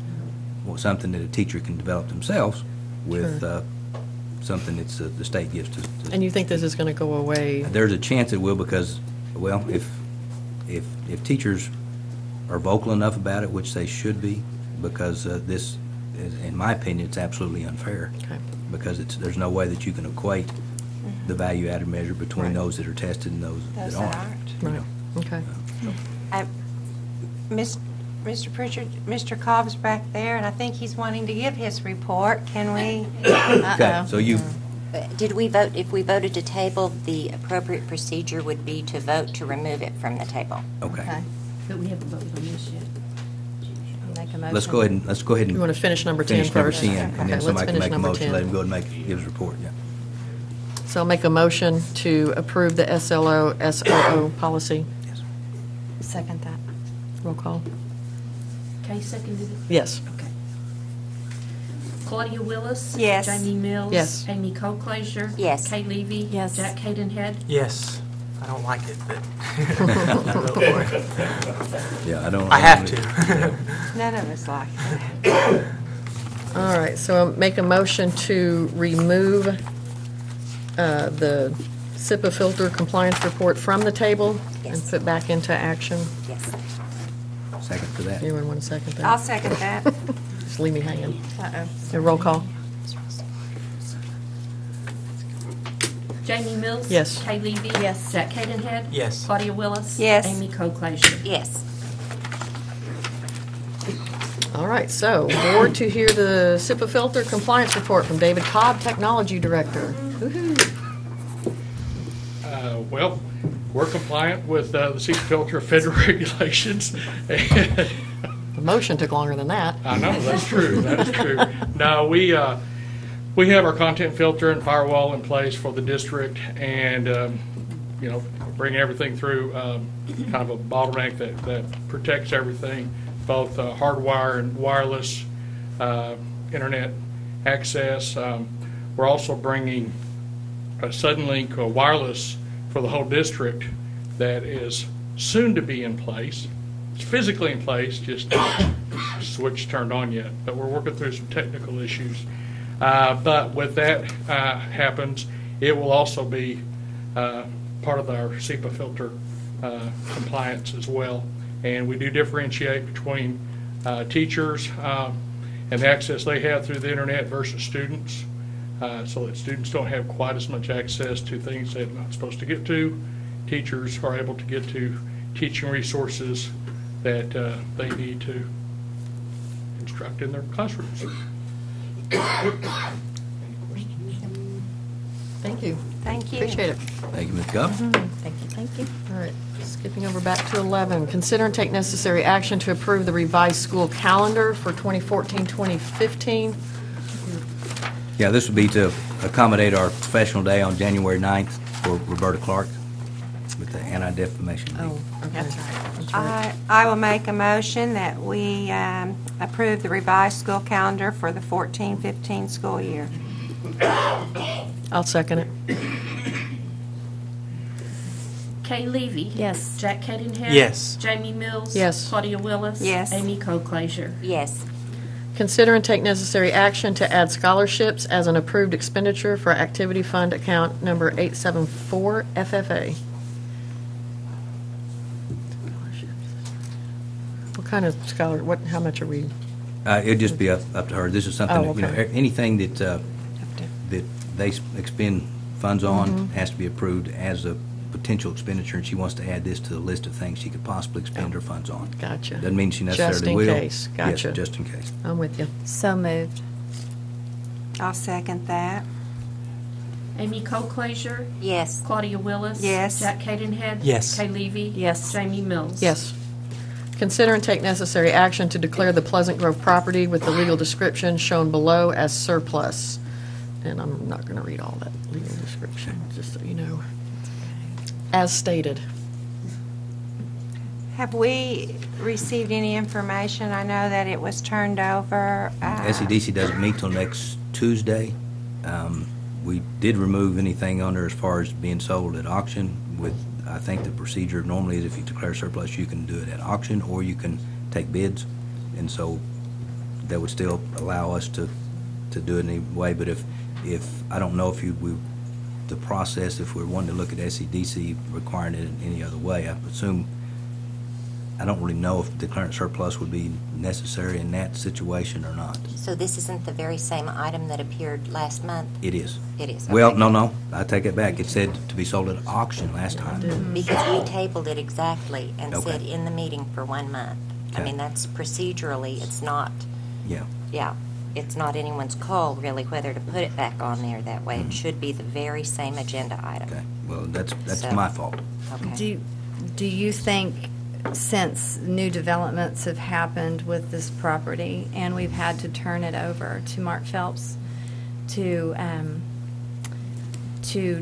something that a teacher can develop themselves with Sure. something that's the state gives to. And you think this is going to go away? There's a chance it will because, well, if teachers are vocal enough about it, which they should be, because this, in my opinion, it's absolutely unfair. Okay. Because there's no way that you can equate the value-added measure between those that are tested and those that aren't. you Right. know. Okay. Mr. Pritchard, Mr. Cobb's back there, and I think he's wanting to give his report. Can we? Okay, so you, Did we vote, if we voted to table, the appropriate procedure would be to vote to remove it from the table? okay. But we haven't voted on this yet. Make a motion. Let's go ahead and. You want to finish number 10 finish number first? 10, Okay, and then let's somebody can finish make a number motion, 10. let him go and give his report, yeah. So I'll make a motion to approve the SLO-SOO policy. Second that. Roll call. Kay seconded it? Yes. Okay. Claudia Willis? Yes. Jamie Mills? Yes. Amy Cole-Glacier? Yes. Kay Levy? Yes. Jack Cadenhead? Yes. I don't like it, but Yeah, I don't. I have to. None of us like that. All right, so I'll make a motion to remove the SIPA filter compliance report from the table and Yes. put back into action. Yes. Second for that. Anyone want to second that? I'll second that. Just leave me hanging. Uh-oh. A roll call? Jamie Mills? Yes. Kay Levy? Yes. Jack Cadenhead? Yes. Claudia Willis? Yes. Amy Cole-Clasher? Yes. All right, so board to hear the SIPA filter compliance report from David Cobb, Technology Director. Woo-hoo. Well, we're compliant with the SIPA filter federal regulations. The motion took longer than that. I know, that's true, that is true. No, we have our content filter and firewall in place for the district, and, bring everything through kind of a bottleneck that protects everything, both hardwire and wireless internet access. We're also bringing a Suddenlink wireless for the whole district that is soon to be in place. It's physically in place, just not switch turned on yet, but we're working through some technical issues. But with that happens, it will also be part of our SIPA filter compliance as well. And we do differentiate between teachers and the access they have through the internet versus students, so that students don't have quite as much access to things they're not supposed to get to. Teachers are able to get to teaching resources that they need to instruct in their classrooms. Thank you. Thank you. Appreciate it. Thank you, Ms. Cobb. Thank you, thank you. All right, skipping over back to 11. Consider and take necessary action to approve the revised school calendar for 2014-2015. Yeah, this would be to accommodate our professional day on January 9th for Roberta Clark with the Anti-Defamation League. Oh, okay. That's right. That's right. I will make a motion that we approve the revised school calendar for the 14-15 school year. I'll second it. Kay Levy? Yes. Jack Cadenhead? Yes. Jamie Mills? Yes. Claudia Willis? Yes. Amy Cole-Clasher? Yes. Consider and take necessary action to add scholarships as an approved expenditure for activity fund account number 874 FFA. What kind of how much are we? It'd just be up to her. This is something, Oh, that, okay. anything that they expend funds on Mhm. has to be approved as a potential expenditure, and she wants to add this to the list of things she could possibly expend her funds on. Gotcha. Doesn't mean she Just necessarily in will. case. Gotcha. Yes, just in case. I'm with you. So moved. I'll second that. Amy Cole-Clasher? Yes. Claudia Willis? Yes. Jack Cadenhead? Yes. Kay Levy? Yes. Jamie Mills? Yes. Consider and take necessary action to declare the Pleasant Grove property with the legal description shown below as surplus. And I'm not going to read all that legal description, just so you know. As stated. Have we received any information? I know that it was turned over. SEDC doesn't meet till next Tuesday. We did remove anything under as far as being sold at auction. With, I think the procedure normally is if you declare surplus, you can do it at auction or you can take bids. And so that would still allow us to do it anyway. But if I don't know if the process, if we're wanting to look at SEDC requiring it in any other way, I assume, I don't really know if declaring surplus would be necessary in that situation or not. So this isn't the very same item that appeared last month? It is. It is, Well, okay. no, I take it back. It said to be sold at auction last time. Because we tabled it exactly and Okay. said in the meeting for 1 month. I Okay. mean, that's procedurally, it's not, Yeah. it's not anyone's call really whether to put it back on there that way. It should be the very same agenda item. Okay. Well, that's So- my fault. Okay. Do you think, since new developments have happened with this property and we've had to turn it over to Mark Phelps to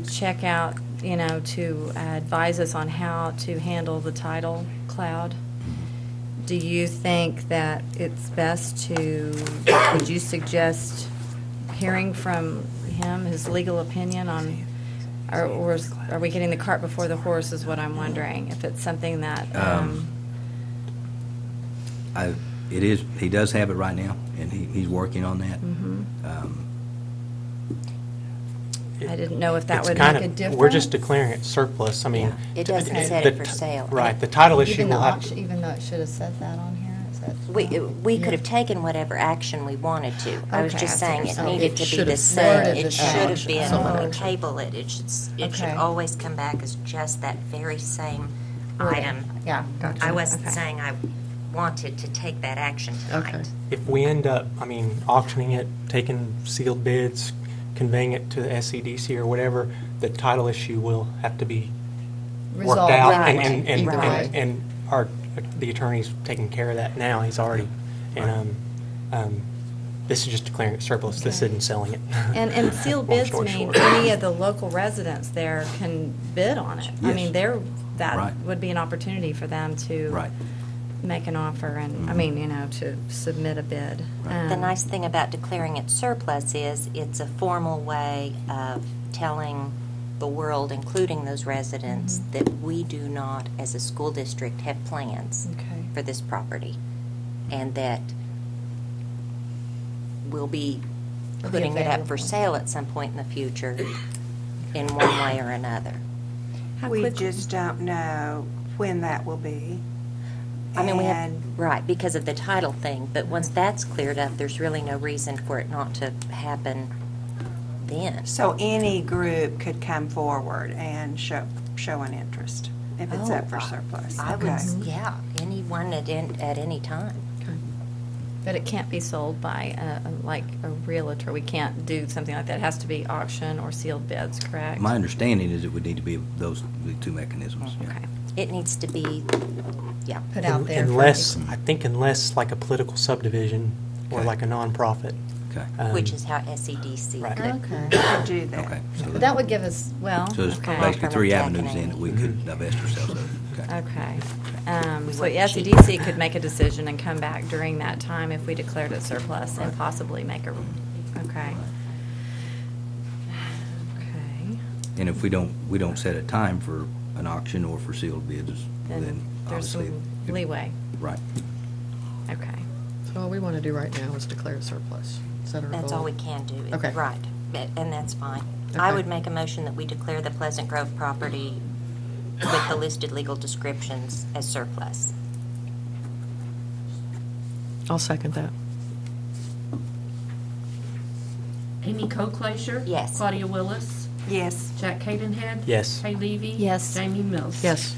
check out, to advise us on how to handle the title cloud, do you think that it's best would you suggest hearing from him, his legal opinion on or are we getting the cart before the horse is what I'm wondering, if it's something that, It is, he does have it right now, and he's working on that. I didn't know if that It's would kind make a of- difference. We're just declaring it surplus. I mean. It doesn't set it for sale. Right, the title issue Even the will have auction, to. even though it should have said that on here, is that? We could have taken whatever action we wanted to. I was Okay, just I see saying what it you're saying. needed It to be should the have same. worded It the should have same. been, Oh, when we okay. table it, it should Okay. always come back as just that very same item. Yeah, gotcha. I wasn't Okay. saying I wanted to take that action tonight. If we end up, auctioning it, taking sealed bids, conveying it to the SCDC or whatever, the title issue will have to be worked Resolved, out. right. And the attorney's taking care of that now. He's already, this is just declaring it surplus. This isn't selling it. And sealed Long bids story mean short. any of the local residents there can bid on it. I Yes. mean, that Right. would be an opportunity for them to Right. make an offer and, to submit a bid. The nice thing about declaring it surplus is it's a formal way of telling the world, including those residents, that we do not, as a school district, have plans Okay. for this property, and that we'll be It'll be putting it up for available. sale at some point in the future in one way or another. We just don't know when that will be. I mean, we have, And- right, because of the title thing, but once that's cleared up, there's really no reason for it not to happen then. So any group could come forward and show an interest if it's up for surplus. I would, Okay. yeah, anyone at any time. But it can't be sold by a realtor. We can't do something like that. It has to be auction or sealed bids, correct? My understanding is it would need to be the two mechanisms. yeah. Okay. It needs to be, yeah. Put out there. for Unless, people. I think unless like a political subdivision or Okay. like a nonprofit. Okay. Which is how SEDC Right. could. Okay. Could do that. Okay. But that would give us, So there's okay. basically three Jack avenues and then that we could divest ourselves of. Okay. Okay. We So wouldn't SEDC could make a decision and come back during that time if we declared it surplus and possibly make a, okay. Okay. And if we don't set a time for an auction or for sealed bids, then Then there's obviously. some leeway. Right. Okay. So all we want to do right now is declare it surplus. Is that our That's goal? all we can do. Okay. Right, and that's fine. I Okay. would make a motion that we declare the Pleasant Grove property with the listed legal descriptions as surplus. I'll second that. Amy Coclaser? Yes. Claudia Willis? Yes. Jack Cadenhead? Yes. Kay Levy? Yes. Jamie Mills? Yes.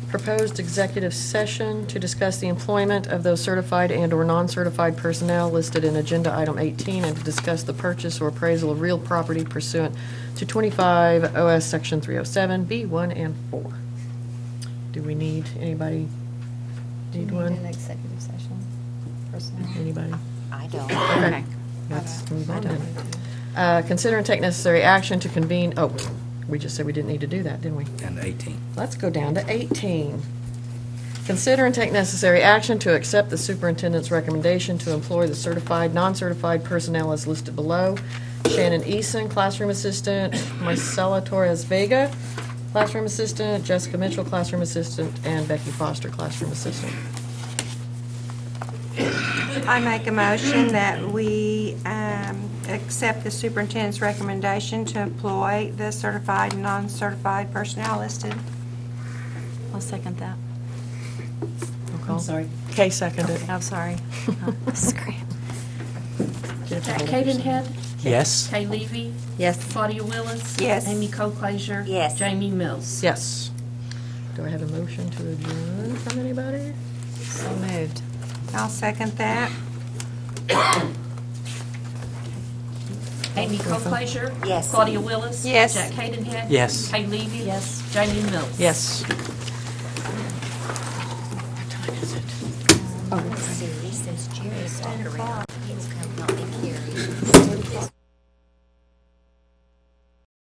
Proposed executive session to discuss the employment of those certified and/or non-certified personnel listed in Agenda Item 18 and to discuss the purchase or appraisal of real property pursuant to 25 OS Section 307, B1 and 4. Do we need, anybody need Do we one? need an executive session? Personnel? Anybody? I don't. Okay. Let's move on. Consider and take necessary action to convene, we just said we didn't need to do that, didn't we? And 18. Let's go down to 18. Consider and take necessary action to accept the superintendent's recommendation to employ the certified, non-certified personnel as listed below. Shannon Eason, classroom assistant, Marcela Torres Vega, classroom assistant, Jessica Mitchell, classroom assistant, and Becky Foster, classroom assistant. I make a motion that we accept the superintendent's recommendation to employ the certified and non-certified personnel listed. I'll second that. I'm sorry. Kay seconded. I'm sorry. Jack Cadenhead? Yes. Kay Levy? Yes. Claudia Willis? Yes. Amy Coclaser? Yes. Jamie Mills? Yes. Do I have a motion to adjourn from anybody? So moved. I'll second that. Amy Coclaser? Yes. Claudia Willis? Yes. Jack Cadenhead? Yes. Kay Levy? Yes. Jamie Mills? Yes.